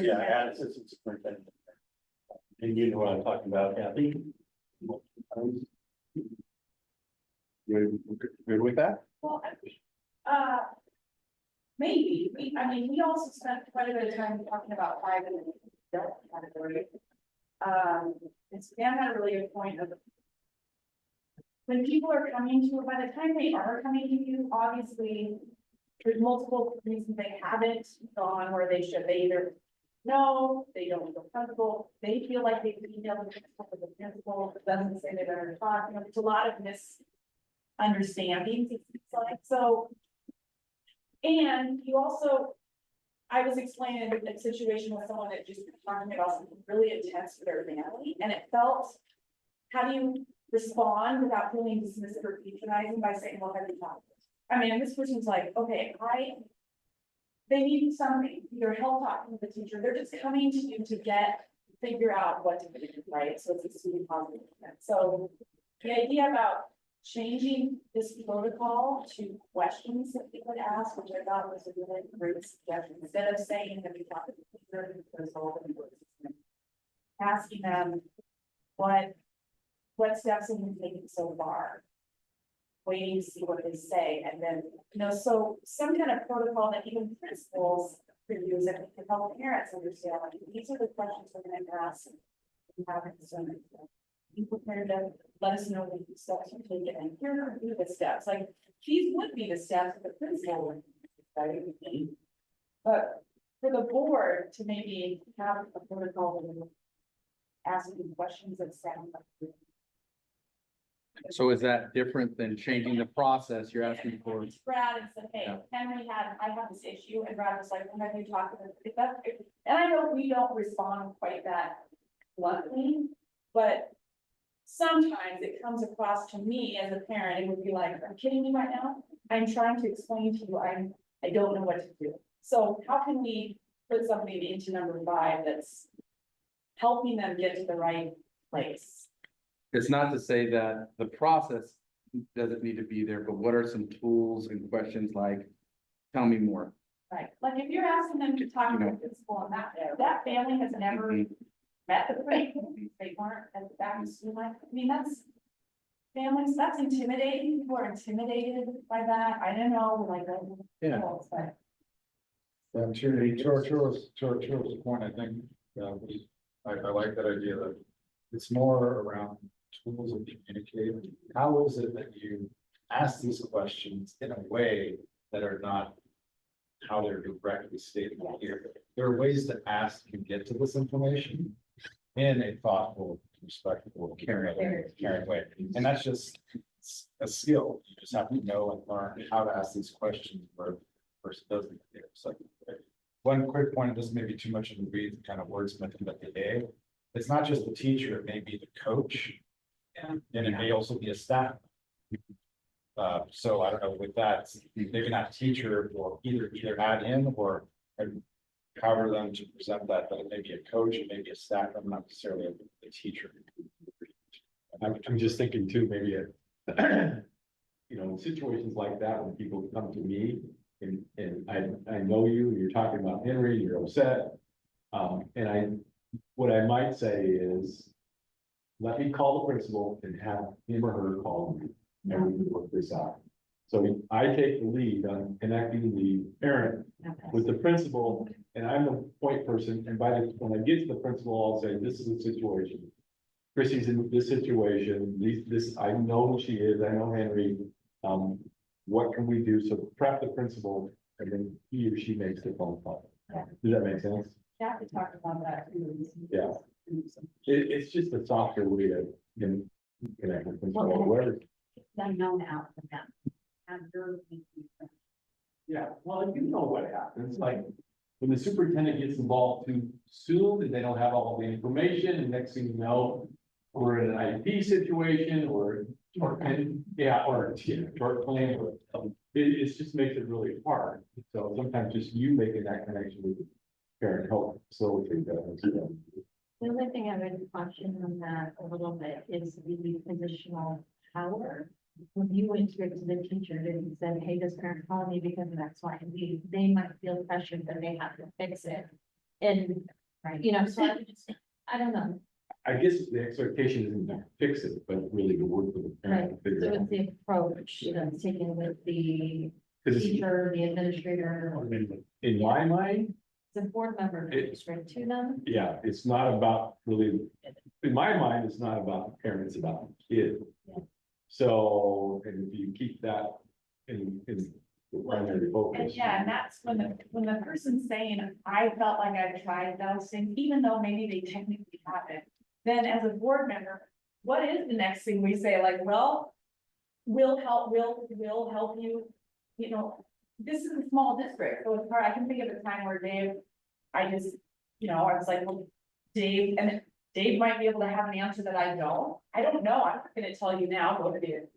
Yeah, add assistant superintendent. And you know what I'm talking about, Kathy? Good with that? Well, I think, maybe, we also spent quite a bit of time talking about private and adult category. And Stan had a really good point of. When people are coming to, by the time they are coming to you, obviously, there's multiple reasons they haven't gone where they should. They either know, they don't feel comfortable, they feel like they can email the principal, it doesn't say they've ever talked, there's a lot of misunderstandings, it's like, so. And you also, I was explaining a situation with someone that just talking about something really intense for their family, and it felt, how do you respond without feeling dismissive or patronizing by saying, well, have you talked? I mean, and this person's like, okay, they need something, either help talking with the teacher, they're just coming to you to figure out what to do, right? So it's a student positive. So the idea about changing this protocol to questions that we would ask, which I thought was a really great suggestion, instead of saying that we talk to the teacher, asking them what steps have you taken so far? Waiting to see what they say, and then, so some kind of protocol that even principals could use it to help parents understand, like, these are the questions we're gonna ask. And have concern. Be prepared to let us know what steps you're taking, and here are the steps, like, these would be the steps that the principal would, right? But for the board to maybe have a protocol asking questions that sound like. So is that different than changing the process you're asking for? Brad and said, hey, Yeah. Henry I have this issue, and Brad was like, when have you talked to them? And I know we don't respond quite that bluntly, but sometimes it comes across to me as a parent, it would be like, are you kidding me right now? I'm trying to explain to you, I don't know what to do. So how can we put something into number 5 that's helping them get to the right place? It's not to say that the process doesn't need to be there, but what are some tools and questions like, tell me more? Right, like if you're asking them to talk to the principal and that family has never met the principal, they weren't at the back of school, I mean, that's families, that's intimidating, people are intimidated by that, I don't know, like. Yeah. To Arturo's point, I think I like that idea that it's more around tools of communicating. How is it that you ask these questions in a way that are not how they're directly stated here? There are ways to ask and get to this information in a thoughtful, respectful, caring way. And that's just a skill. You just have to know and learn how to ask these questions where a person doesn't get it. So one quick point, this may be too much of a read, kind of wordsmithing, but the A, it's not just the teacher, it may be the coach. And it may also be a staff. So I don't know, with that, maybe not teacher or either add in or cover them to present that, but it may be a coach, it may be a staff, but not necessarily a teacher. I'm just thinking too, maybe you know, in situations like that, when people come to me and I know you, and you're talking about Henry, you're upset. What I might say is, let me call the principal and have him or her call me, and we can work this out. So I take the lead on connecting the parent with the principal, and I'm the point person, and when I get to the principal, I'll say, this is the situation. Chrissy's in this situation, I know who she is, I know Henry, what can we do? So prep the principal, and then he or she makes the phone call. Yeah. Does that make sense? Kathy talked about that too. Yeah. It's just a softer way to connect with principal, or whoever. I know now from them. Have your. Yeah, well, you know what happens, like, when the superintendent gets involved too soon, and they don't have all the information, and next thing you know, we're in an IP situation, or tort plan, or, it just makes it really hard. So sometimes just you making that connection with the parent help facilitate that. The only thing I would caution on that a little bit is the positional power. When you went to the teacher and said, hey, this parent called me because of X, Y, and Z, they might feel pressured that they have to fix it. And, you know, so I don't know. I guess the expectation isn't to fix it, but really to work with the parent. to figure So out. it's the approach that's taken with the 'Cause it's- teacher, the administrator, in my mind, the board member administrator to them. yeah, it's not about really, in my mind, it's not about the parents, it's about the kid. Yeah. So, and if you keep that in the primary And focus. yeah, and that's when the person's saying, I felt like I tried those things, even though maybe they technically haven't. Then as a board member, what is the next thing we say? Like, well, we'll help you, you know, this is a small district, so it's hard. I can think of a time where Dave, I was like, well, Dave, and Dave might be able to have an answer that I don't. I don't know. I'm not gonna tell you now, go to the,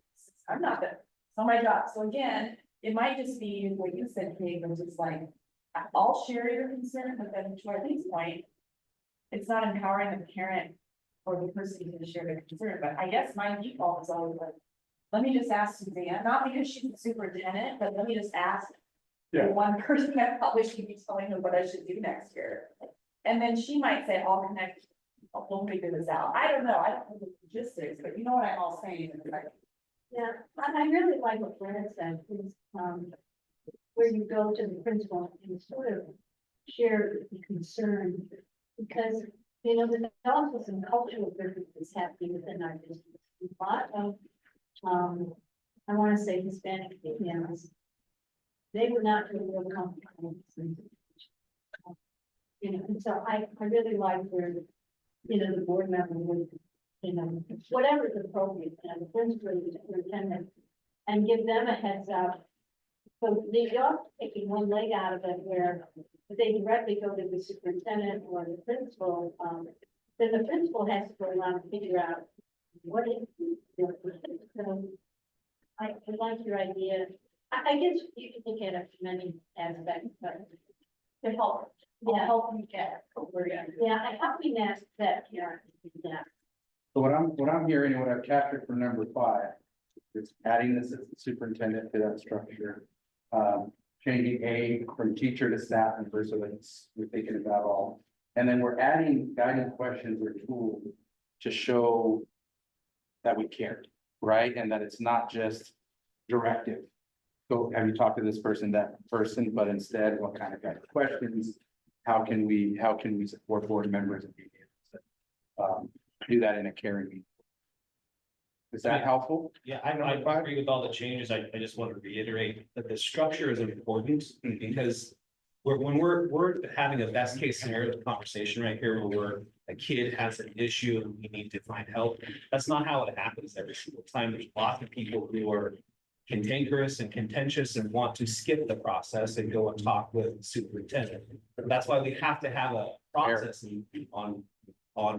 I'm not that, it's not my job. So again, it might just be what you said, Dave, was just like, I'll share your concern, but then to Arlene's point, it's not empowering the parent or the person to share their concern, but I guess my default is always like, let me just ask Suzanne, not because she's the superintendent, but let me just ask Yeah. the one person that probably should be telling her what I should do next year. And then she might say, I'll connect, we'll figure this out. I don't know, I don't know the logistics, but you know what I'm all saying. It's like, Yeah, I really like what Brad said, is, where you go to the principal and sort of share the concern. Because, you know, the development and cultural differences happening within our district. A lot of, I want to say Hispanic families, they were not really real comfortable. You know, and so I really like where, you know, the board member would, you know, whatever is appropriate, you know, the principal, the superintendent, and give them a heads up. So they're also taking one leg out of it where if they directly go to the superintendent or the principal, then the principal has to go around and figure out what is. So I like your idea. I guess you can look at it from many aspects, but to help, help you get over it. Yeah, I help me that, yeah. So what I'm hearing and what I've captured for number 5 is adding this as the superintendent to that structure. Changing A from teacher to staff and versa, we're thinking about all. And then we're adding guiding questions or tools to show that we cared, right? And that it's not just directive. So have you talked to this person, that person, but instead what kind of guiding questions? how can we support board members and be able to do that in a caring meeting? Is that helpful? Yeah, I agree with all the changes. I just want to reiterate that the structure is important because when we're having a best case scenario conversation right here, where a kid has an issue and we need to find help. That's not how it happens every single time. There's lots of people who are cantankerous and contentious and want to skip the process and go and talk with the superintendent. That's why we have to have a process on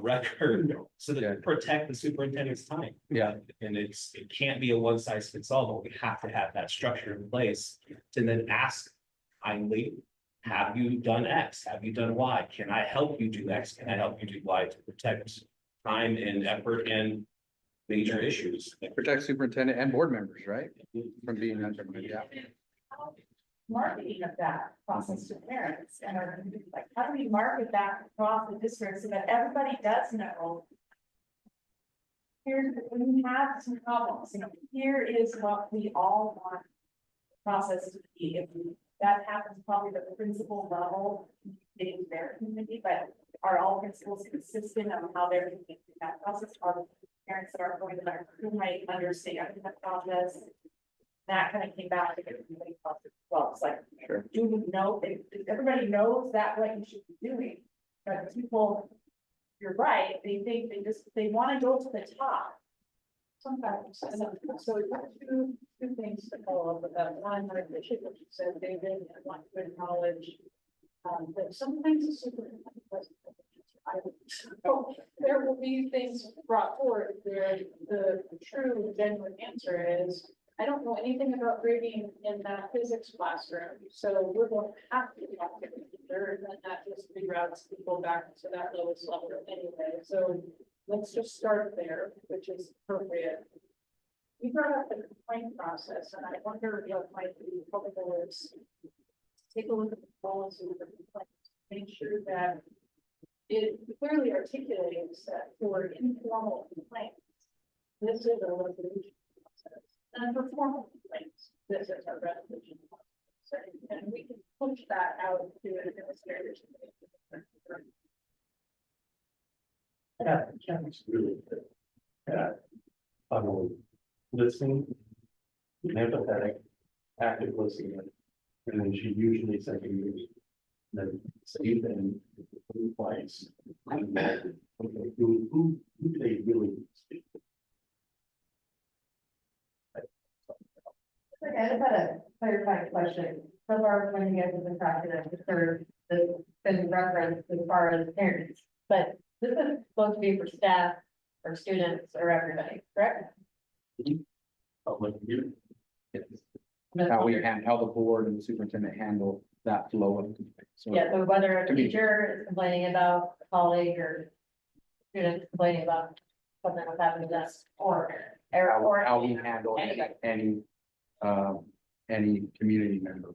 record so that we protect the superintendent's time. Yeah. And it can't be a one size fits all, but we have to have that structure in place to then ask kindly, have you done X? Have you done Y? Can I help you do X? Can I help you do Y to protect time and effort and major issues? Protect superintendent and board members, right? From being undermined, yeah. Marketing of that process to parents and our, like, how do we market that across the district so that everybody does know? Here's, when we have some problems, you know, here is what we all want the process to be. If that happens probably at the principal level, in their community, but are all principals consistent on how they're doing that process? Are the parents that are going to learn who might understand that process? That kind of came back to get really positive. Well, it's like, Sure. do you know, if everybody knows that what you should be doing, but people, you're right, they think they want to go to the top. Sometimes, so we've got two things to follow up with that. One, I appreciate what you said, David, and I want to acknowledge that sometimes the superintendent doesn't. So there will be things brought forward where the true genuine answer is, I don't know anything about grading in that physics classroom, so we're going to have to do activity either, and then that just reroutes people back to that lowest level anyway. So let's just start there, which is appropriate. We brought up the complaint process, and I wonder what might be helpful is take a look at the policy of the complaint, make sure that it clearly articulates that for informal complaints, this is a resolution process. And for formal complaints, this is our resolution process. And we can push that out to administrators. Yeah, Kevin's really good. Listening, empathetic, active listening, and then she usually said to me, then say then twice. Okay, who they really speak. Okay, I just had a clarifying question. So far, when you guys have been talking, I've just heard this been referenced as far as parents, but this is supposed to be for staff or students or everybody, correct? Public view. How the board and the superintendent handle that flow of complaints. So Yeah, so whether a To me. teacher is complaining about a colleague or students complaining about something that's happened to them or. how we handle any community member.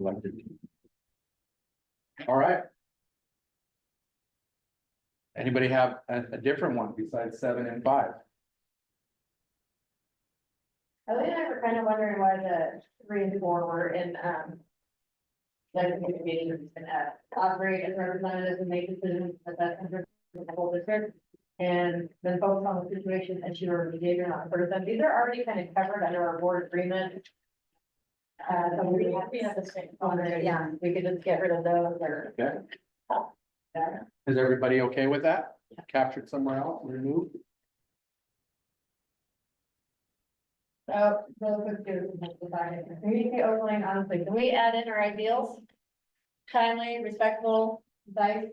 Elected. All right. Anybody have a different one besides 7 and 5? Ellie and I were kind of wondering why the 3 and 4 were in, like, meetings and operate as representatives and make decisions that under the whole district. And then focus on the situation issue or behavior not person. These are already kind of covered under our board agreement. So we have the same, yeah, we could just get rid of those or. Okay. Yeah. Is everybody okay with that? Captured somewhere else, removed? So, those are two. Community overlaying, honestly, can we add in our ideals? Kindly, respectful, nice.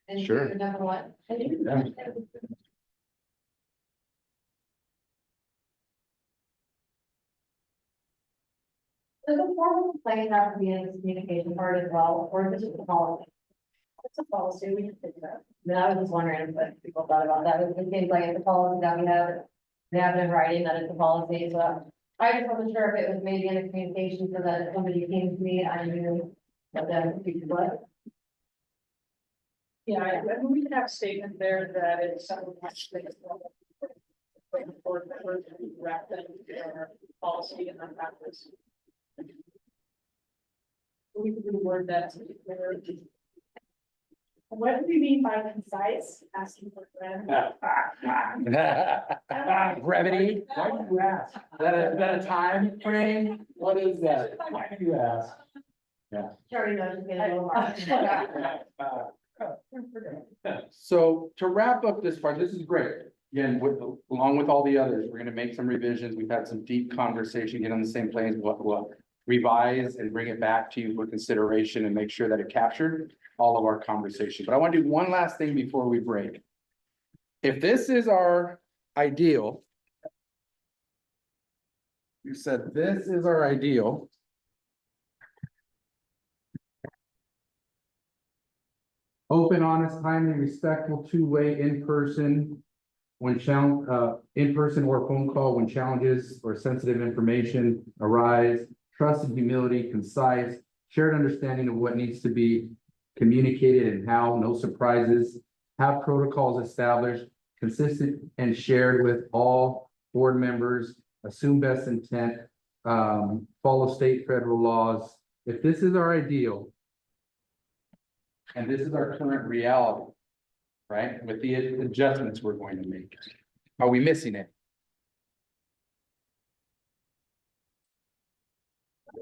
And Sure. number 1. Does the formal complaint have to be in the communication part as well, or is it just a policy? It's a policy, we just did that. Then I was just wondering what people thought about that, it seems like it's a policy that we have it in writing that it's a policy, so. I just wasn't sure if it was maybe in a communication so that if somebody came to me, I knew what the future was. Yeah, I mean, we can have a statement there that it's something much bigger. For wrap that into our policy and our practice. We could reword that to be clear. What do we mean by concise, asking for friends? Brevity, Why do you ask? is that a time frame? What is that? Why do you ask? Carry those, get a little more. So to wrap up this part, this is great. Again, along with all the others, we're gonna make some revisions. We've had some deep conversation, get on the same planes, we'll revise and bring it back to you for consideration and make sure that it captured all of our conversation. But I want to do one last thing before we break. If this is our ideal, you said this is our ideal. Open, honest, timely, respectful, two-way, in-person, when in-person or phone call when challenges or sensitive information arise, trust and humility, concise, shared understanding of what needs to be communicated and how, no surprises, have protocols established, consistent and shared with all board members, assume best intent, follow state, federal laws. If this is our ideal, and this is our current reality, right, with the adjustments we're going to make, are we missing it?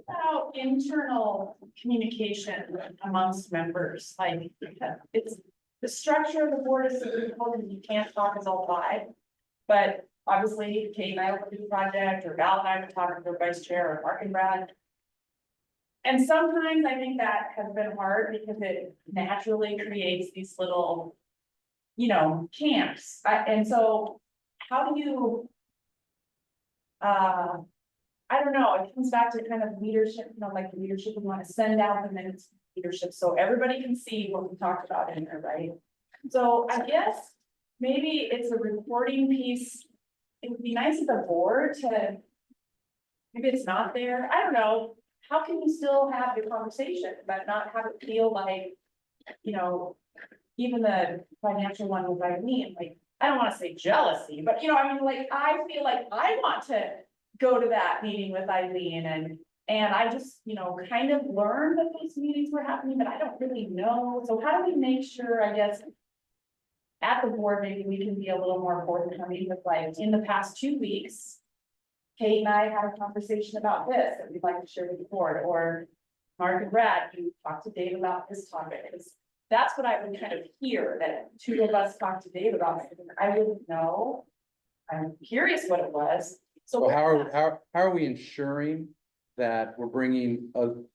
About internal communication amongst members, like, it's, the structure of the board is, you can't talk as all five. But obviously, Kate and I will do the project, or Val and I will talk to the vice chair, or Mark and Brad. And sometimes I think that has been hard because it naturally creates these little, you know, camps. And so how do you, I don't know, it comes back to kind of leadership, you know, like leadership, we want to send out the minutes of leadership so everybody can see what we talked about in there, right? So I guess maybe it's a reporting piece. It would be nice as a board to, maybe it's not there, I don't know. How can you still have the conversation, but not have it feel like, you know, even the financial one with Eileen, like, I don't want to say jealousy, but you know, I mean, like, I feel like I want to go to that meeting with Eileen and I just, you know, kind of learned that those meetings were happening, but I don't really know. So how do we make sure, I guess, at the board, maybe we can be a little more forthcoming with, like, in the past 2 weeks, Kate and I had a conversation about this that we'd like to share with the board, or Mark and Brad, you talked to Dave about this topic, because that's what I would kind of hear, that 2 of us talked to Dave about it, and I wouldn't know. I'm curious what it was. So So how are we ensuring that we're bringing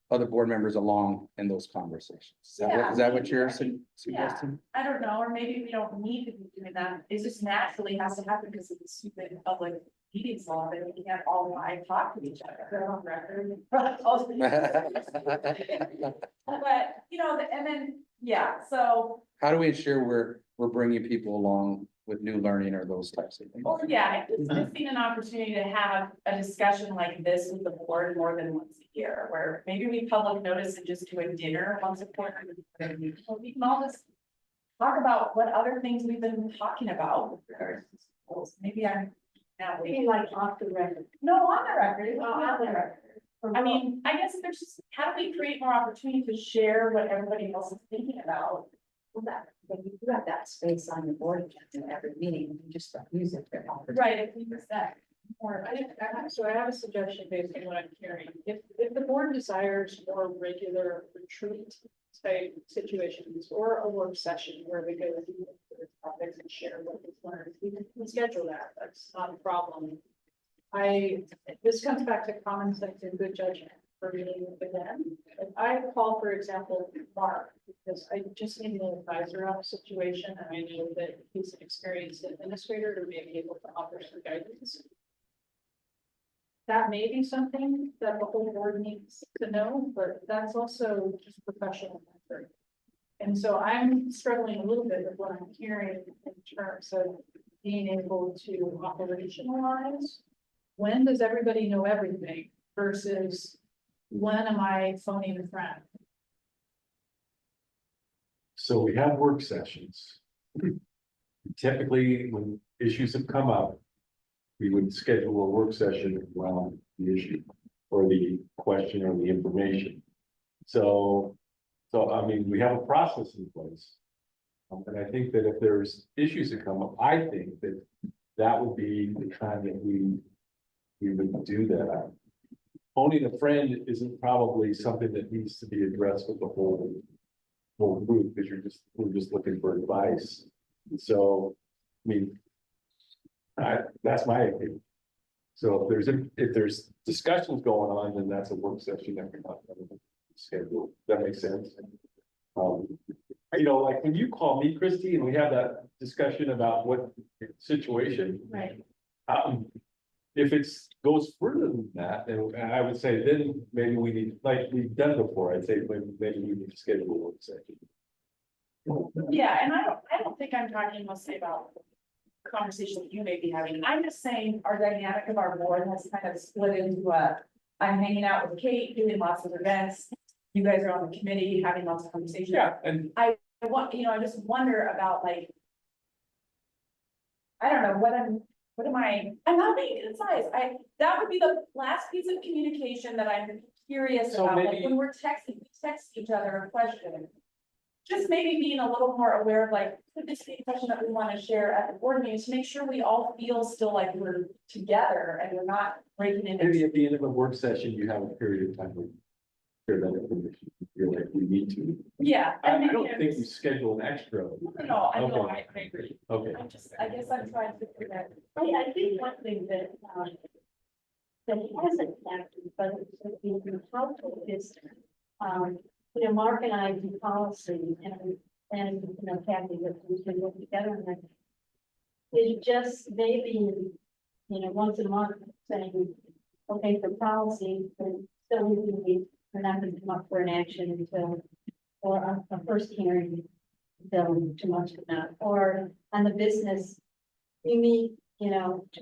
other board members along in those conversations? Is that what you're suggesting? I don't know, or maybe we don't need to be doing that. It just naturally has to happen because of the stupid public meetings law that we can't all live talk to each other. They're on record. But, you know, and then, yeah, so. How do we ensure we're bringing people along with new learning or those types of things? Well, yeah, it's missing an opportunity to have a discussion like this with the board more than once a year, where maybe we public notice and just do a dinner once a quarter. We can all just talk about what other things we've been talking about. Maybe I'm now Like off the record. no, on the record. On the record. I mean, I guess there's just, how do we create more opportunity to share what everybody else is thinking about? Well, that, but you do have that space on the board agenda every meeting, you just don't use it very often. Right, if we use that. Or so I have a suggestion based on what I'm hearing. If the board desires more regular retreat type situations or a work session where we go through the topics and share what we've learned, we can schedule that. That's not a problem. This comes back to common sense and good judgment for meeting with them. If I call, for example, Mark, because I just need an advisor on a situation, and I know that he's an experienced administrator to be able to offer some guidance. That may be something that the whole board needs to know, but that's also just professional effort. And so I'm struggling a little bit with what I'm hearing in terms of being able to operationalize. When does everybody know everything versus when am I phoning a friend? So we have work sessions. Typically, when issues have come up, we would schedule a work session around the issue or the question or the information. So, I mean, we have a process in place. And I think that if there's issues that come up, I think that that would be the time that we would do that. Owning a friend isn't probably something that needs to be addressed with the whole group, because we're just looking for advice. So, I mean, that's my opinion. So if there's discussions going on, then that's a work session that we're not gonna schedule. That makes sense. You know, like when you call me, Christy, and we have that discussion about what situation. Right. If goes further than that, then I would say then maybe we need, like we've done before, I'd say maybe we need to schedule a work session. Yeah, and I don't think I'm talking mostly about conversations you may be having. I'm just saying our dynamic of our board has kind of split into I'm hanging out with Kate, doing lots of events. You guys are on the committee, having lots of conversations. Yeah, and I I just wonder about like, I don't know, I'm not being concise. That would be the last piece of communication that I'm curious So about, like maybe- when we text each other a question. Just maybe being a little more aware of like, could this be a question that we want to share at the board meeting to make sure we all feel still like we're together and we're not breaking into. maybe at the end of a work session, you have a period of time to share that information. You feel like we need to. Yeah. I and don't maybe think we schedule an extra. No, I know, Okay. I agree. Okay. I guess I'm trying to figure that. I think one thing that hasn't happened, but it's been helpful is, Mark and I do policy and Kathy, that we can work together on that. It's just maybe, once a month saying, okay, for policy, but still we're not going to come up for an action until, or a first hearing until 2 months from now, or on the business, we meet, 2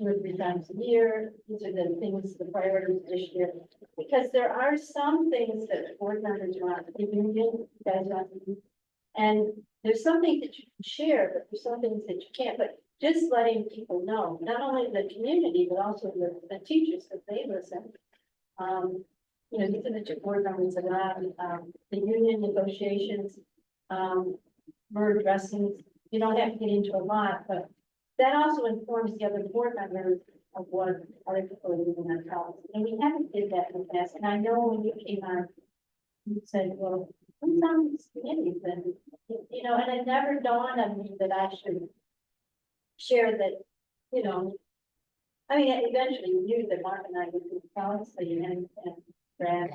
or 3 times a year. These are the things, the priorities this year. Because there are some things that board members want to do, you guys want to do. And there's some things that you can share, but there's some things that you can't. But just letting people know, not only the community, but also the teachers, that they listen. These are the 2 board members that are on the union negotiations. We're addressing, you don't have to get into a lot, but that also informs the other board members of what other people are doing on policy. And we haven't did that in the past. And I know when you came on, you said, well, who's on these committees? And, and it never dawned on me that I should share that, eventually you knew that Mark and I would do policy and Brad.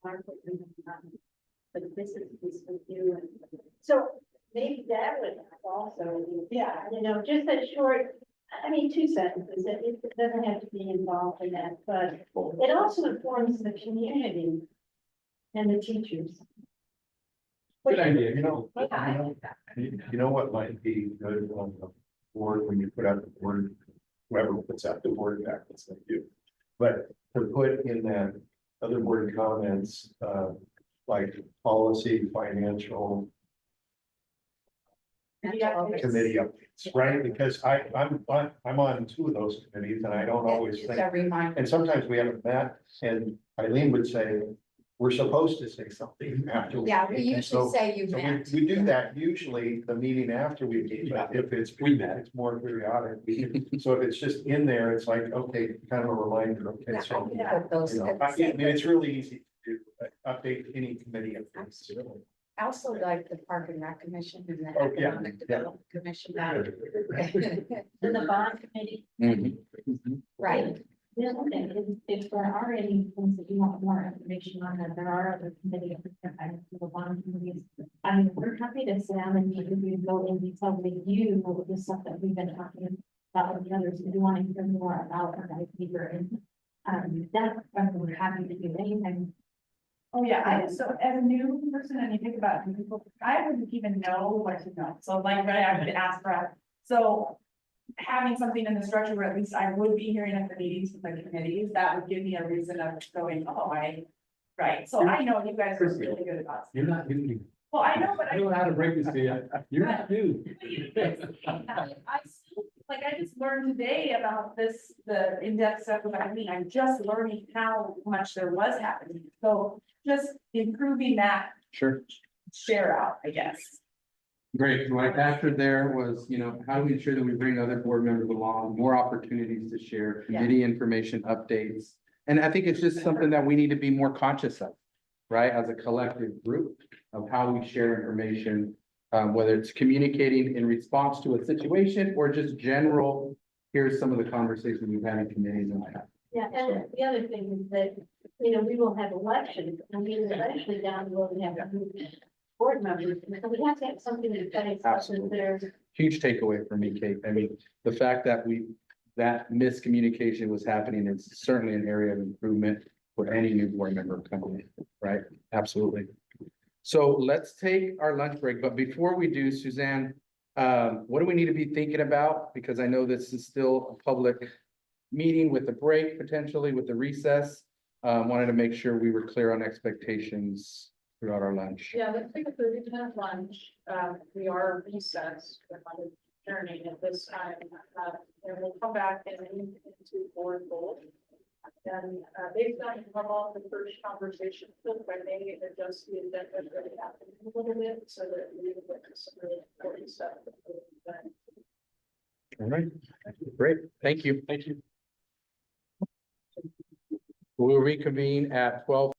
Mark would do, but this is with you. And so maybe that would also, Yeah. just a short, 2 sentences. It doesn't have to be involved in that, but it also informs the community and the teachers. Good idea. You know what might be good on the board when you put out the board, whoever puts out the board back, that's like you. But to put in that other board comments, like policy, financial, committee updates, right? Because I'm on 2 of those committees and I don't always It's think, a reminder. and sometimes we haven't met, and Eileen would say, we're supposed to say something after. Yeah, we meet." And usually so- say you so meant. we do that usually the meeting after we meet, but if it's, it's more periodic. So if it's just in there, it's like, okay, kind of a reminder, okay, so. Put those. It's really easy to do, update any committee. updates. I also like the Park and Rec Commission and the Oh, yeah, Economic yeah. Development Commission. And the bond committee. Right. The other thing is, if there are any things that you want more information on, that there are other committees, the bond committees. We're happy to sit down and meet with you, go in detail with you, with the stuff that we've been talking about with the others. If you want to hear more about our guys deeper and, that, we're happy to do anything. Oh, yeah, so as a new person, and you think about new people, I wouldn't even know what to know. So like, right, I would ask for, so having something in the structure where at least I would be hearing at the meetings with the committees, that would give me a reason of going, right, so I know you guys are really good about. You're not new. Well, I know, but I don't know how to break this to you. You're not new. I just learned today about this, the in-depth stuff about, I'm just learning how much there was happening. So just improving that Sure. share out, I guess. Great. What I captured there was, how do we ensure that we bring other board members along, more opportunities to share, committee information updates? And I think it's just something that we need to be more conscious of, right, as a collective group of how we share information. Whether it's communicating in response to a situation or just general, here's some of the conversations we've had in committees and that. Yeah, and the other thing is that, we will have elections, eventually down the road, we have board members, and so we have to have something to say. Absolutely. Huge takeaway for me, Kate. I mean, the fact that that miscommunication was happening is certainly an area of improvement for any new board member coming in, right? Absolutely. So let's take our lunch break, but before we do, Suzanne, what do we need to be thinking about? Because I know this is still a public meeting with the break, potentially with the recess. Wanted to make sure we were clear on expectations throughout our lunch. Yeah, let's take a 30-minute lunch. We are recessed, we're not adjourning at this time. And we'll come back into board goal. And based on the first conversation, I may adjust the agenda really happen a little bit so that we can get to some really important stuff. All right, great. Thank you. Thank you. We'll reconvene at 12.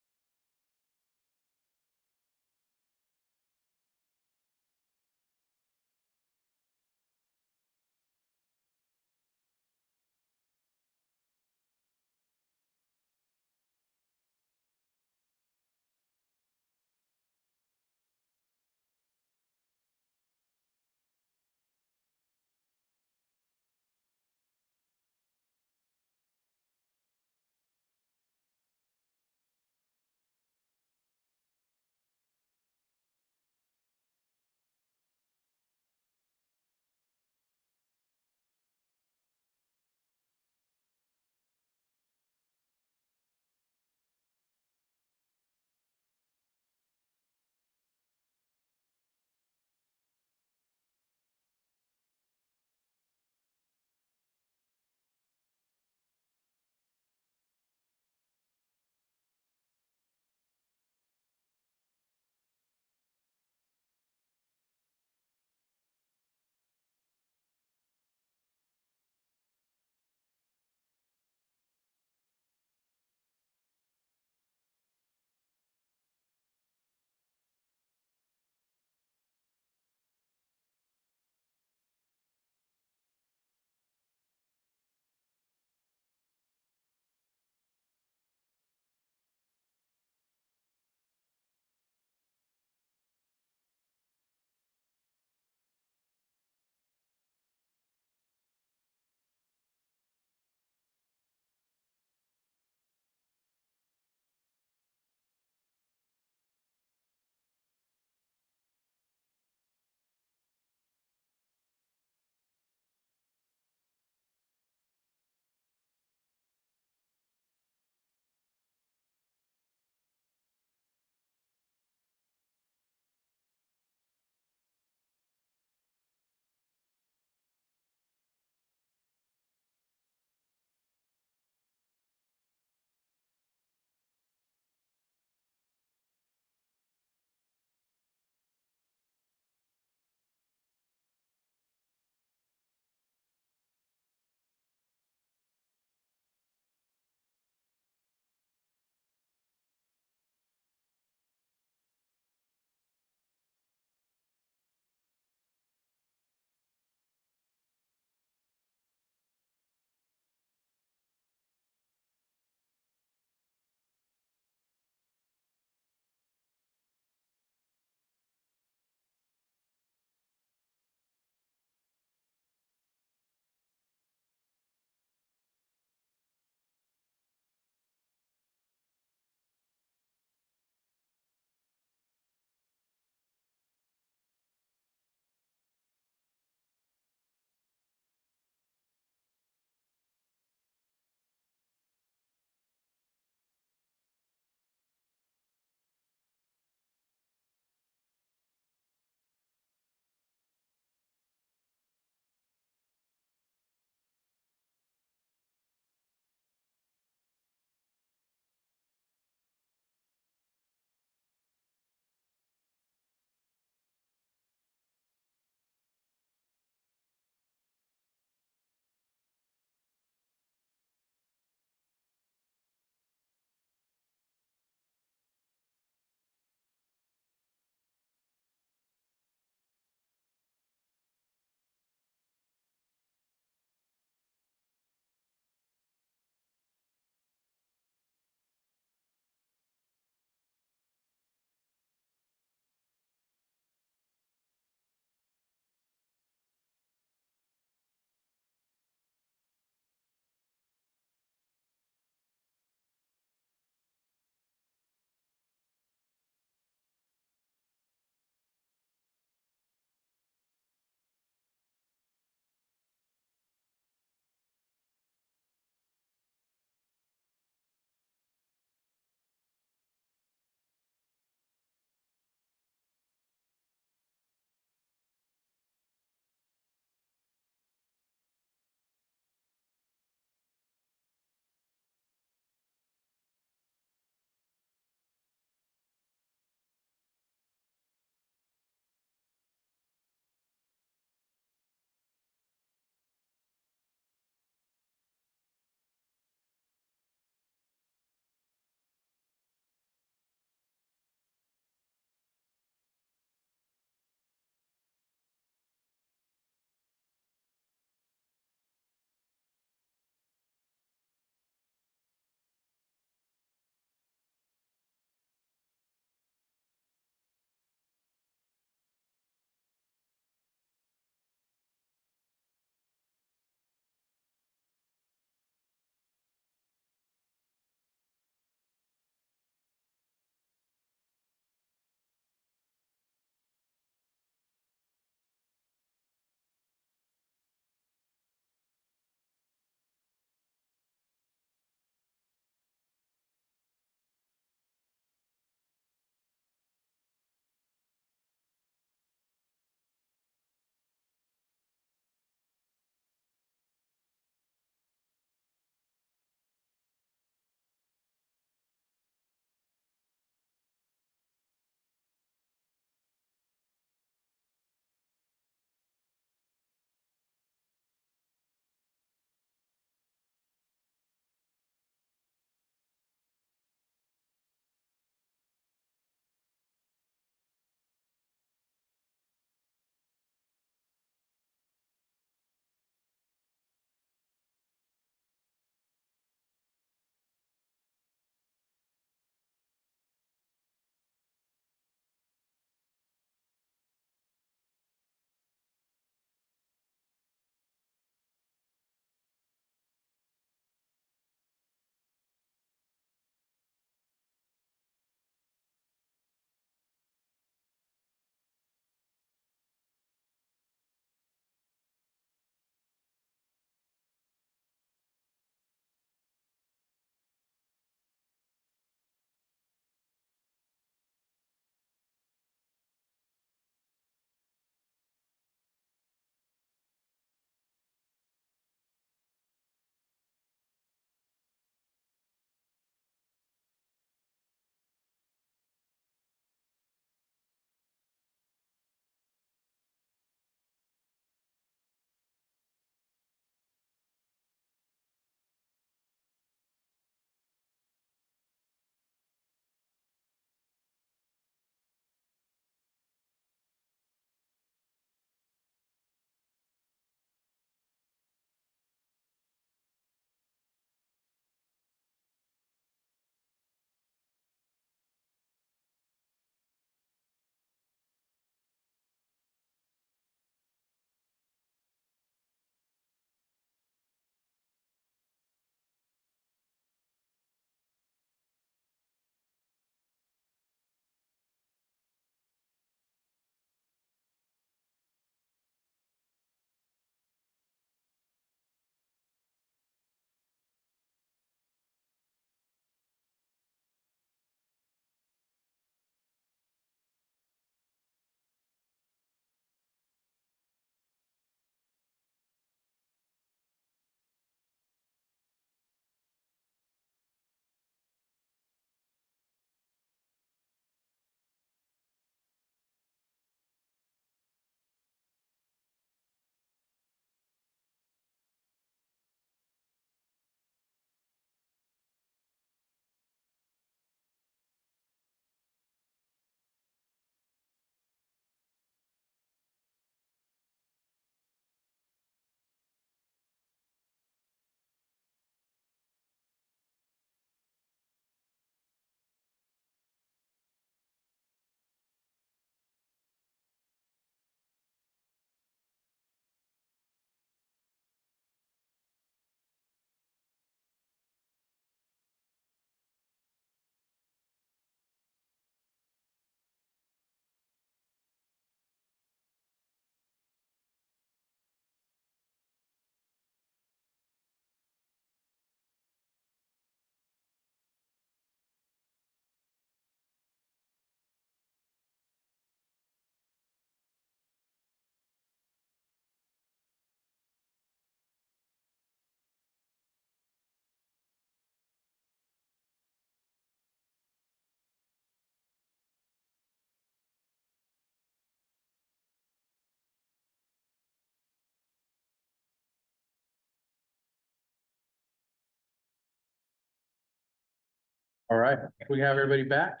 All right, we have everybody back.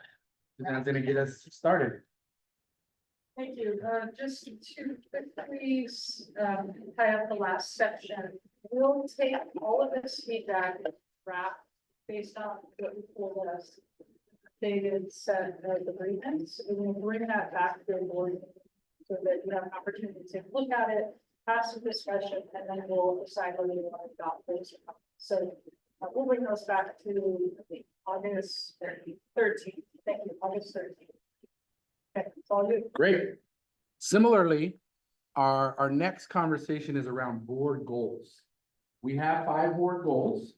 Suzanne's gonna get us started. Thank you. Just to quickly, tie up the last section. We'll take all of this feedback and wrap based on what you told us. David said the agreements, and we'll bring that back to the board so that you have an opportunity to take a look at it, pass the discussion, and then we'll decide whether you want to adopt those or not. So we'll bring those back to I think, August 13th. Thank you, August 13th. Okay, it's all you. Great. Similarly, our next conversation is around board goals. We have 5 board goals.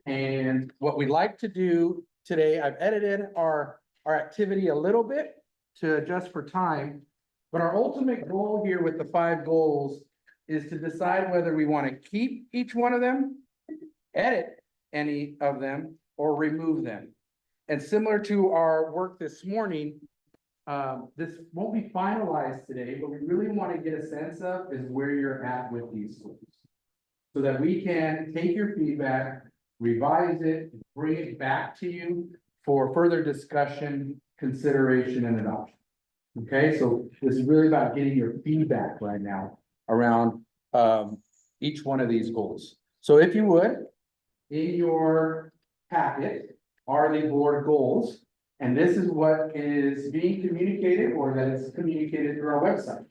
And what we like to do today, I've edited our activity a little bit to adjust for time. But our ultimate goal here with the 5 goals is to decide whether we want to keep each one of them, edit any of them, or remove them. And similar to our work this morning, this won't be finalized today, but we really want to get a sense of is where you're at with these goals. So that we can take your feedback, revise it, bring it back to you for further discussion, consideration, and adoption. Okay, so this is really about getting your feedback right now around each one of these goals. So if you would, in your packet are the board goals. And this is what is being communicated or that is communicated through our website.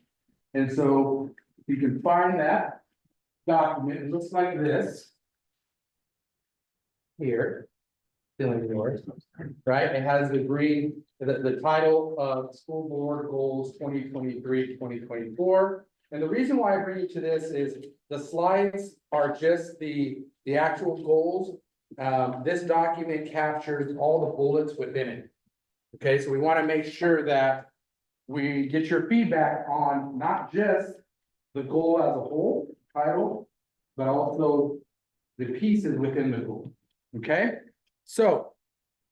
And so you can find that document. It looks like this. Here. Feeling yours, right? It has the green, the title of School Board Goals 2023-2024. And the reason why I bring you to this is the slides are just the actual goals. This document captures all the bullets within it. Okay, so we want to make sure that we get your feedback on not just the goal as a whole, title, but also the pieces within the goal. Okay, so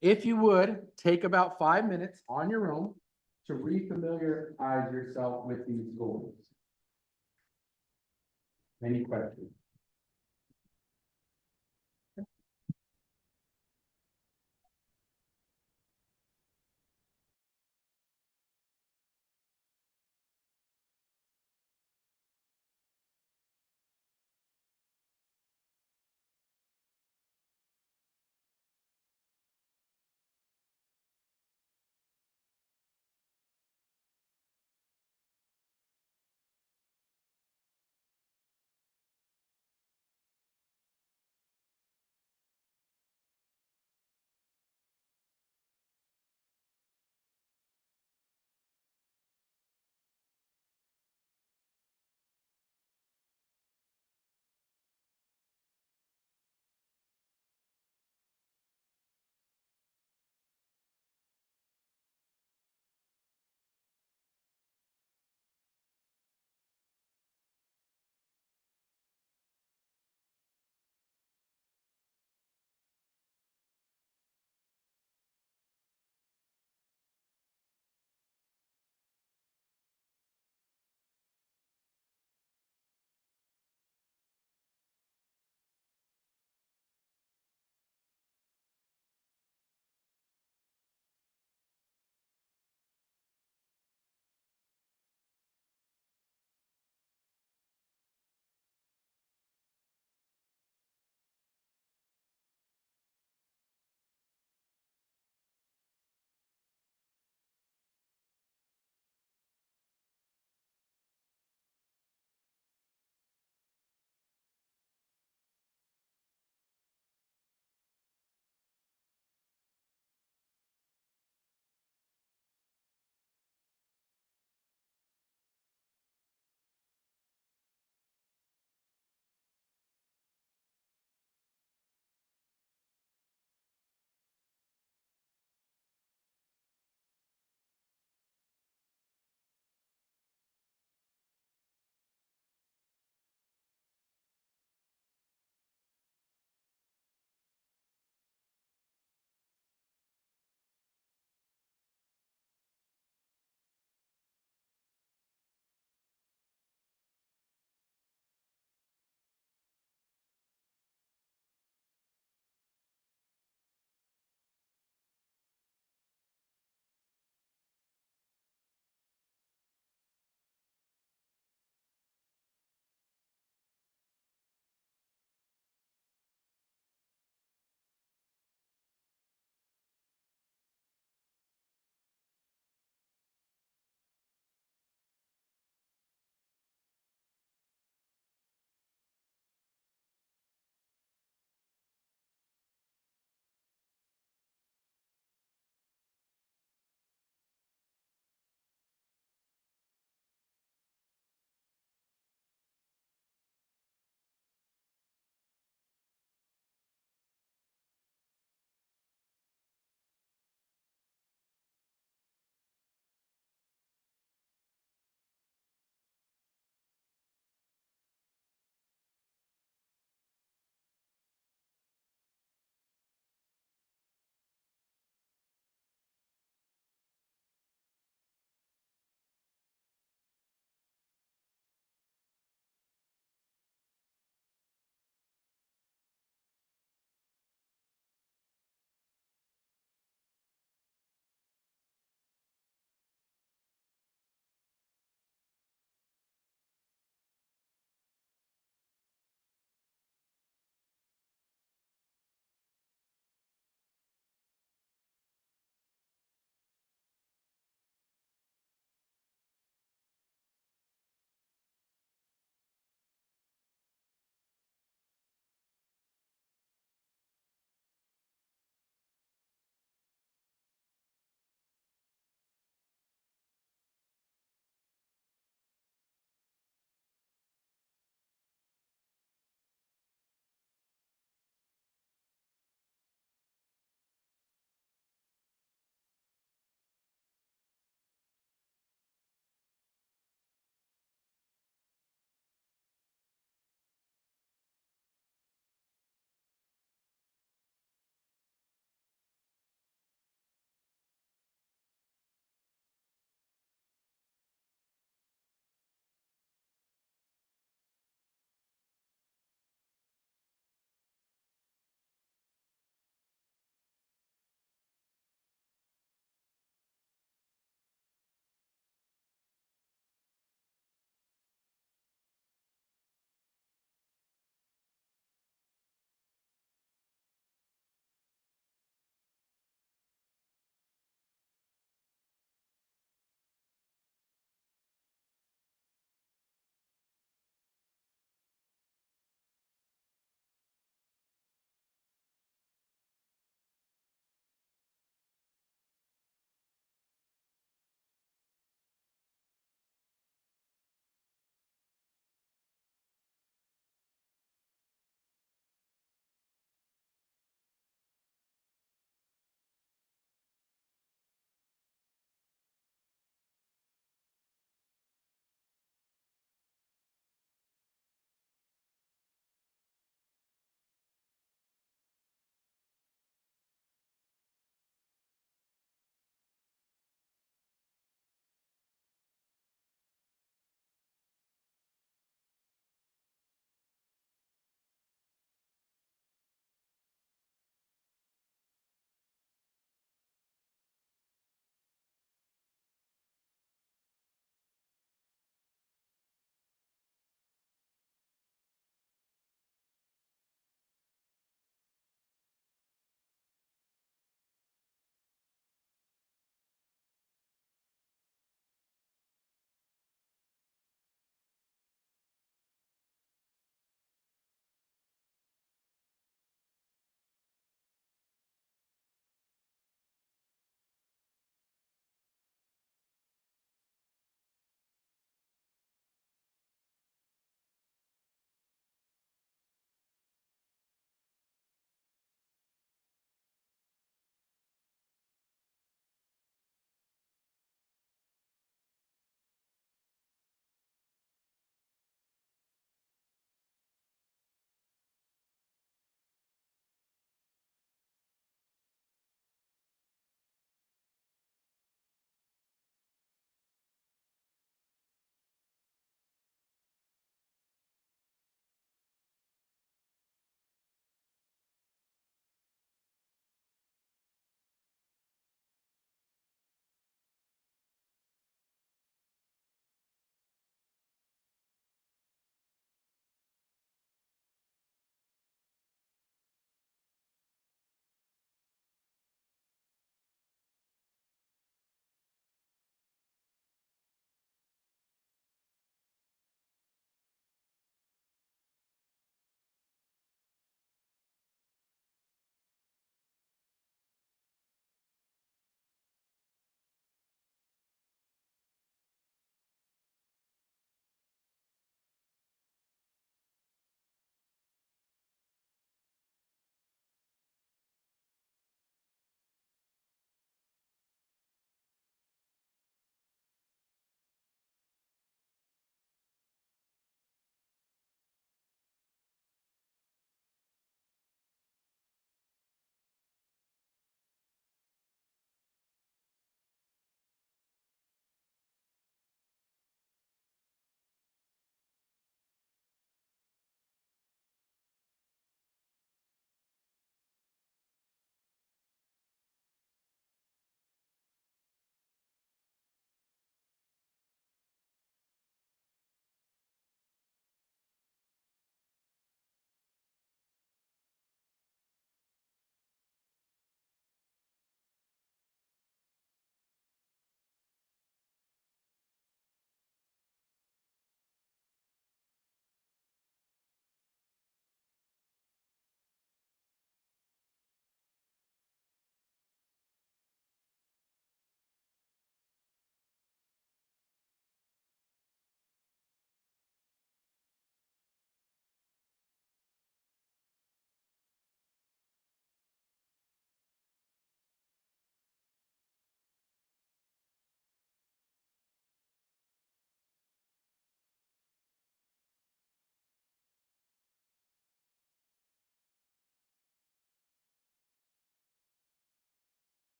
if you would take about 5 minutes on your own to refamiliarize yourself with these goals. Any questions?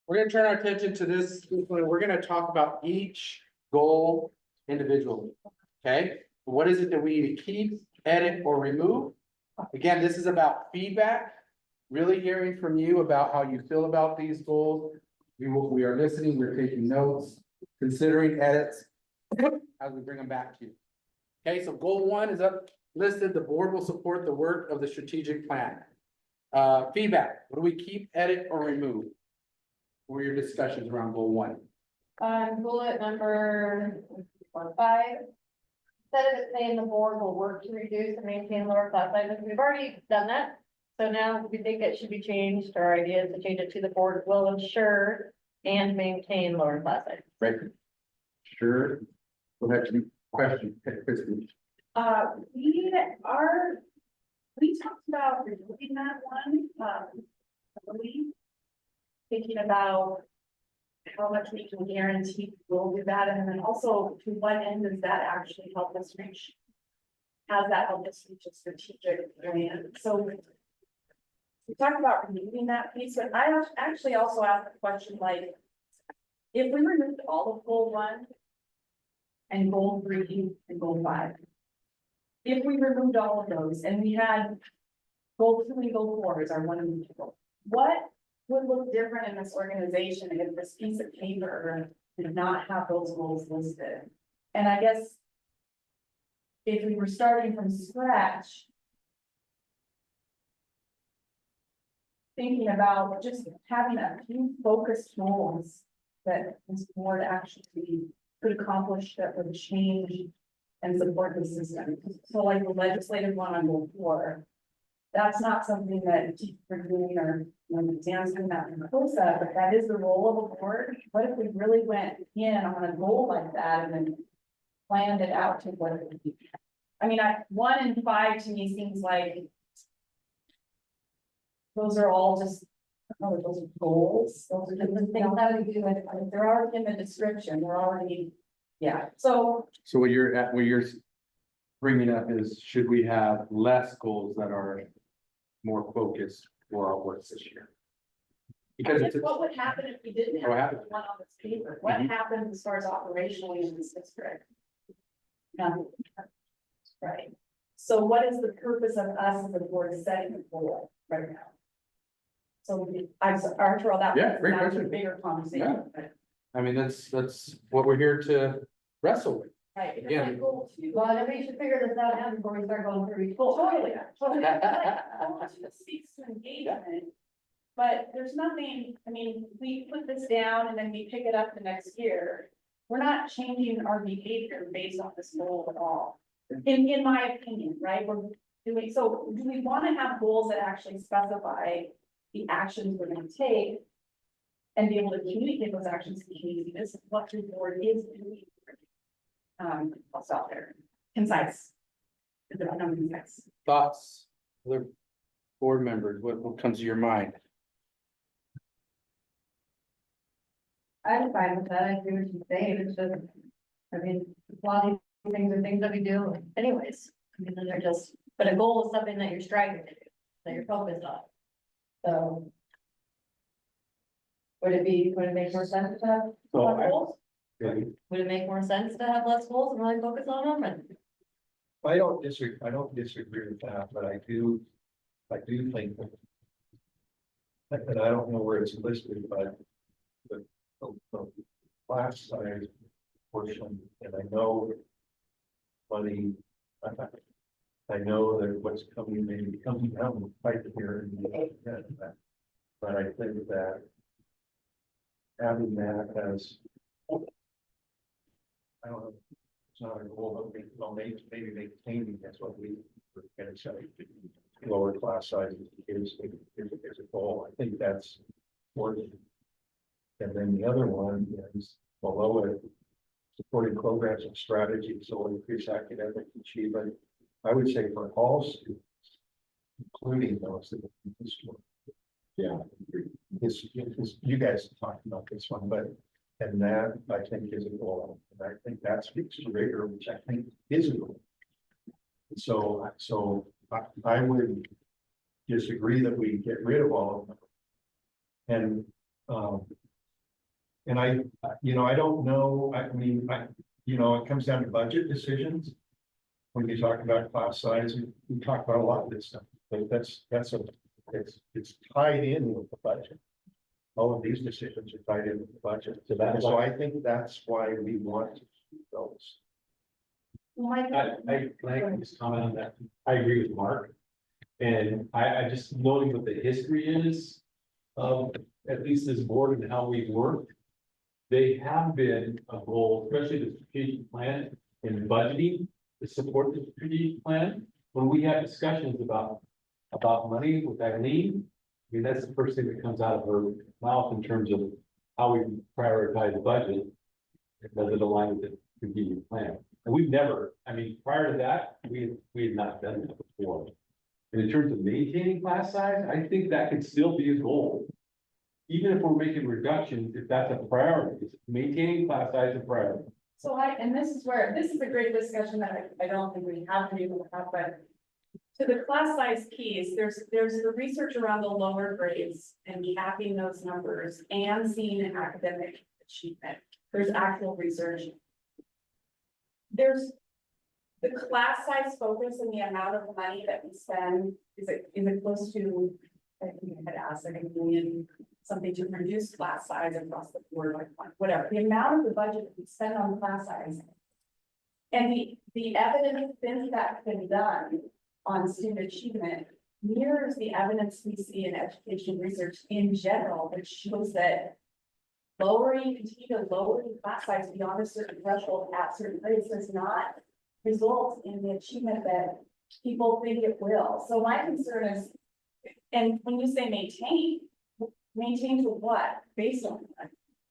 we're gonna turn our attention to this, we're gonna talk about each goal individually, okay? What is it that we need to keep, edit, or remove? Again, this is about feedback, really hearing from you about how you feel about these goals. We are listening, we're taking notes, considering edits as we bring them back to you. Okay, so goal 1 is up listed. The board will support the work of the strategic plan. Feedback, what do we keep, edit, or remove? What were your discussions around goal 1? Bullet number 5. Instead of it saying the board will work to reduce and maintain lower class sizes, we've already done that. So now we think it should be changed. Our idea is to change it to the board will ensure and maintain lower class sizes. Right. Sure. Go ahead, question, Kristen. We talked about removing that one, early, thinking about how much we can guarantee we'll do that, and then also to what end does that actually help us reach? How's that help us reach a strategic plan? So we talked about removing that piece, but I actually also asked the question like, if we removed all of goal 1 and goal 3 and goal 5, if we removed all of those and we had goal 2 and goal 4 as our one and two, what would look different in this organization if this piece of paper did not have those goals listed? And I guess if we were starting from scratch, thinking about just having a few focused goals that this board actually could accomplish that would change and support the system. So like the legislative one on goal 4, that's not something that we're doing or Dan's doing that in the COSA, but that is the role of a board. What if we really went in on a goal like that and then planned it out to what it would be? I mean, 1 and 5 to me seems like those are all just, those are goals. Those are different things that we do. They're already in the description. They're already, yeah. So So what you're bringing up is, should we have less goals that are more focused for our work this year? Because it's, what would happen if we didn't have What happened? one on this paper? What Mhm. happens as far as operationally in this district? Nothing. Right. So what is the purpose of us as a board setting a goal right now? So Arturo, that Yeah, great that's a question. bigger conversation, but, I mean, that's what we're here to wrestle with. right, because Yeah. that goal too. Well, I think we should figure this out now before we start going through each goal. Totally, totally. It speaks to engagement. But there's nothing, I mean, we put this down and then we pick it up the next year. We're not changing our behavior based on this goal at all. In my opinion, right? We're doing, so do we want to have goals that actually specify the actions we're going to take? And be able to communicate those actions to the community? This is what the board is doing. I'll stop there. Concise. Concise. Thoughts, other board members, what comes to your mind? I'm fine with that. I agree with you saying. It's just, I mean, a lot of these things are things that we do anyways. I mean, they're just, but a goal is something that you're striving to do, that you're focused on. So. Would it make more sense to have less goals? Would it make more sense to have less goals and really focus on them and? I don't disagree with that, but I do think that. And I don't know where it's listed, but the class size portion, and I know money, I know that what's coming, maybe coming down the pipe here. But I think that having that as, I don't know, it's not a goal, but maybe maintaining, that's what we were gonna say. Lower class sizes is a goal. I think that's important. And then the other one is below it, supporting programs and strategies so increase academic achievement. I would say for all students, including those that are in this one. Yeah, you guys talked about this one, but and that I think is a goal, and I think that speaks to rigor, which I think is a goal. So I would disagree that we get rid of all of them. And And I don't know, I mean, it comes down to budget decisions. When you talk about class size, we talk about a lot of this stuff, but it's tied in with the budget. All of these decisions are tied in with the budget. So I think that's why we want to keep those. I can just comment on that. I agree with Mark. And I just knowing what the history is of at least this board and how we've worked. They have been a goal, especially the strategic plan and budgeting to support the strategic plan. When we have discussions about money with Eileen, I mean, that's the first thing that comes out of her mouth in terms of how we prioritize the budget. Does it align with the strategic plan? And we've never, I mean, prior to that, we had not done that before. And in terms of maintaining class size, I think that could still be a goal. Even if we're making reductions, if that's a priority, is maintaining class size a priority. So and this is a great discussion that I don't think we have to be able to have, but to the class size piece, there's the research around the lower grades and capping those numbers and seeing an academic achievement. There's actual research. There's the class size focus and the amount of money that we spend, is it close to, I think I had asked, like $1 million, something to reduce class size across the board, like whatever, the amount of the budget that we spend on class size. And the evidence since that's been done on student achievement mirrors the evidence we see in education research in general, which shows that continue to lower the class size beyond a certain threshold at certain grades does not result in the achievement that people think it will. So my concern is, and when you say maintain to what? Based on what?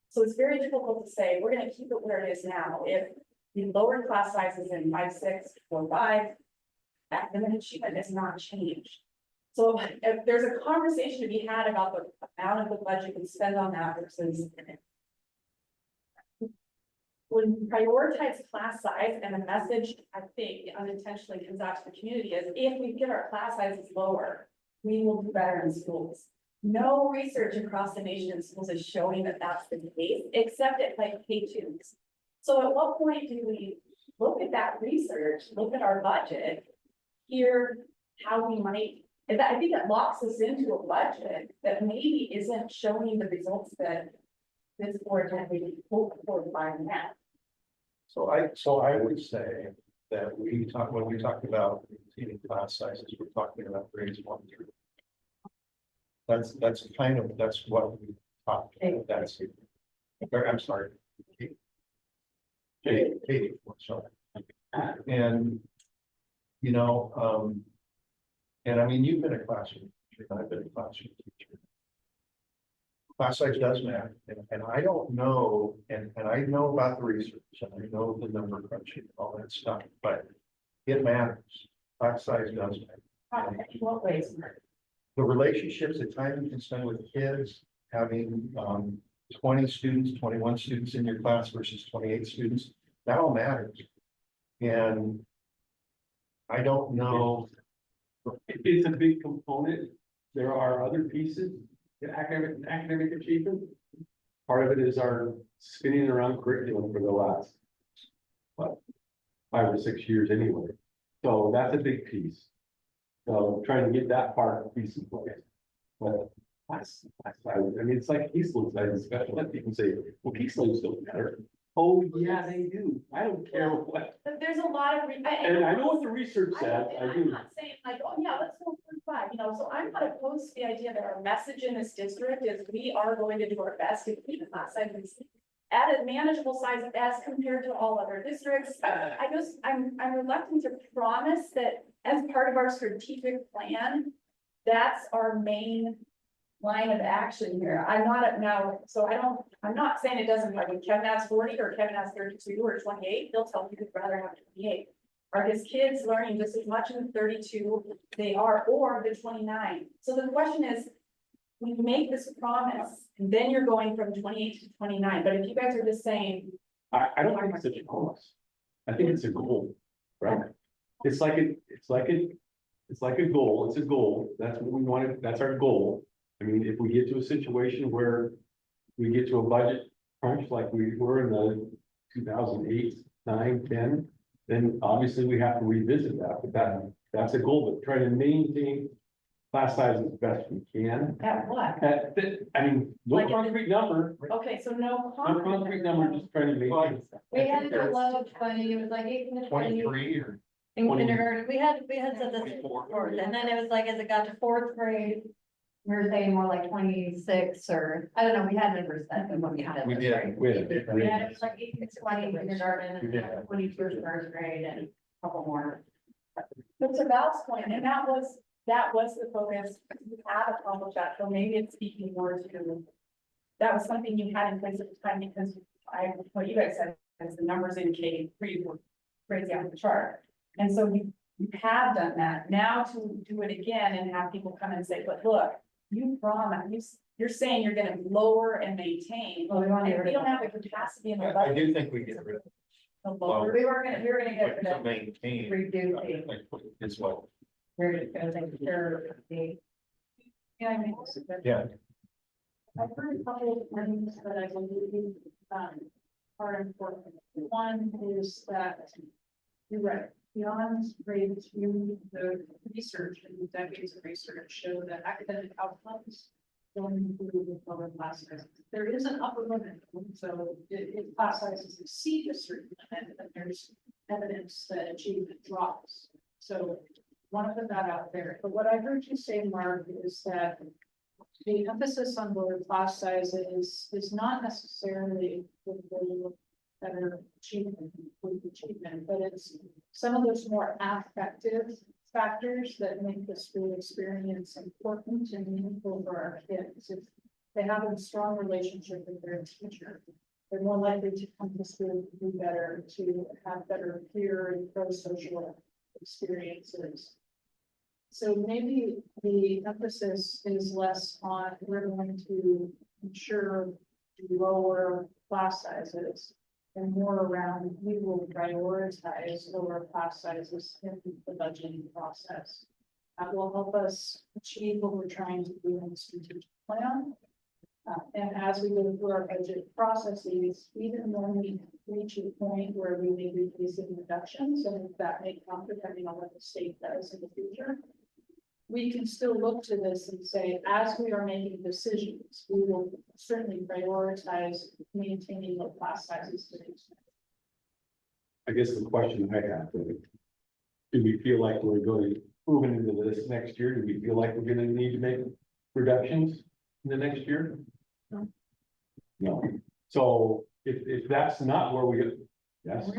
So it's very difficult to say, we're gonna keep it where it is now. If the lower class sizes in 5, 6, 4, 5, academic achievement has not changed. So if there's a conversation to be had about the amount of the budget we spend on that versus when we prioritize class size, and the message, I think, unintentionally comes out to the community is if we get our class sizes lower, we will do better in schools. No research across the nation in schools is showing that that's the case, except at like K2s. So at what point do we look at that research, look at our budget, hear how we might, I think it locks us into a budget that maybe isn't showing the results that this board had really hoped for by now. So I would say that when we talk about maintaining class sizes, we're talking about grades 1 through. That's what we talked about. That's it. I'm sorry. Katie, sorry. And and I mean, you've been a classroom teacher, and I've been a classroom teacher. Class size does matter, and I don't know, and I know about the research, and I know the number crunching, and all that stuff, but it matters. Class size does matter. What ways? The relationships, the time you can spend with kids, having 20 students, 21 students in your class versus 28 students, that all matters. And I don't know. It's a big component. There are other pieces, the academic achievement. Part of it is our spinning around curriculum for the last, 5 or 6 years anyway. So that's a big piece. So trying to get that piece in place. But I mean, it's like caseload size, especially let people say, well, caseloads don't matter. Oh, yeah, they do. I don't care what. But there's a lot of. And I know what the research says, I I'm do. not saying like, oh yeah, let's go 45, so I'm not opposed to the idea that our message in this district is we are going to do our best to keep the class size at a manageable size as compared to all other districts. I'm reluctant to promise that as part of our strategic plan, that's our main line of action here. I'm not saying it doesn't, like when Kevin has 40 or Kevin has 32 or 28, he'll tell you he'd rather have 28. Are his kids learning just as much in the 32 they are, or the 29? So the question is, when you make this promise, and then you're going from 28 to 29, but if you guys are just saying. I don't think it's such a promise. I think it's a goal, right? It's like a goal. It's a goal. That's what we wanted. That's our goal. I mean, if we get to a situation where we get to a budget crunch like we were in the 2008, 9, 10, then obviously we have to revisit that, but that's a goal, but try to maintain class size as best we can. At what? I mean, no Like- concrete number, Okay, so no. no concrete number, just trying to maintain. We had it low of 20, it was like 18 to 20 or. in 20. kindergarten. We had set this, 24. and then it was like, as it got to fourth grade, we were saying more like 26, or, I don't know, we had numbers set, but when we had it. We did. We had a- Yeah, it was like 18 to 20 in kindergarten, We did. and 22 in first grade, and a couple more. But to Val's point, and that was the focus, you had accomplished that, so maybe it's speaking more to. That was something you had in place at the time, because what you guys said, is the numbers in K3 were crazy off the chart. And so you have done that, now to do it again and have people come and say, but look, you promised, you're saying you're gonna lower and maintain. Well, we want to And get we rid don't of have the capacity in the I budget do think we get rid of to lower. We were gonna get rid to of. maintain. reducing. Is what, We're gonna take care of the. Yeah, I mean. yeah. I've heard a couple of things that I believe are important. One is that you're right, beyond grade two, the research and decades of research show that academic outcomes don't improve with lower class sizes. There is an upper limit, so if class sizes exceed a certain limit, then there's evidence that achievement drops. So want to put that out there. But what I heard you say, Mark, is that the emphasis on lower class sizes is not necessarily with the better achievement, but it's some of those more affective factors that make the school experience important and meaningful for our kids. If they have a strong relationship with their teacher, they're more likely to come to school to do better, to have better peer and pro-social experiences. So maybe the emphasis is less on we're going to ensure lower class sizes and more around we will prioritize lower class sizes in the budgeting process. That will help us achieve what we're trying to do in the strategic plan. And as we go through our budget processes, even when we reach a point where we may be facing reductions, and that may come depending on what the state does in the future, we can still look to this and say, as we are making decisions, we will certainly prioritize maintaining the class sizes to the extent. I guess the question I have, do we feel like we're going, moving into this next year, do we feel like we're gonna need to make reductions in the next year? No. No, so if that's not where we, yes.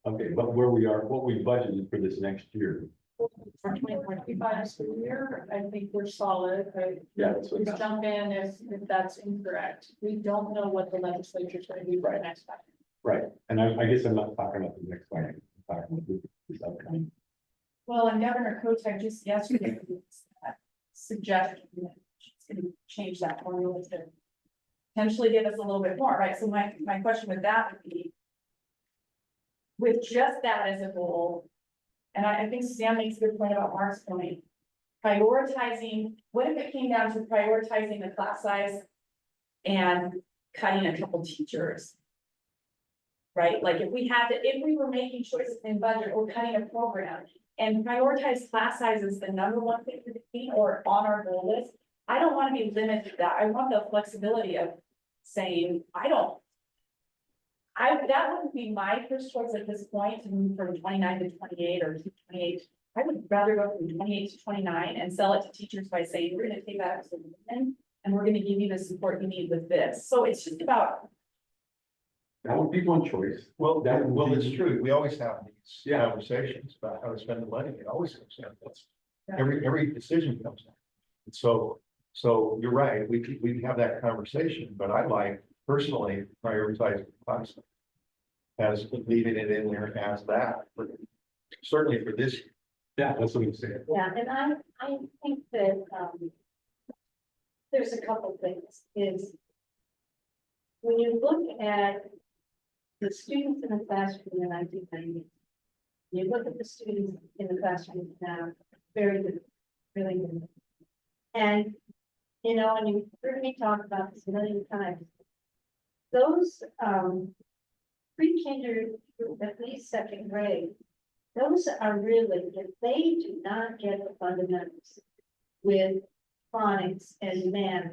Okay, but where we are, what we budgeted for this next year. For 2025 school year, I think we're solid. Yeah, that's what. Please jump in if that's incorrect. We don't know what the legislature is going to do for the next time. Right, and I guess I'm not talking about the next one, I'm talking about this upcoming. Well, and Governor Kotek just yesterday suggested that she's gonna change that formula to potentially give us a little bit more, right? So my question with that would be, with just that as a goal, and I think Sam makes a good point about Mark's point, prioritizing, what if it came down to prioritizing the class size and cutting a couple teachers? Right, like if we were making choices in budget or cutting a program and prioritize class size as the number one thing for the team or on our goal list, I don't want to be limited to that. I want the flexibility of saying, that wouldn't be my first choice at this point to move from 29 to 28 or to 28. I would rather go from 28 to 29 and sell it to teachers by saying, we're gonna take that as a win and we're gonna give you the support you need with this. So it's just about. That would be one choice. Well, That would well, be- it's true. We always have these Yeah. conversations about how to spend the money. It always comes down. That's every decision comes down. And so you're right. We have that conversation, but I like personally prioritizing class as leaving it in there as that, certainly for this. Yeah, that's what I'm saying. Yeah, and I think that, there's a couple things, is when you look at the students in the classroom in 1990, you look at the students in the classroom now, very good, really good. And you know, and you've heard me talk about this a million times. Those, pre-kinder, at least second grade, those are really, if they do not get the fundamentals with phonics and math,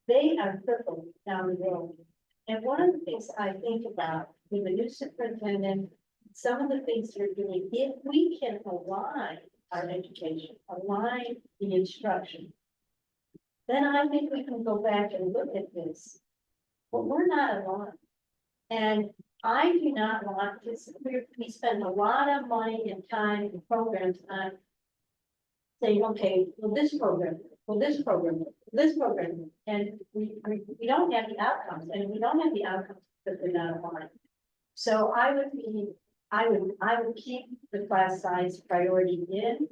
they are crippled down the road. And one of the things I think about with the new superintendent, some of the things they're doing, if we can align our education, align the instruction, then I think we can go back and look at this. But we're not aligned. And I do not want this, we spend a lot of money and time and programs on saying, okay, well, this program, this program, and we don't have the outcomes, and we don't have the outcomes because they're not aligned. So I would keep the class size priority in,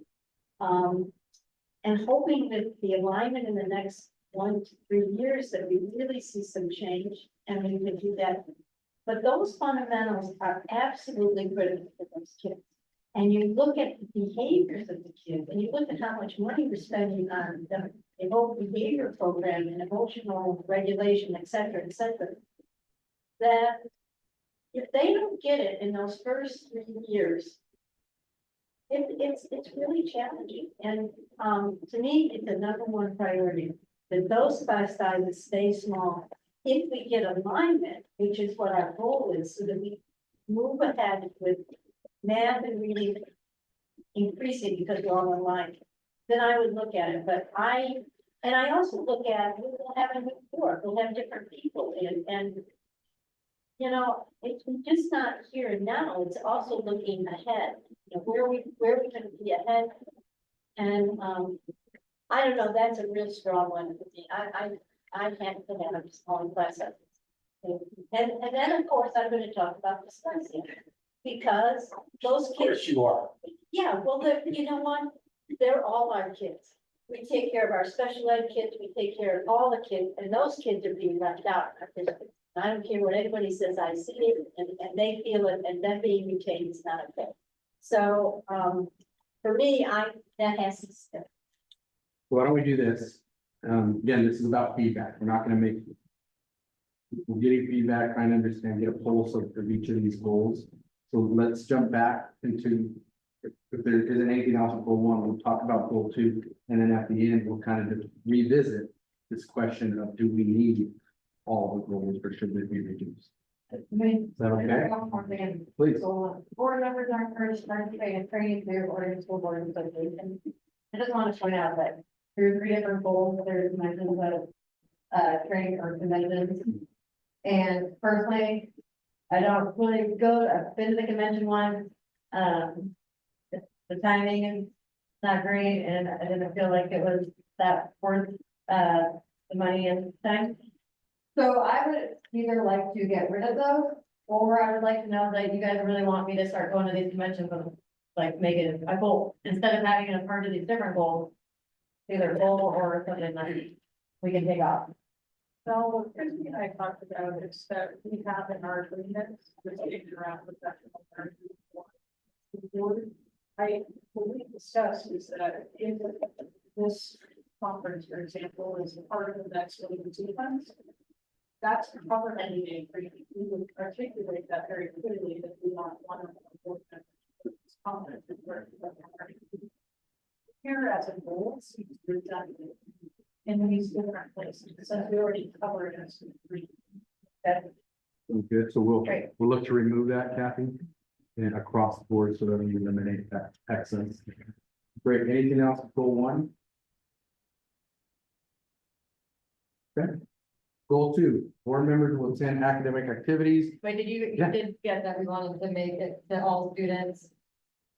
and hoping that the alignment in the next 1 to 3 years that we really see some change, and we can do that. But those fundamentals are absolutely critical for those kids. And you look at the behaviors of the kids, and you look at how much money we're spending on the evoked behavior program and emotional regulation, et cetera, that if they don't get it in those first 3 years, it's really challenging. And to me, it's the number one priority that those class sizes stay small. If we get alignment, which is what our goal is, so that we move ahead with math and reading increasing because we're all online, then I would look at it. But I also look at, we'll have a new board, we'll have different people and you know, it's just not here and now, it's also looking ahead, you know, where we gonna be ahead. And I don't know, that's a real strong one for me. I can't have small class sizes. And then, of course, I'm gonna talk about dyslexia, because those kids. Of course you are. Yeah, well, you know what? They're all our kids. We take care of our special ed kids, we take care of all the kids, and those kids are being left out. I don't care what anybody says, I see it, and they feel it, and them being retained is not okay. So, for me, that has to stay. Why don't we do this? Again, this is about feedback. We're not gonna make. We're getting feedback, trying to understand, get a pulse of each of these goals. So let's jump back into, if there isn't anything else with goal 1, we'll talk about goal 2. And then at the end, we'll kind of just revisit this question of, do we need all the goals or should they be reduced? Is that okay? Please. Board members are encouraged to participate in training through Oregon School Board Association. I just want to point out that there's 3 different goals. There's mentions of training or conventions. And personally, I don't really go, I've been to the convention one. The timing is not great, and I didn't feel like it was that worth the money and time. So I would either like to get rid of those, or I would like to know that you guys really want me to start going to these conventions and like make it a goal, instead of having it a part of these different goals. Either a goal or something that we can take off. So what Christy and I talked about is that we have in our agreements, just interact with that. What we discussed is that in this conference, for example, is part of the next defense. That's covered any agreement. We would articulate that very clearly that we want one of the conference. Here as a goal, it's redundant in these different places, since we already covered it as three. Good, so we'll Great. look to remove that, Kathy, and across the board so that we eliminate that excess. Great, anything else with goal 1? Okay. Goal 2, board members will attend academic activities. Wait, you Yeah. did get that we wanted to make it to all students.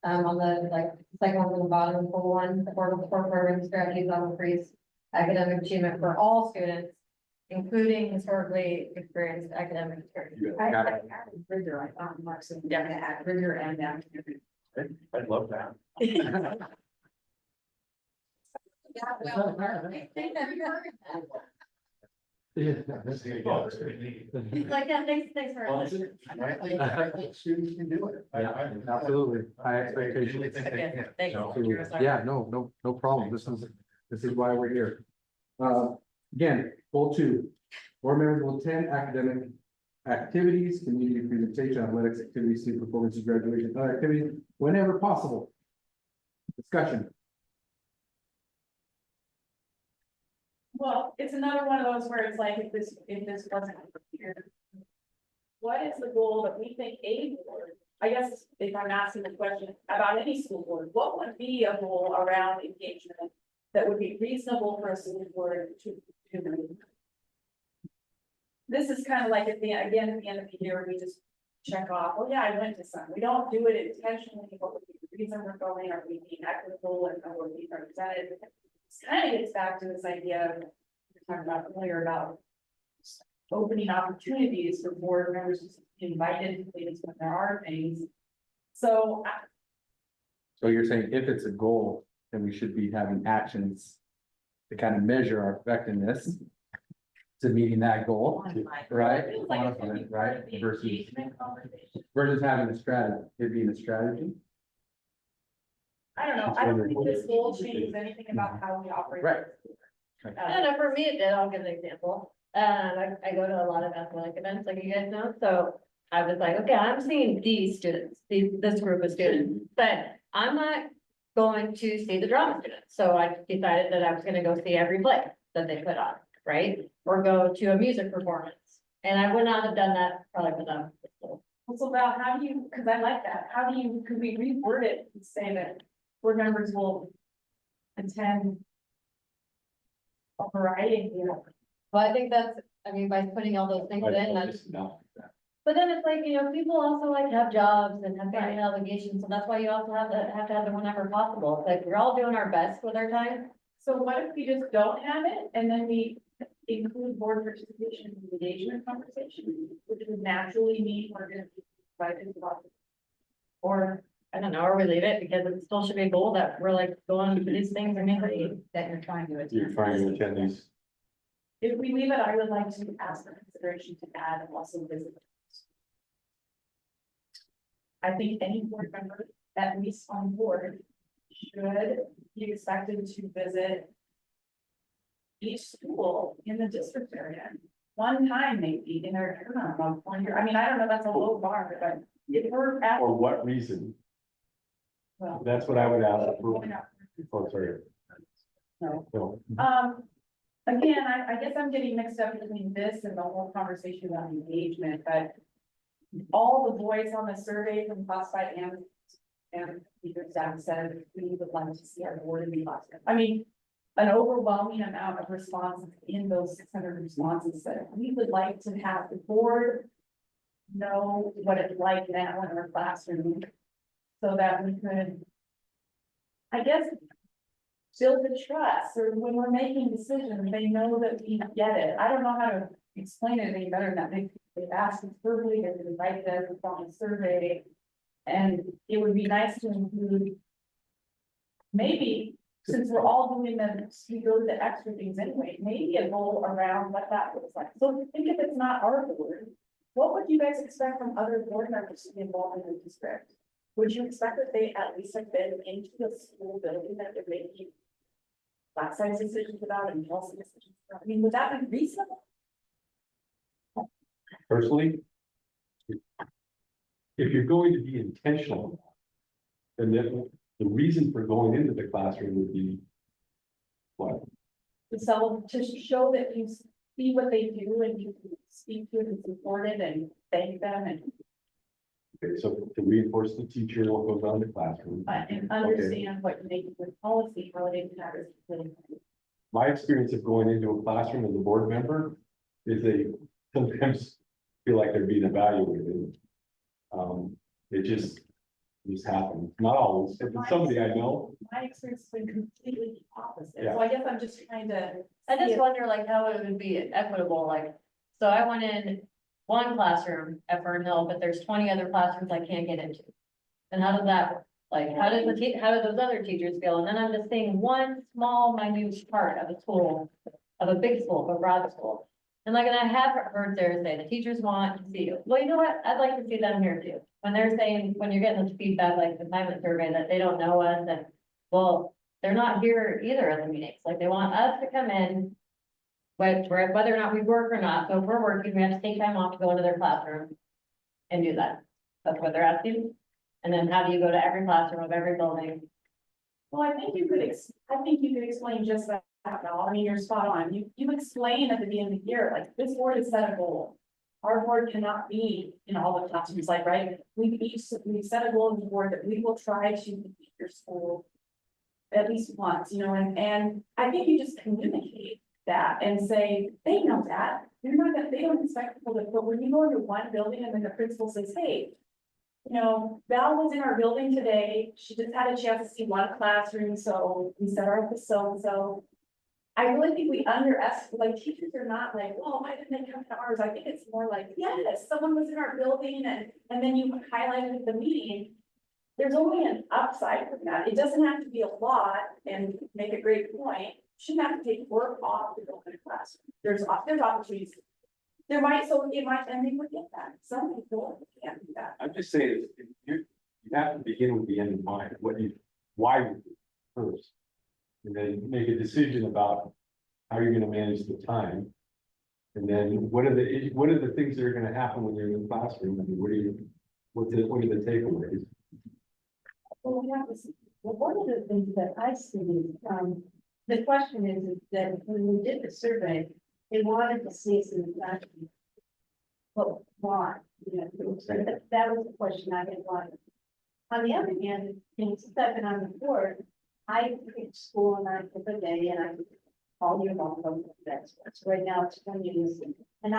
On the second one from the bottom, goal 1, support program strategies on increase academic achievement for all students, including historically experienced academic experience. I added rigor, I thought, Mark said, yeah, add rigor and activity. I love that. Yeah. Like, yeah, thanks for. Students can do it. Yeah, absolutely, high expectations. Okay, thanks. Absolutely. Yeah, no problem, this is why we're here. Again, goal 2, board members will attend academic activities, community presentation, athletics activities, student performances, graduation, other activities, whenever possible. Discussion. Well, it's another one of those where it's like, if this wasn't here. What is the goal that we think a board, I guess if I'm asking the question about any school board, what would be a goal around engagement? That would be reasonable for a school board to do. This is kind of like at the end of the year, we just check off, oh yeah, I went to some, we don't do it intentionally, what would be the reason we're going, are we being equitable and are we being represented? This kind of gets back to this idea of, we talked about earlier about opening opportunities for board members to be invited to things when there are things. So So you're saying if it's a goal, then we should be having actions to kind of measure our effectiveness to meeting that goal, right? it feels like it's gonna be part Right, of the versus engagement conversation. having a strategy, it being a strategy. I don't know, I don't think this goal changes anything about how we operate. Right. I don't know, for me, it did. I'll give an example. I go to a lot of athletic events, like you guys know, so I was like, okay, I'm seeing these students, this group of students, but I'm not going to see the drama students. So I decided that I was gonna go see every play that they put on, right? Or go to a music performance. And I would not have done that probably for them. So Val, how do you, because I like that, how do you, could we reword it and say that board members will attend a variety, you know? Well, I think that's, I mean, by putting all those things in, that's, but then it's like, people also like have jobs and have family obligations, so that's why you also have to have it whenever possible. It's like, we're all doing our best with our time. So what if we just don't have it and then we include board participation and engagement conversation, which would naturally mean we're gonna be invited to lots of. Or, I don't know, or we leave it because it still should be a goal that we're like going to these things and anybody. That you're trying to attend. You're trying to attend these. if we leave it, I would like to ask for consideration to add also visitors. I think any board member, at least on board, should be expected to visit each school in the district area, one time maybe in their term of 1 year. I mean, I don't know, that's a low bar, but if we're at. For what reason? Well, That's what I would ask. for. going out. Oh, sorry. No. No. Again, I guess I'm getting mixed up between this and the whole conversation about engagement, but all the boys on the survey from classified and teacher staff said we would like to see our board in the classroom. I mean, an overwhelming amount of responses in those 600 responses said we would like to have the board know what it's like now in our classroom so that we could, I guess, build the trust, or when we're making decisions, they know that we get it. I don't know how to explain it any better than that. They've asked us verbally, they've invited us on a survey. And it would be nice to include, maybe, since we're all doing them, we go to the extra things anyway, maybe a goal around what that looks like. So think if it's not our board, what would you guys expect from other board members to be involved in the district? Would you expect that they at least have been into the school building that they're making class size decisions about and policy decisions about? I mean, would that be reasonable? Personally, if you're going to be intentional, then the reason for going into the classroom would be what? So to show that you see what they do and you can speak to it and support it and thank them and Okay, so to reinforce the teacher, what goes on in the classroom. and understand what you're making with policy related to that. My experience of going into a classroom as a board member is they sometimes feel like they're being evaluated. It just happens, not always, if it's somebody I know. My experience has been completely opposite, Yeah. so I guess I'm just trying to. I just wonder like how it would be equitable, like, so I went in one classroom at Fern Hill, but there's 20 other classrooms I can't get into. And how does that work? Like, how do those other teachers feel? And then I'm just seeing one small minute part of a school, of a big school, of a broad school. And like, and I have heard Sarah say, the teachers want to see you. Well, you know what? I'd like to see them here too. When they're saying, when you're getting this feedback, like the climate survey, that they don't know us, and well, they're not here either at the meetings. Like, they want us to come in whether or not we work or not, so if we're working, we have to take time off to go into their classroom and do that. That's what they're asking. And then how do you go to every classroom of every building? Well, I think you could explain just that, Val. I mean, you're spot on. You explain at the beginning of the year, like, this board has set a goal. Our board cannot be in all the classrooms, like, right? We set a goal in the board that we will try to meet your school at least once, and I think you just communicate that and say, they know that. They don't expect people to, but when you go into one building and then the principal says, hey, Val was in our building today. She just had a chance to see one classroom, so we set her up with so-and-so. I really think we underestimate, like, teachers are not like, well, why didn't they come to ours? I think it's more like, yes, someone was in our building and then you highlighted at the meeting. There's only an upside from that. It doesn't have to be a lot and make a great point. Shouldn't have to take work off to go in a classroom. There's opportunities. There might, so it might, and they forget that. Some people can't do that. I'm just saying, you have to begin with the end in mind, why you do it first. And then make a decision about how you're gonna manage the time. And then what are the things that are gonna happen when you're in the classroom? I mean, what are the takeaways? Well, we have to see, well, one of the things that I see, the question is that when we did the survey, they wanted to see us in the classroom. But why? That was the question I had wanted. On the other hand, since I've been on the board, I teach school and I took a day and I all year long, that's right now it's 20 years. And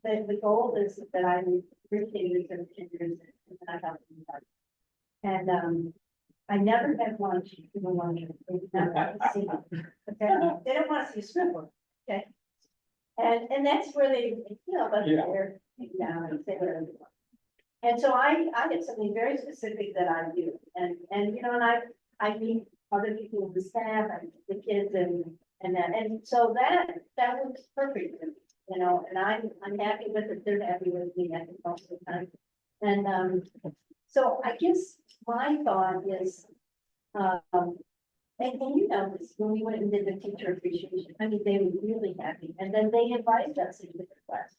the goal is that I recruit for 10 years and I have to. And I never had lunch, even lunch. They did not want to see them. Okay, they don't want to see a scribble. Okay. And that's where they, but they're down and say whatever they want. And so I did something very specific that I do. And I meet other people in the staff, and the kids and that. And so that works perfect, and I'm happy with it. They're happy with me, I think, most of the time. And so I guess my thought is, and this, when we went and did the teacher appreciation, I mean, they were really happy. And then they invited us into the class.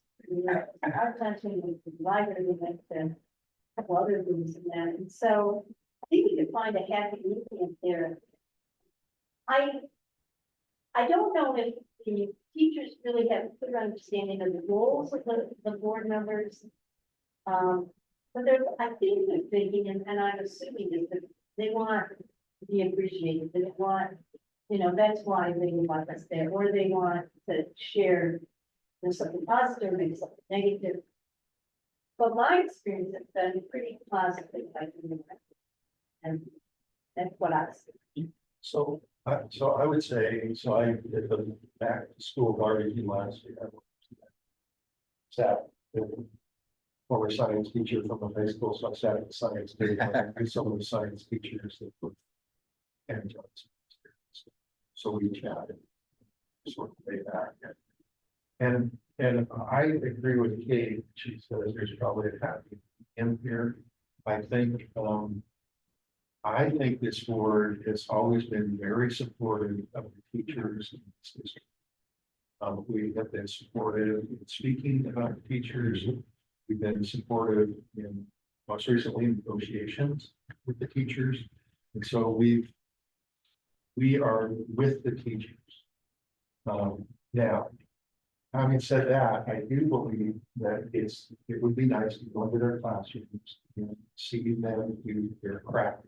Our classroom was the library, we went to a couple other rooms and that. And so I think we could find a happy medium there. I don't know if the teachers really have a clear understanding of the roles of the board members. But I think they're thinking, and I'm assuming is that they want to be appreciated. They want, that's why they want us there, or they want to share something positive, maybe something negative. But my experience has been pretty positive. And that's what I see. So I would say, I did the back to school barbecue last year. Sat with a former science teacher from the high school, so I sat at the science table and some of the science teachers that were and so we chatted sort of way back. And I agree with Kate. She says there's probably a happy in here. I think this board has always been very supportive of the teachers in this district. We have been supportive in speaking about the teachers. We've been supportive in most recently in negotiations with the teachers. And so we are with the teachers. Now, having said that, I do believe that it would be nice to go into their classrooms and see them do their craft.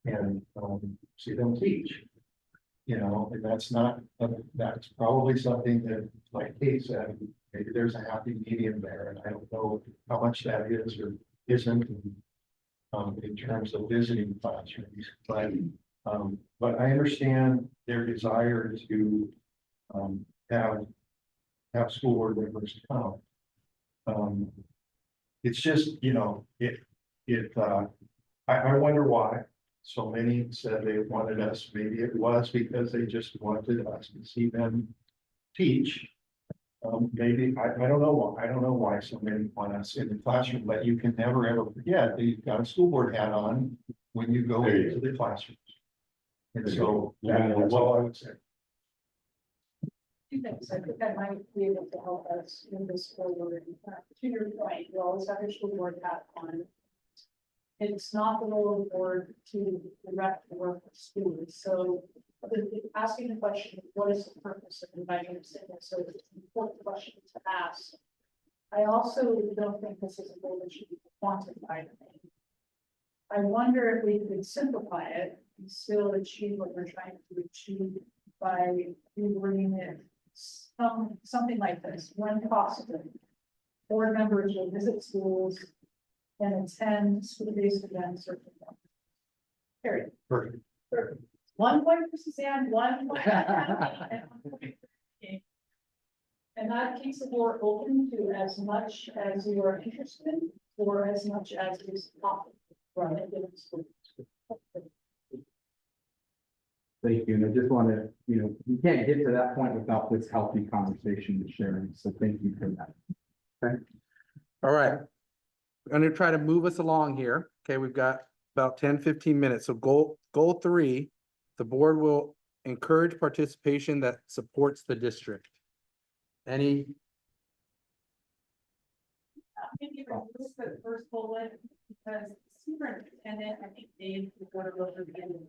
And see them teach, and that's probably something that, like Kate said, maybe there's a happy medium there, and I don't know how much that is or isn't in terms of visiting classrooms, but I understand their desire to have school board members come. It's just, I wonder why. So many said they wanted us, maybe it was because they just wanted us to see them teach. Maybe, I don't know why. I don't know why so many want us in the classroom, but you can never ever forget that you've got a school board hat on when you go into the classrooms. And so that's all I would say. Two things, I think that might be able to help us in this forward. To your point, you always have your school board hat on. It's not the role of the board to direct the work of schools, so asking the question, what is the purpose of inviting us in? So it's an important question to ask. I also don't think this is a goal that should be quantified. I wonder if we could simplify it and still achieve what we're trying to achieve by rewording it something like this. When possible, board members will visit schools and attend school-based events or. Period. Perfect. 1 point for Suzanne, 1 point. for Kathy, and 1 point for me. And that keeps the board open to as much as you are interested in, or as much as is possible. From a given school. Thank you, and I just want to, you can't get to that point without this healthy conversation and sharing, so thank you for that. Okay. All right. I'm gonna try to move us along here. Okay, we've got about 10-15 minutes. So goal 3, the board will encourage participation that supports the district. Any? Maybe remove the first bullet, because superintendent, I think Dave, the board of those are beginning.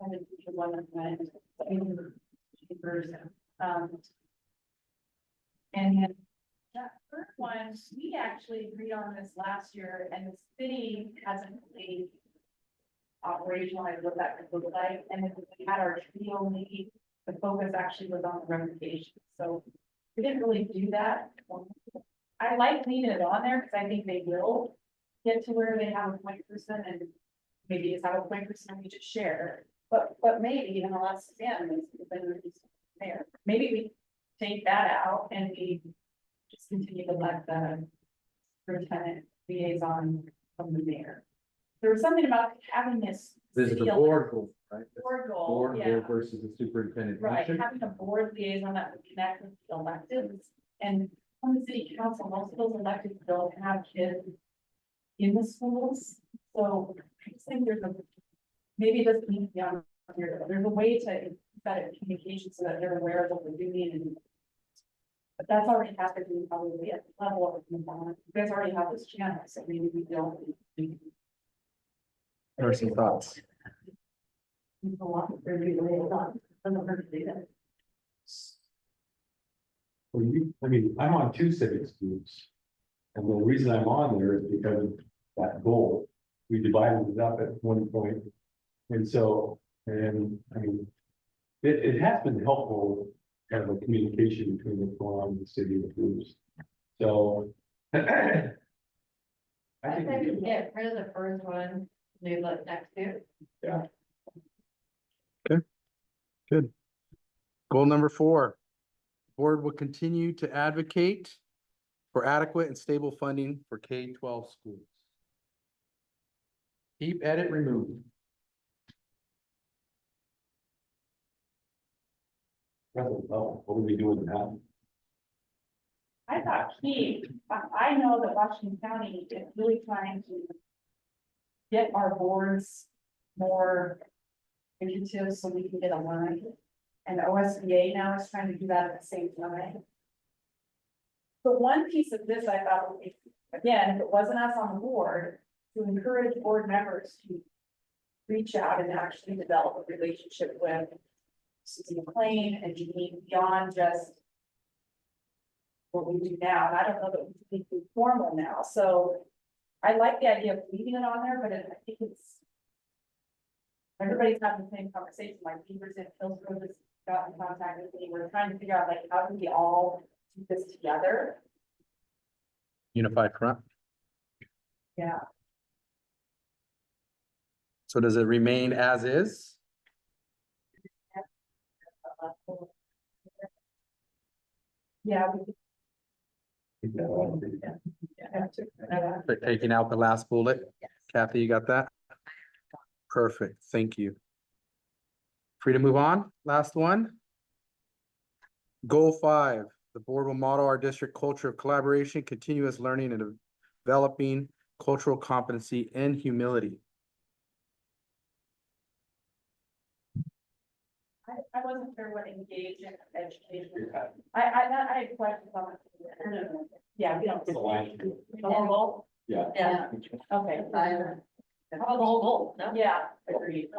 And the teacher one of them, and then that first one, we actually agreed on this last year, and the city hasn't really operationalized what that could look like, and then we had our trio meeting, the focus actually was on the revocation, so we didn't really do that. I like leaving it on there, because I think they will get to where they have a point person, and maybe just have a point person we just share. But maybe, and I'll ask Suzanne, there, maybe we take that out and we just continue to let the lieutenant liaison from the mayor. There was something about having this. This is the board goal, right? Board goal, Board yeah. goal versus the superintendent. Right, having a board liaison that would connect with the electeds, and from the city council, most of those electeds don't have kids in the schools, so I just think maybe it doesn't need to be on here, but there's a way to better communication so that they're aware of what we're doing, and but that's already happening probably at the level of the you guys already have this channel, so maybe we don't. There are some thoughts. I'm on 2 civics groups. And the reason I'm on there is because of that goal. We divided it up at one point. And so, it has been helpful, kind of a communication between what's going on in the city and the groups. So. I I think think we get rid of the first one, leave it next to. Yeah. Good. Goal number 4. Board will continue to advocate for adequate and stable funding for K-12 schools. Keep, edit, remove. What are we doing now? I thought I know that Washington County is really trying to get our boards more initiative so we can get aligned. And OSBA now is trying to do that at the same time. The one piece of this I thought would be, again, if it wasn't us on the board, to encourage board members to reach out and actually develop a relationship with Susan McLean and Janine beyond just what we do now. And I don't know that we can be formal now. So I like the idea of leaving it on there, but I think it's everybody's having the same conversation. Like Beavers and Hillsborough just got in contact with me. We're trying to figure out like how do we all do this together. Unified front. Yeah. So does it remain as is? Yeah. But taking out the last bullet? Yes. Kathy, you got that? Perfect, thank you. Free to move on, last one. Goal 5, the board will model our district culture of collaboration, continuous learning, and developing cultural competency and humility. I wasn't sure what engage in education. I had questions on it. Yeah, we don't. It's a line. The whole goal? Yeah. Yeah, okay. The whole goal, no? Yeah, agreed.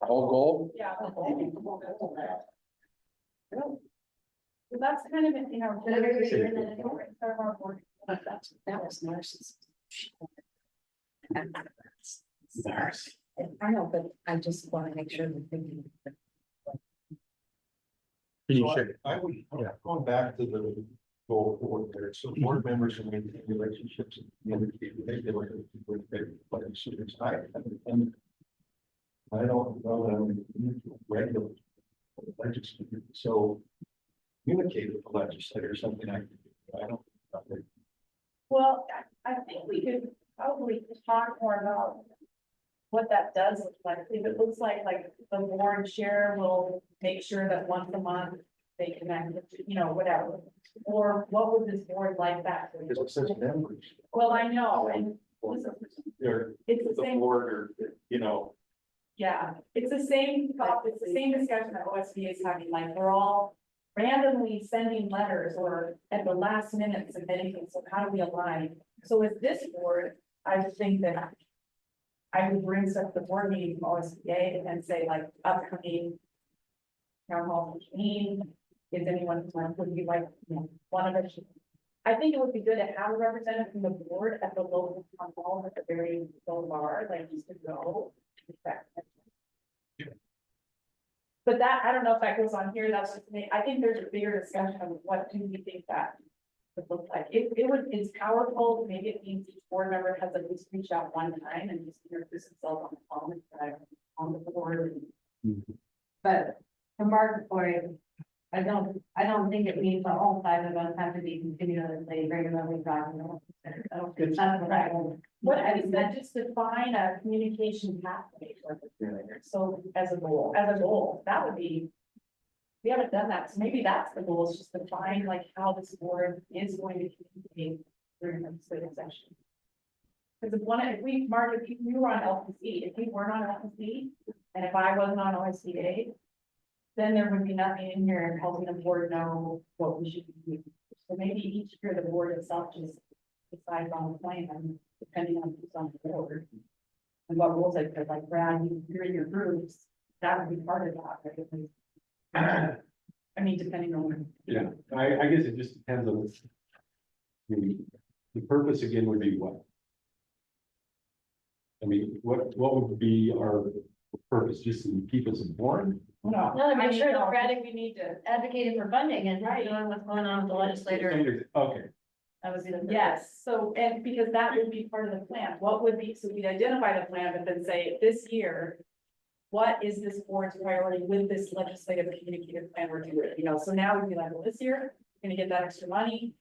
Whole goal? Yeah. So that's kind of, you know. That was nurses. I know, but I just want to make sure we're thinking. Can you So share? I would, going back to the goal forward there, so board members who maintain relationships and communicate regularly with their students. I don't know that I'm regular legislator, so communicate with the legislator is something I can do. I don't. Well, I think we could probably talk more about what that does look like. If it looks like the board chair will make sure that once a month they connect, you know, whatever. Or what would this board like that to Because it says members. Well, I know, and They're it's the the same, board or, you know, yeah, it's the same discussion that OSBA is having, like, we're all randomly sending letters or at the last minute submitting things, so how do we align? So with this board, I think that I would bring stuff to the board meeting from OSBA and say like upcoming town hall meeting, is anyone, would you like, you know, one of it? I think it would be good to have a representative from the board at the local town hall at the very low bar, like just to go. But that, I don't know if that goes on here, that's just me, I think there's a bigger discussion of what do we think that would look like, it's powerful, maybe it means each board member has at least reached out one time and just introduce himself on the phone, and on the board. But from Mark's point, I don't think it means the whole 5 of us have to be continuously regularly talking. I don't think that's what I want. What I said, just define a communication pathway for the communicator. So as a goal, that would be. We haven't done that, so maybe that's the goal, is just define like how this board is going to communicate during the legislative session. Because if we, Mark, if you were on LPC, if you weren't on LPC, and if I wasn't on OSCA, then there would be nothing in here helping the board know what we should be doing. So maybe each year the board itself just decides on the plan, depending on who's on the board. And what rules like, like Brad, you're in your groups, that would be part of that, right? I mean, depending on. Yeah, I guess it just depends on the purpose again would be what? I mean, what would be our purpose, just to keep us informed? No, No, I'm sure no, that I think we need to. advocating for funding and knowing what's going on with the legislator. Okay, That was either. Yes, so, and because that would be part of the plan, what would be, so we'd identify the plan, but then say, this year. What is this board's priority with this legislative communicative plan we're doing, you know, so now we'd be like, well, this year, we're gonna get that extra money.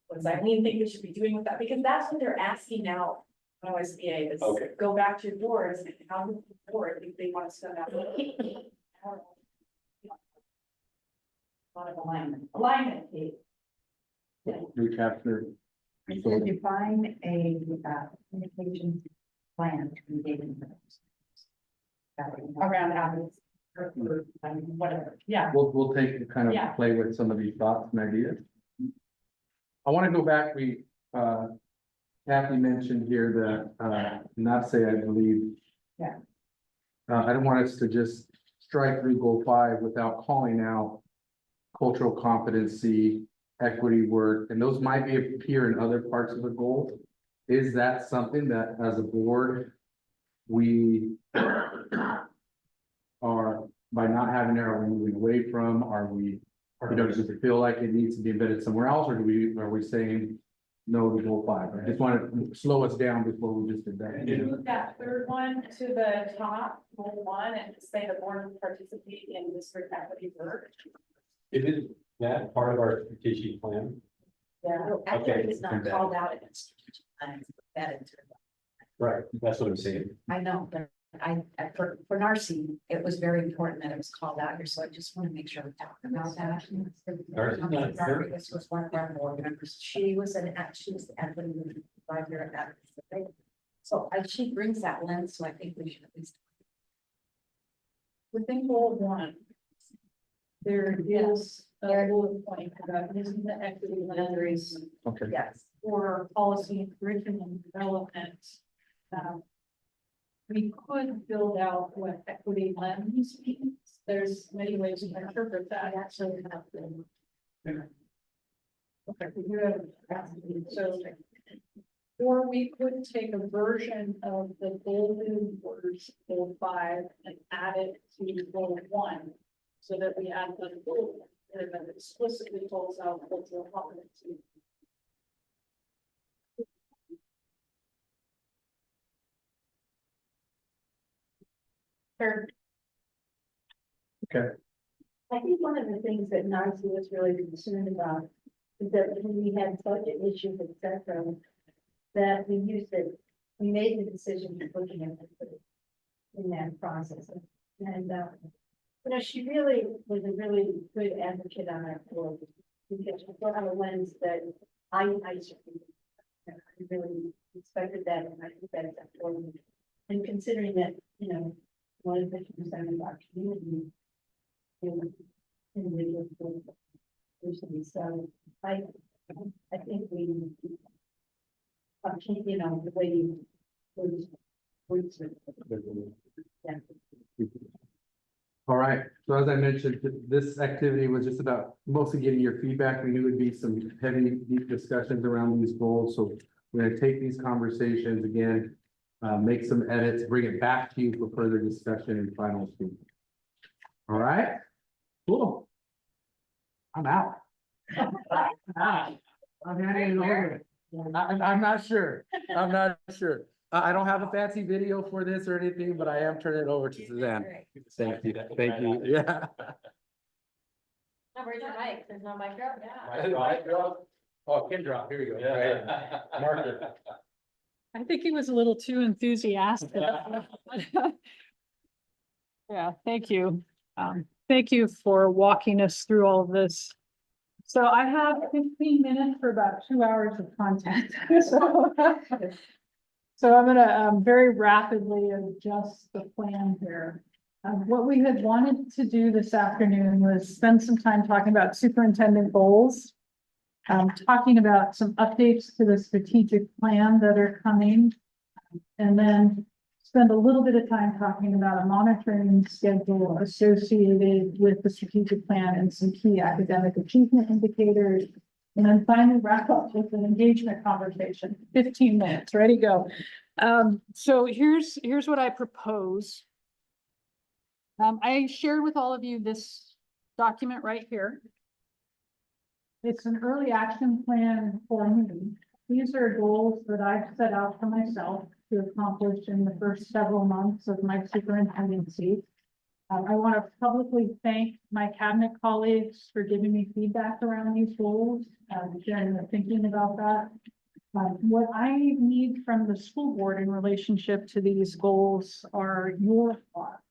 What does Eileen think we should be doing with that, because that's what they're asking now, on OSBA, is Okay. go back to your boards, and how does the board think they want to spend that money? A lot of alignment, Kate. Recapture. So define a communication plan to engage in those. Around habits, or, whatever, yeah. We'll take kind Yeah. of play with some of these thoughts and ideas. I want to go back, Kathy mentioned here that, not say, I believe. Yeah. I don't want us to just strike through goal 5 without calling out cultural competency, equity work, and those might appear in other parts of the goal. Is that something that as a board, we are, by not having it, are we moving away from, are we, does it feel like it needs to be embedded somewhere else, or are we saying no to goal 5? I just want to slow us down before we just did that. Move that third one to the top, goal 1, and say the board will participate in district equity work. is that part of our strategic plan? Yeah. Actually, it's not called out in its that into. Right, that's what I'm saying. I know, but for NARCY, it was very important that it was called out here, so I just want to make sure we talk about that. This was one of our board members, she was the equity advisor at that. So she brings that lens, so I think we should at least. Within goal 1, there is a bullet point about using the equity lens Okay. Yes. for policy and curriculum development. We could build out what equity lens means. There's many ways to interpret that. So. Okay. So. Or we could take a version of the golden words, goal 5, and add it to goal 1. So that we add the goal and then explicitly calls out cultural competency. Sure. I think one of the things that Nancy was really concerned about is that when we had budget issues, et cetera, that we used it, we made the decision to put it in that process. And, you know, she really was a really good advocate on our board because she put on a lens that I really respected that, and I think that's important. And considering that, you know, 150% of our community individuals, so I think we, you know, the way you words, yeah. All right, so as I mentioned, this activity was just about mostly getting your feedback. We knew it would be some heavy, deep discussions around these goals, so we're gonna take these conversations again, make some edits, bring it back to you for further discussion and final speak. All right, cool. I'm out. I'm handing it over. I'm not sure. I'm not sure. I don't have a fancy video for this or anything, but I am turning it over to Suzanne. Thank you. Thank you. Yeah. No, where's your mic? There's no mic drop. Oh, pin drop. Here we go. Right. Marker. I think he was a little too enthusiastic. Yeah, thank you. Thank you for walking us through all of this. So I have 15 minutes for about 2 hours of content. So I'm gonna very rapidly adjust the plan here. What we had wanted to do this afternoon was spend some time talking about superintendent goals. Talking about some updates to the strategic plan that are coming. And then spend a little bit of time talking about a monitoring schedule associated with the strategic plan and some key academic achievement indicators. And then finally wrap up with an engagement conversation, 15 minutes, ready, go. So here's what I propose. I shared with all of you this document right here. It's an early action plan for me. These are goals that I've set out for myself to accomplish in the first several months of my superintendency. I want to publicly thank my cabinet colleagues for giving me feedback around these goals, sharing their thinking about that. What I need from the school board in relationship to these goals are your thoughts.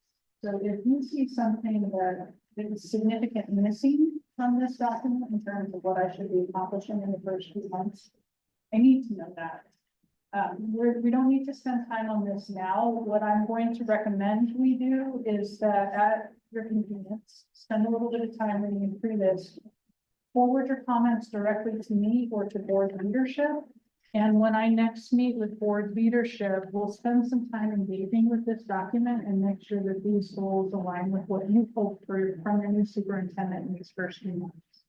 So if you see something that is significant missing from this document in terms of what I should be accomplishing in the first few months, I need to know that. We don't need to spend time on this now. What I'm going to recommend we do is that at your convenience, spend a little bit of time reading through this, forward your comments directly to me or to board leadership. And when I next meet with board leadership, we'll spend some time engaging with this document and make sure that these goals align with what you hope for from the new superintendent in these first few months.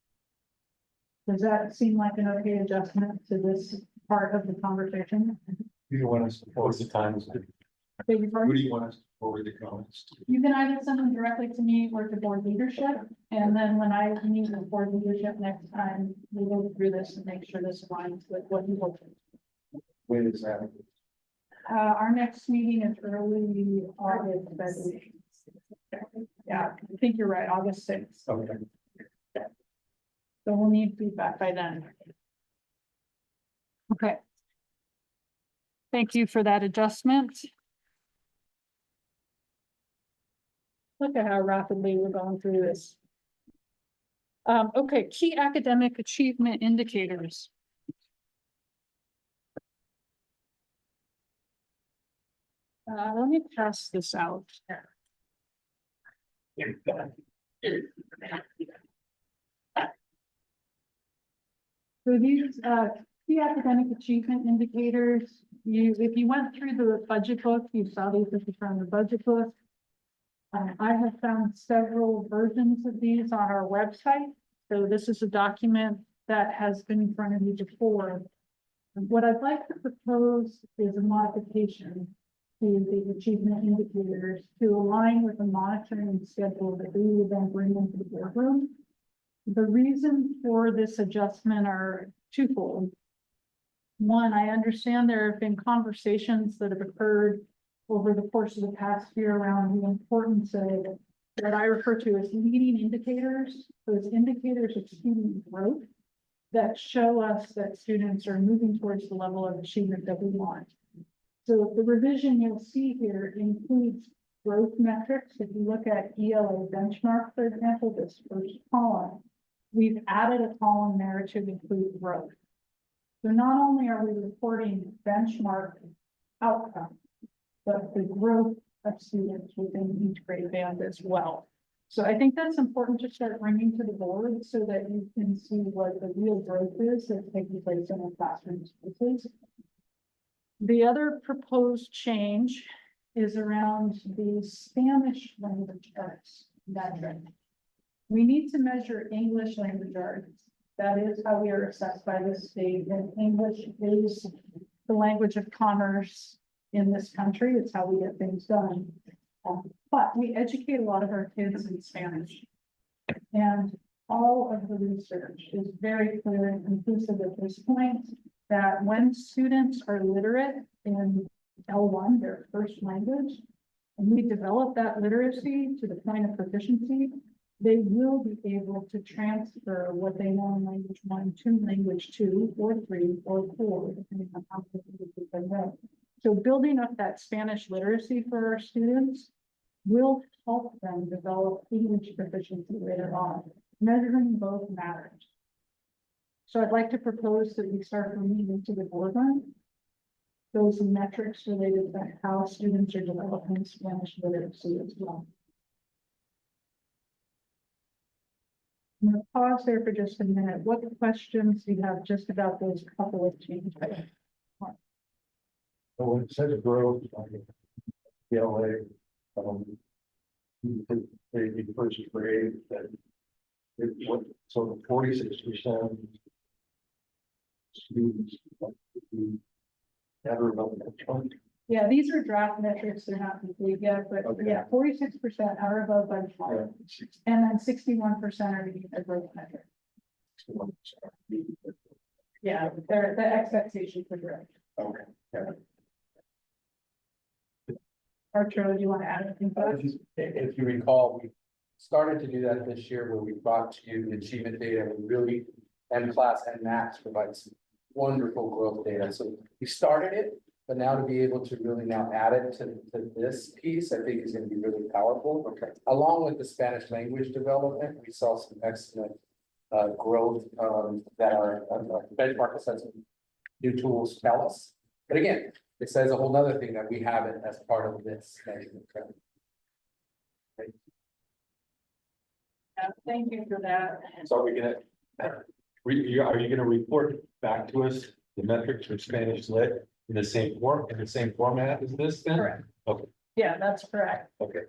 Does that seem like an okay adjustment to this part of the conversation? Do you want us to forward the times? Beg your pardon? Who do you want us to forward the comments to? You can either send them directly to me or to board leadership, and then when I meet with board leadership next time, we go through this and make sure this aligns with what you hope. When is that? Our next meeting is early August, yeah, I think you're right, August 6th. Okay. So we'll need feedback by then. Okay. Thank you for that adjustment. Look at how rapidly we're going through this. Okay, key academic achievement indicators. Let me pass this out. So these, key academic achievement indicators, if you went through the budget book, you saw these if you found the budget book. I have found several versions of these on our website. So this is a document that has been in front of you before. And what I'd like to propose is a modification to the achievement indicators to align with the monitoring schedule that we will then bring into the boardroom. The reason for this adjustment are twofold. One, I understand there have been conversations that have occurred over the course of the past year around the importance of what I refer to as leading indicators, those indicators of student growth that show us that students are moving towards the level of achievement that we want. So the revision you'll see here includes growth metrics. If you look at ELA benchmark, for example, this first column, we've added a column there to include growth. So not only are we reporting benchmark outcomes, but the growth of students within each grade band as well. So I think that's important to start bringing to the board so that you can see what the real growth is that's taking place in our classroom spaces. The other proposed change is around the Spanish language arts metric. We need to measure English language arts. That is how we are assessed by the state, and English is the language of commerce in this country. It's how we get things done. But we educate a lot of our kids in Spanish. And all of the research is very clear and conclusive at this point that when students are literate in L1, their first language, and we develop that literacy to the point of proficiency, they will be able to transfer what they know in language 1 to language 2 or 3 or 4, depending on how quickly they know. So building up that Spanish literacy for our students will help them develop English proficiency later on. Measuring both matters. So I'd like to propose that we start bringing into the boardroom those metrics related to how students are developing Spanish literacy as well. I'm going to pause there for just a minute. What questions do you have just about those couple of changes? So when it says growth, ELA, the first grade, that so the 46% students never know that. Yeah, these are draft metrics. They're not complete yet, but Okay. yeah, 46% are above benchmark. And then 61% are meeting the growth metric. Yeah, they're the expectation for growth. Okay. Yeah. Arturo, do you want to add anything? to that? If you recall, we started to do that this year where we brought to you the achievement data, we really, and class and max provides wonderful growth data. So we started it, but now to be able to really now add it to this piece, I think is going to be really powerful. Okay. Along with the Spanish language development, we saw some excellent growth that our benchmark assessment new tools tell us. But again, it says a whole nother thing that we have it as part of this measurement. Yeah, thank you for that. So are we gonna, are you gonna report back to us the metrics for Spanish lit in the same format as this then? Correct. Okay. Yeah, that's correct. Okay.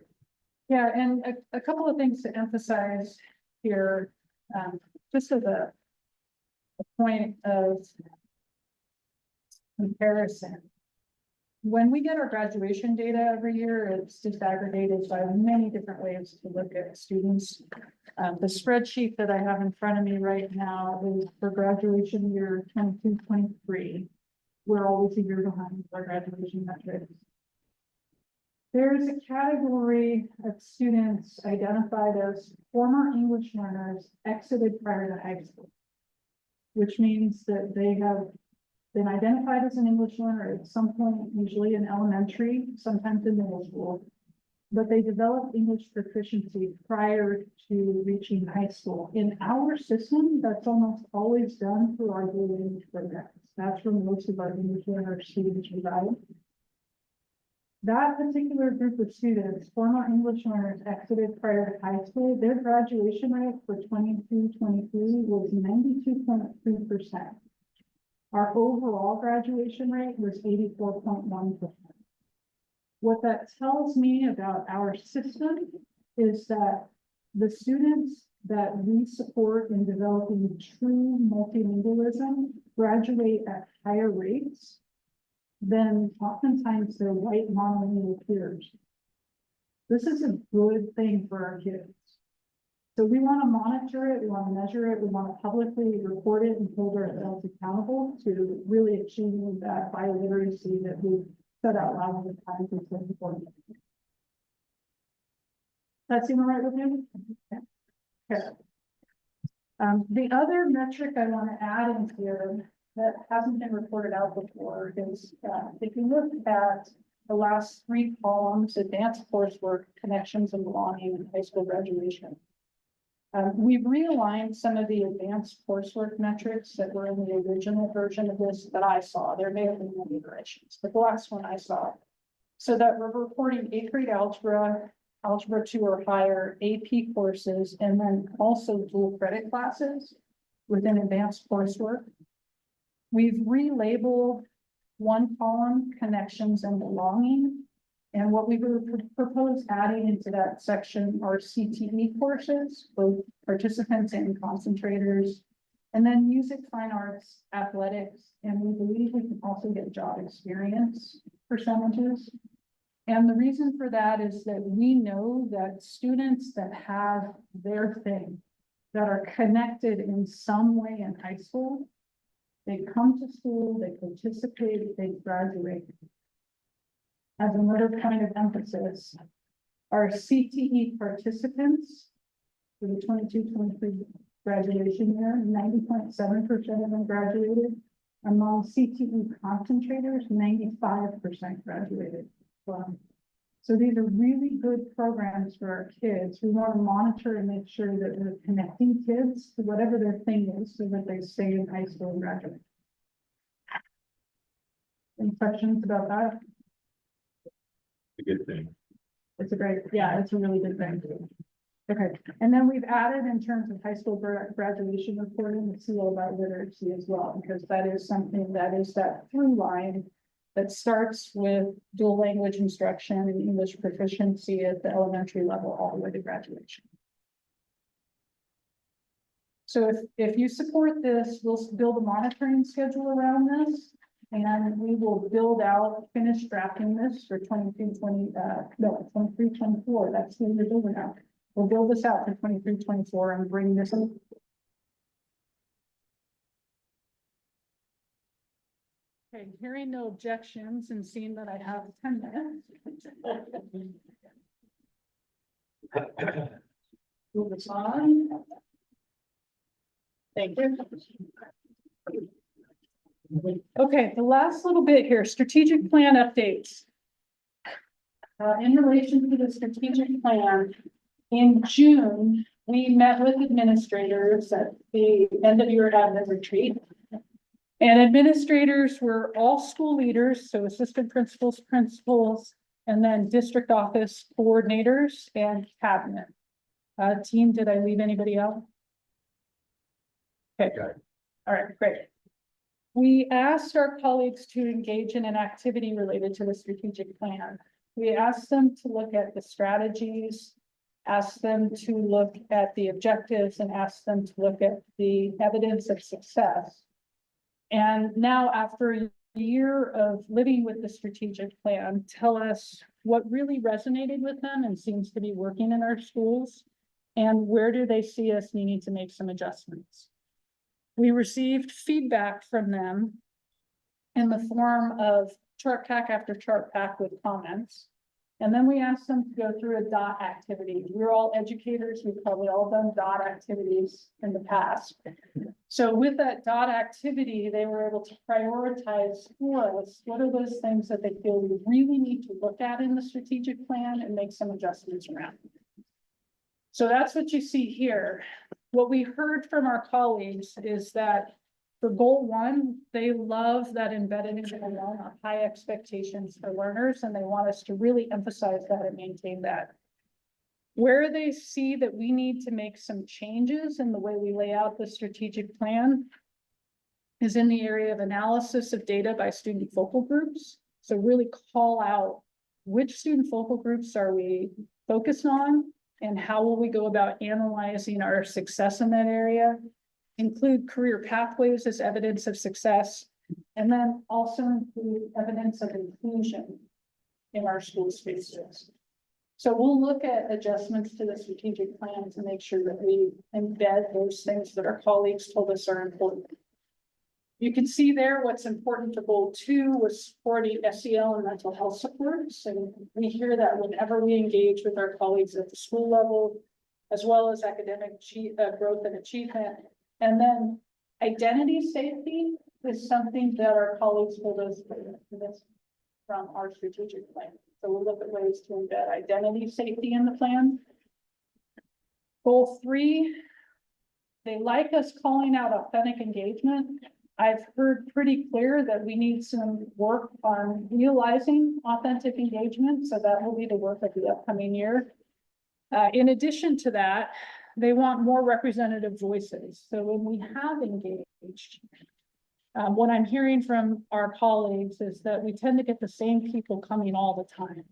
Yeah, and a couple of things to emphasize here, just as a point of comparison. When we get our graduation data every year, it's disaggregated by many different ways to look at students. The spreadsheet that I have in front of me right now is for graduation year 22-23. We're always a year behind our graduation metrics. There's a category of students identified as former English learners exited prior to high school, which means that they have been identified as an English learner at some point, usually in elementary, sometimes in middle school, but they developed English proficiency prior to reaching high school. In our system, that's almost always done through our dual language programs. That's where most of our English learner students reside. That particular group of students, former English learners exited prior to high school, their graduation rate for 22-23 was 92.3%. Our overall graduation rate was 84.1%. What that tells me about our system is that the students that we support in developing true multilingualism graduate at higher rates than oftentimes their white monolingual peers. This is a good thing for our kids. So we want to monitor it, we want to measure it, we want to publicly report it and hold ourselves accountable to really achieving that bioliteracy that we set out loud at the time for 2040. That seem all right with you? Okay. The other metric I want to add in here that hasn't been reported out before is, if you look at the last 3 columns, advanced coursework, connections and belonging, and high school graduation. We've realigned some of the advanced coursework metrics that were in the original version of this that I saw. There may have been many iterations, but the last one I saw. So that we're reporting 8th grade algebra, algebra 2 or higher, AP courses, and then also dual credit classes within advanced coursework. We've relabeled one column connections and belonging. And what we would propose adding into that section are CTE courses, both participants and concentrators, and then music, fine arts, athletics, and we believe we can also get job experience percentages. And the reason for that is that we know that students that have their thing, that are connected in some way in high school, they come to school, they participate, they graduate. As another point of emphasis, our CTE participants for the 22-23 graduation year, 90.7% of them graduated. Among CTE concentrators, 95% graduated. So these are really good programs for our kids. We want to monitor and make sure that we're connecting kids to whatever their thing is so that they stay in high school and graduate. Any questions about that? A good thing. It's a great, yeah, it's a really good thing. Okay, and then we've added in terms of high school graduation reporting, the seal about literacy as well, because that is something that is that through line that starts with dual language instruction and English proficiency at the elementary level all the way to graduation. So if you support this, we'll build a monitoring schedule around this. And we will build out, finish drafting this for 23-24. That's what we're building out. We'll build this out for 23-24 and bring this in. Okay, hearing no objections and seeing that I have 10 minutes. Move this on. Thank you. Okay, the last little bit here, strategic plan updates. In relation to the strategic plan, in June, we met with administrators at the end of year admin retreat. And administrators were all school leaders, so assistant principals, principals, and then district office coordinators and cabinet. Team, did I leave anybody out? Okay, all right, great. We asked our colleagues to engage in an activity related to the strategic plan. We asked them to look at the strategies, asked them to look at the objectives, and asked them to look at the evidence of success. And now, after a year of living with the strategic plan, tell us what really resonated with them and seems to be working in our schools, and where do they see us needing to make some adjustments. We received feedback from them in the form of chart pack after chart pack with comments. And then we asked them to go through a dot activity. We're all educators. We've probably all done dot activities in the past. So with that dot activity, they were able to prioritize for us what are those things that they feel we really need to look at in the strategic plan and make some adjustments around. So that's what you see here. What we heard from our colleagues is that For goal one, they love that embedded in goal one are high expectations for learners, and they want us to really emphasize that and maintain that. Where they see that we need to make some changes in the way we lay out the strategic plan is in the area of analysis of data by student focal groups. So really call out which student focal groups are we focused on and how will we go about analyzing our success in that area. Include career pathways as evidence of success, and then also include evidence of inclusion in our school spaces. So we'll look at adjustments to the strategic plan to make sure that we embed those things that our colleagues told us are important. You can see there what's important for goal 2 was supporting SEL and mental health supports. And we hear that whenever we engage with our colleagues at the school level, as well as academic growth and achievement. And then identity safety is something that our colleagues told us from our strategic plan. So we'll look at ways to embed identity safety in the plan. Goal 3, they like us calling out authentic engagement. I've heard pretty clear that we need some work on realizing authentic engagement. So that will be the work of the upcoming year. In addition to that, they want more representative voices. So when we have engaged, what I'm hearing from our colleagues is that we tend to get the same people coming all the time.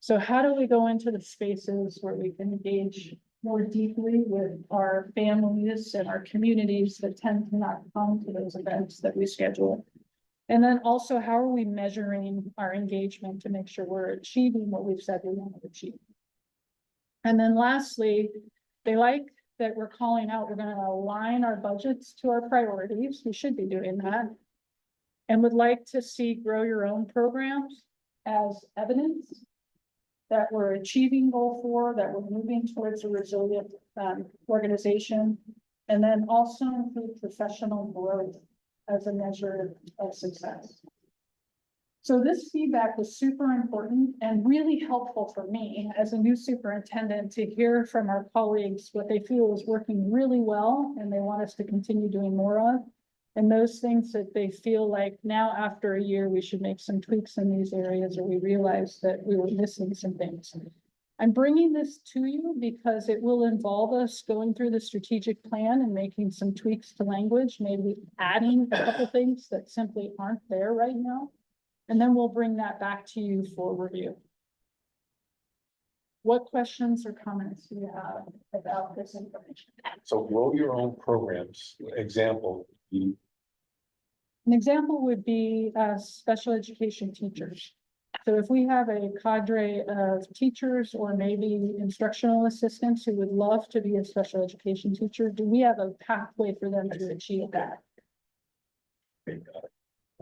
So how do we go into the spaces where we can engage more deeply with our families and our communities that tend to not come to those events that we schedule? And then also, how are we measuring our engagement to make sure we're achieving what we've said we want to achieve? And then lastly, they like that we're calling out, we're going to align our budgets to our priorities. We should be doing that. And would like to see grow your own programs as evidence that we're achieving goal 4, that we're moving towards a resilient organization. And then also include professional growth as a measure of success. So this feedback was super important and really helpful for me as a new superintendent to hear from our colleagues what they feel is working really well and they want us to continue doing more of. And those things that they feel like now after a year, we should make some tweaks in these areas, or we realize that we were missing some things. I'm bringing this to you because it will involve us going through the strategic plan and making some tweaks to language, maybe adding a couple things that simply aren't there right now. And then we'll bring that back to you for review. What questions or comments do you have about this information? So grow your own programs, example. An example would be special education teachers. So if we have a cadre of teachers or maybe instructional assistants who would love to be a special education teacher, do we have a pathway for them to achieve that? And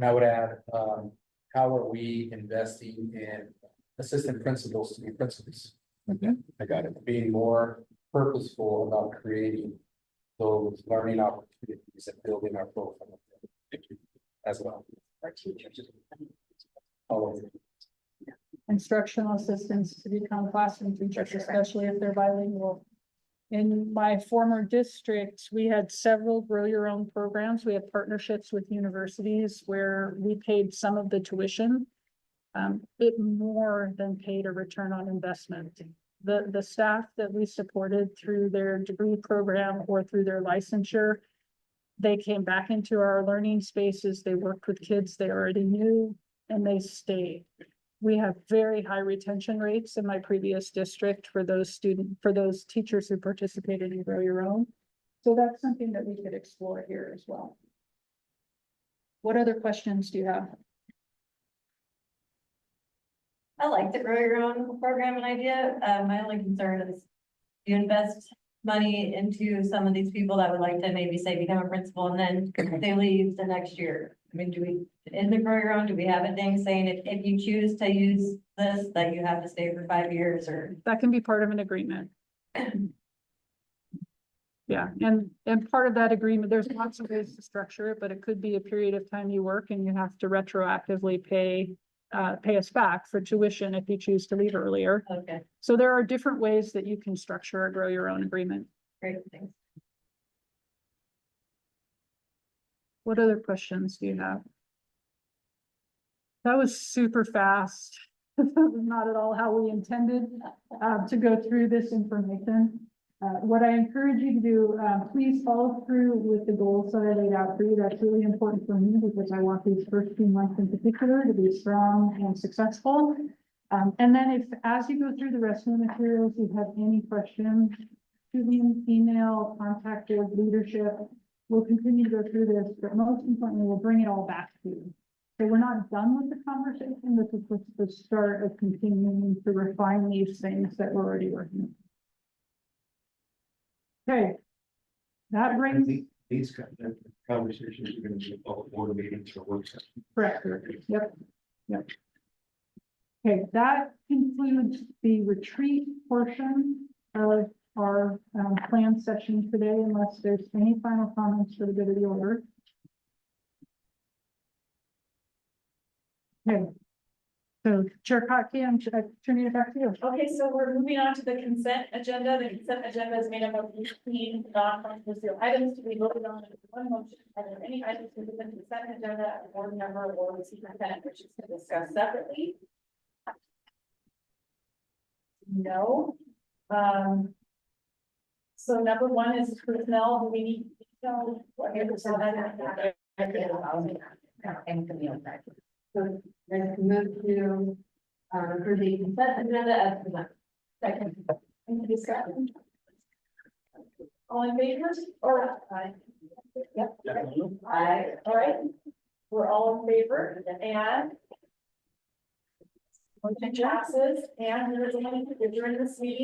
I would add, how are we investing in assistant principals to be principals? Okay. I got it. Being more purposeful about creating those learning opportunities and building our profile as well. Our teachers. All of it. Instructional assistants to become classroom teachers, especially if they're bilingual. In my former district, we had several grow your own programs. We had partnerships with universities where we paid some of the tuition. It more than paid a return on investment. The staff that we supported through their degree program or through their licensure, they came back into our learning spaces. They worked with kids they already knew and they stayed. We have very high retention rates in my previous district for those teachers who participated in Grow Your Own. So that's something that we could explore here as well. What other questions do you have? I like the Grow Your Own program and idea. My only concern is you invest money into some of these people that would like to maybe say become a principal and then they leave the next year. I mean, do we, in the Grow Your Own, do we have a thing saying if you choose to use this, that you have to stay for 5 years or? That can be part of an agreement. Yeah, and part of that agreement, there's lots of ways to structure it, but it could be a period of time you work and you have to retroactively pay us back for tuition if you choose to leave earlier. Okay, So there are different ways that you can structure a Grow Your Own agreement. great, thanks. What other questions do you have? That was super fast. That was not at all how we intended to go through this information. What I encourage you to do, please follow through with the goals that I laid out for you. That's really important for me because I want these first 2 months in particular to be strong and successful. And then if, as you go through the rest of the materials, you have any questions, shoot me an email, contact your leadership. We'll continue to go through this, but most importantly, we'll bring it all back to you. So we're not done with the conversation. This is just the start of continuing to refine these things that we're already working on. Okay. That brings. These conversations are going to be all board meetings or work sessions. Correct. Yep. Yep. Okay, that concludes the retreat portion of our plan session today, unless there's any final comments for the good of the order. Okay. So Chair Kotke, I'm turning it back to you. Okay, so we're moving on to the consent agenda. The consent agenda is made up of 15 non-controversial items to be voted on in one motion. Are there any items within the consent agenda, a board member or the superintendent wishes to discuss separately? No. So number one is personnel. Do we need to tell what your personnel? So let's move to, for the consent agenda as presented. Second. Any discussion? All in favor or aye? Yep. Aye. All right. We're all in favor and motion passes, and we're going to adjourn this meeting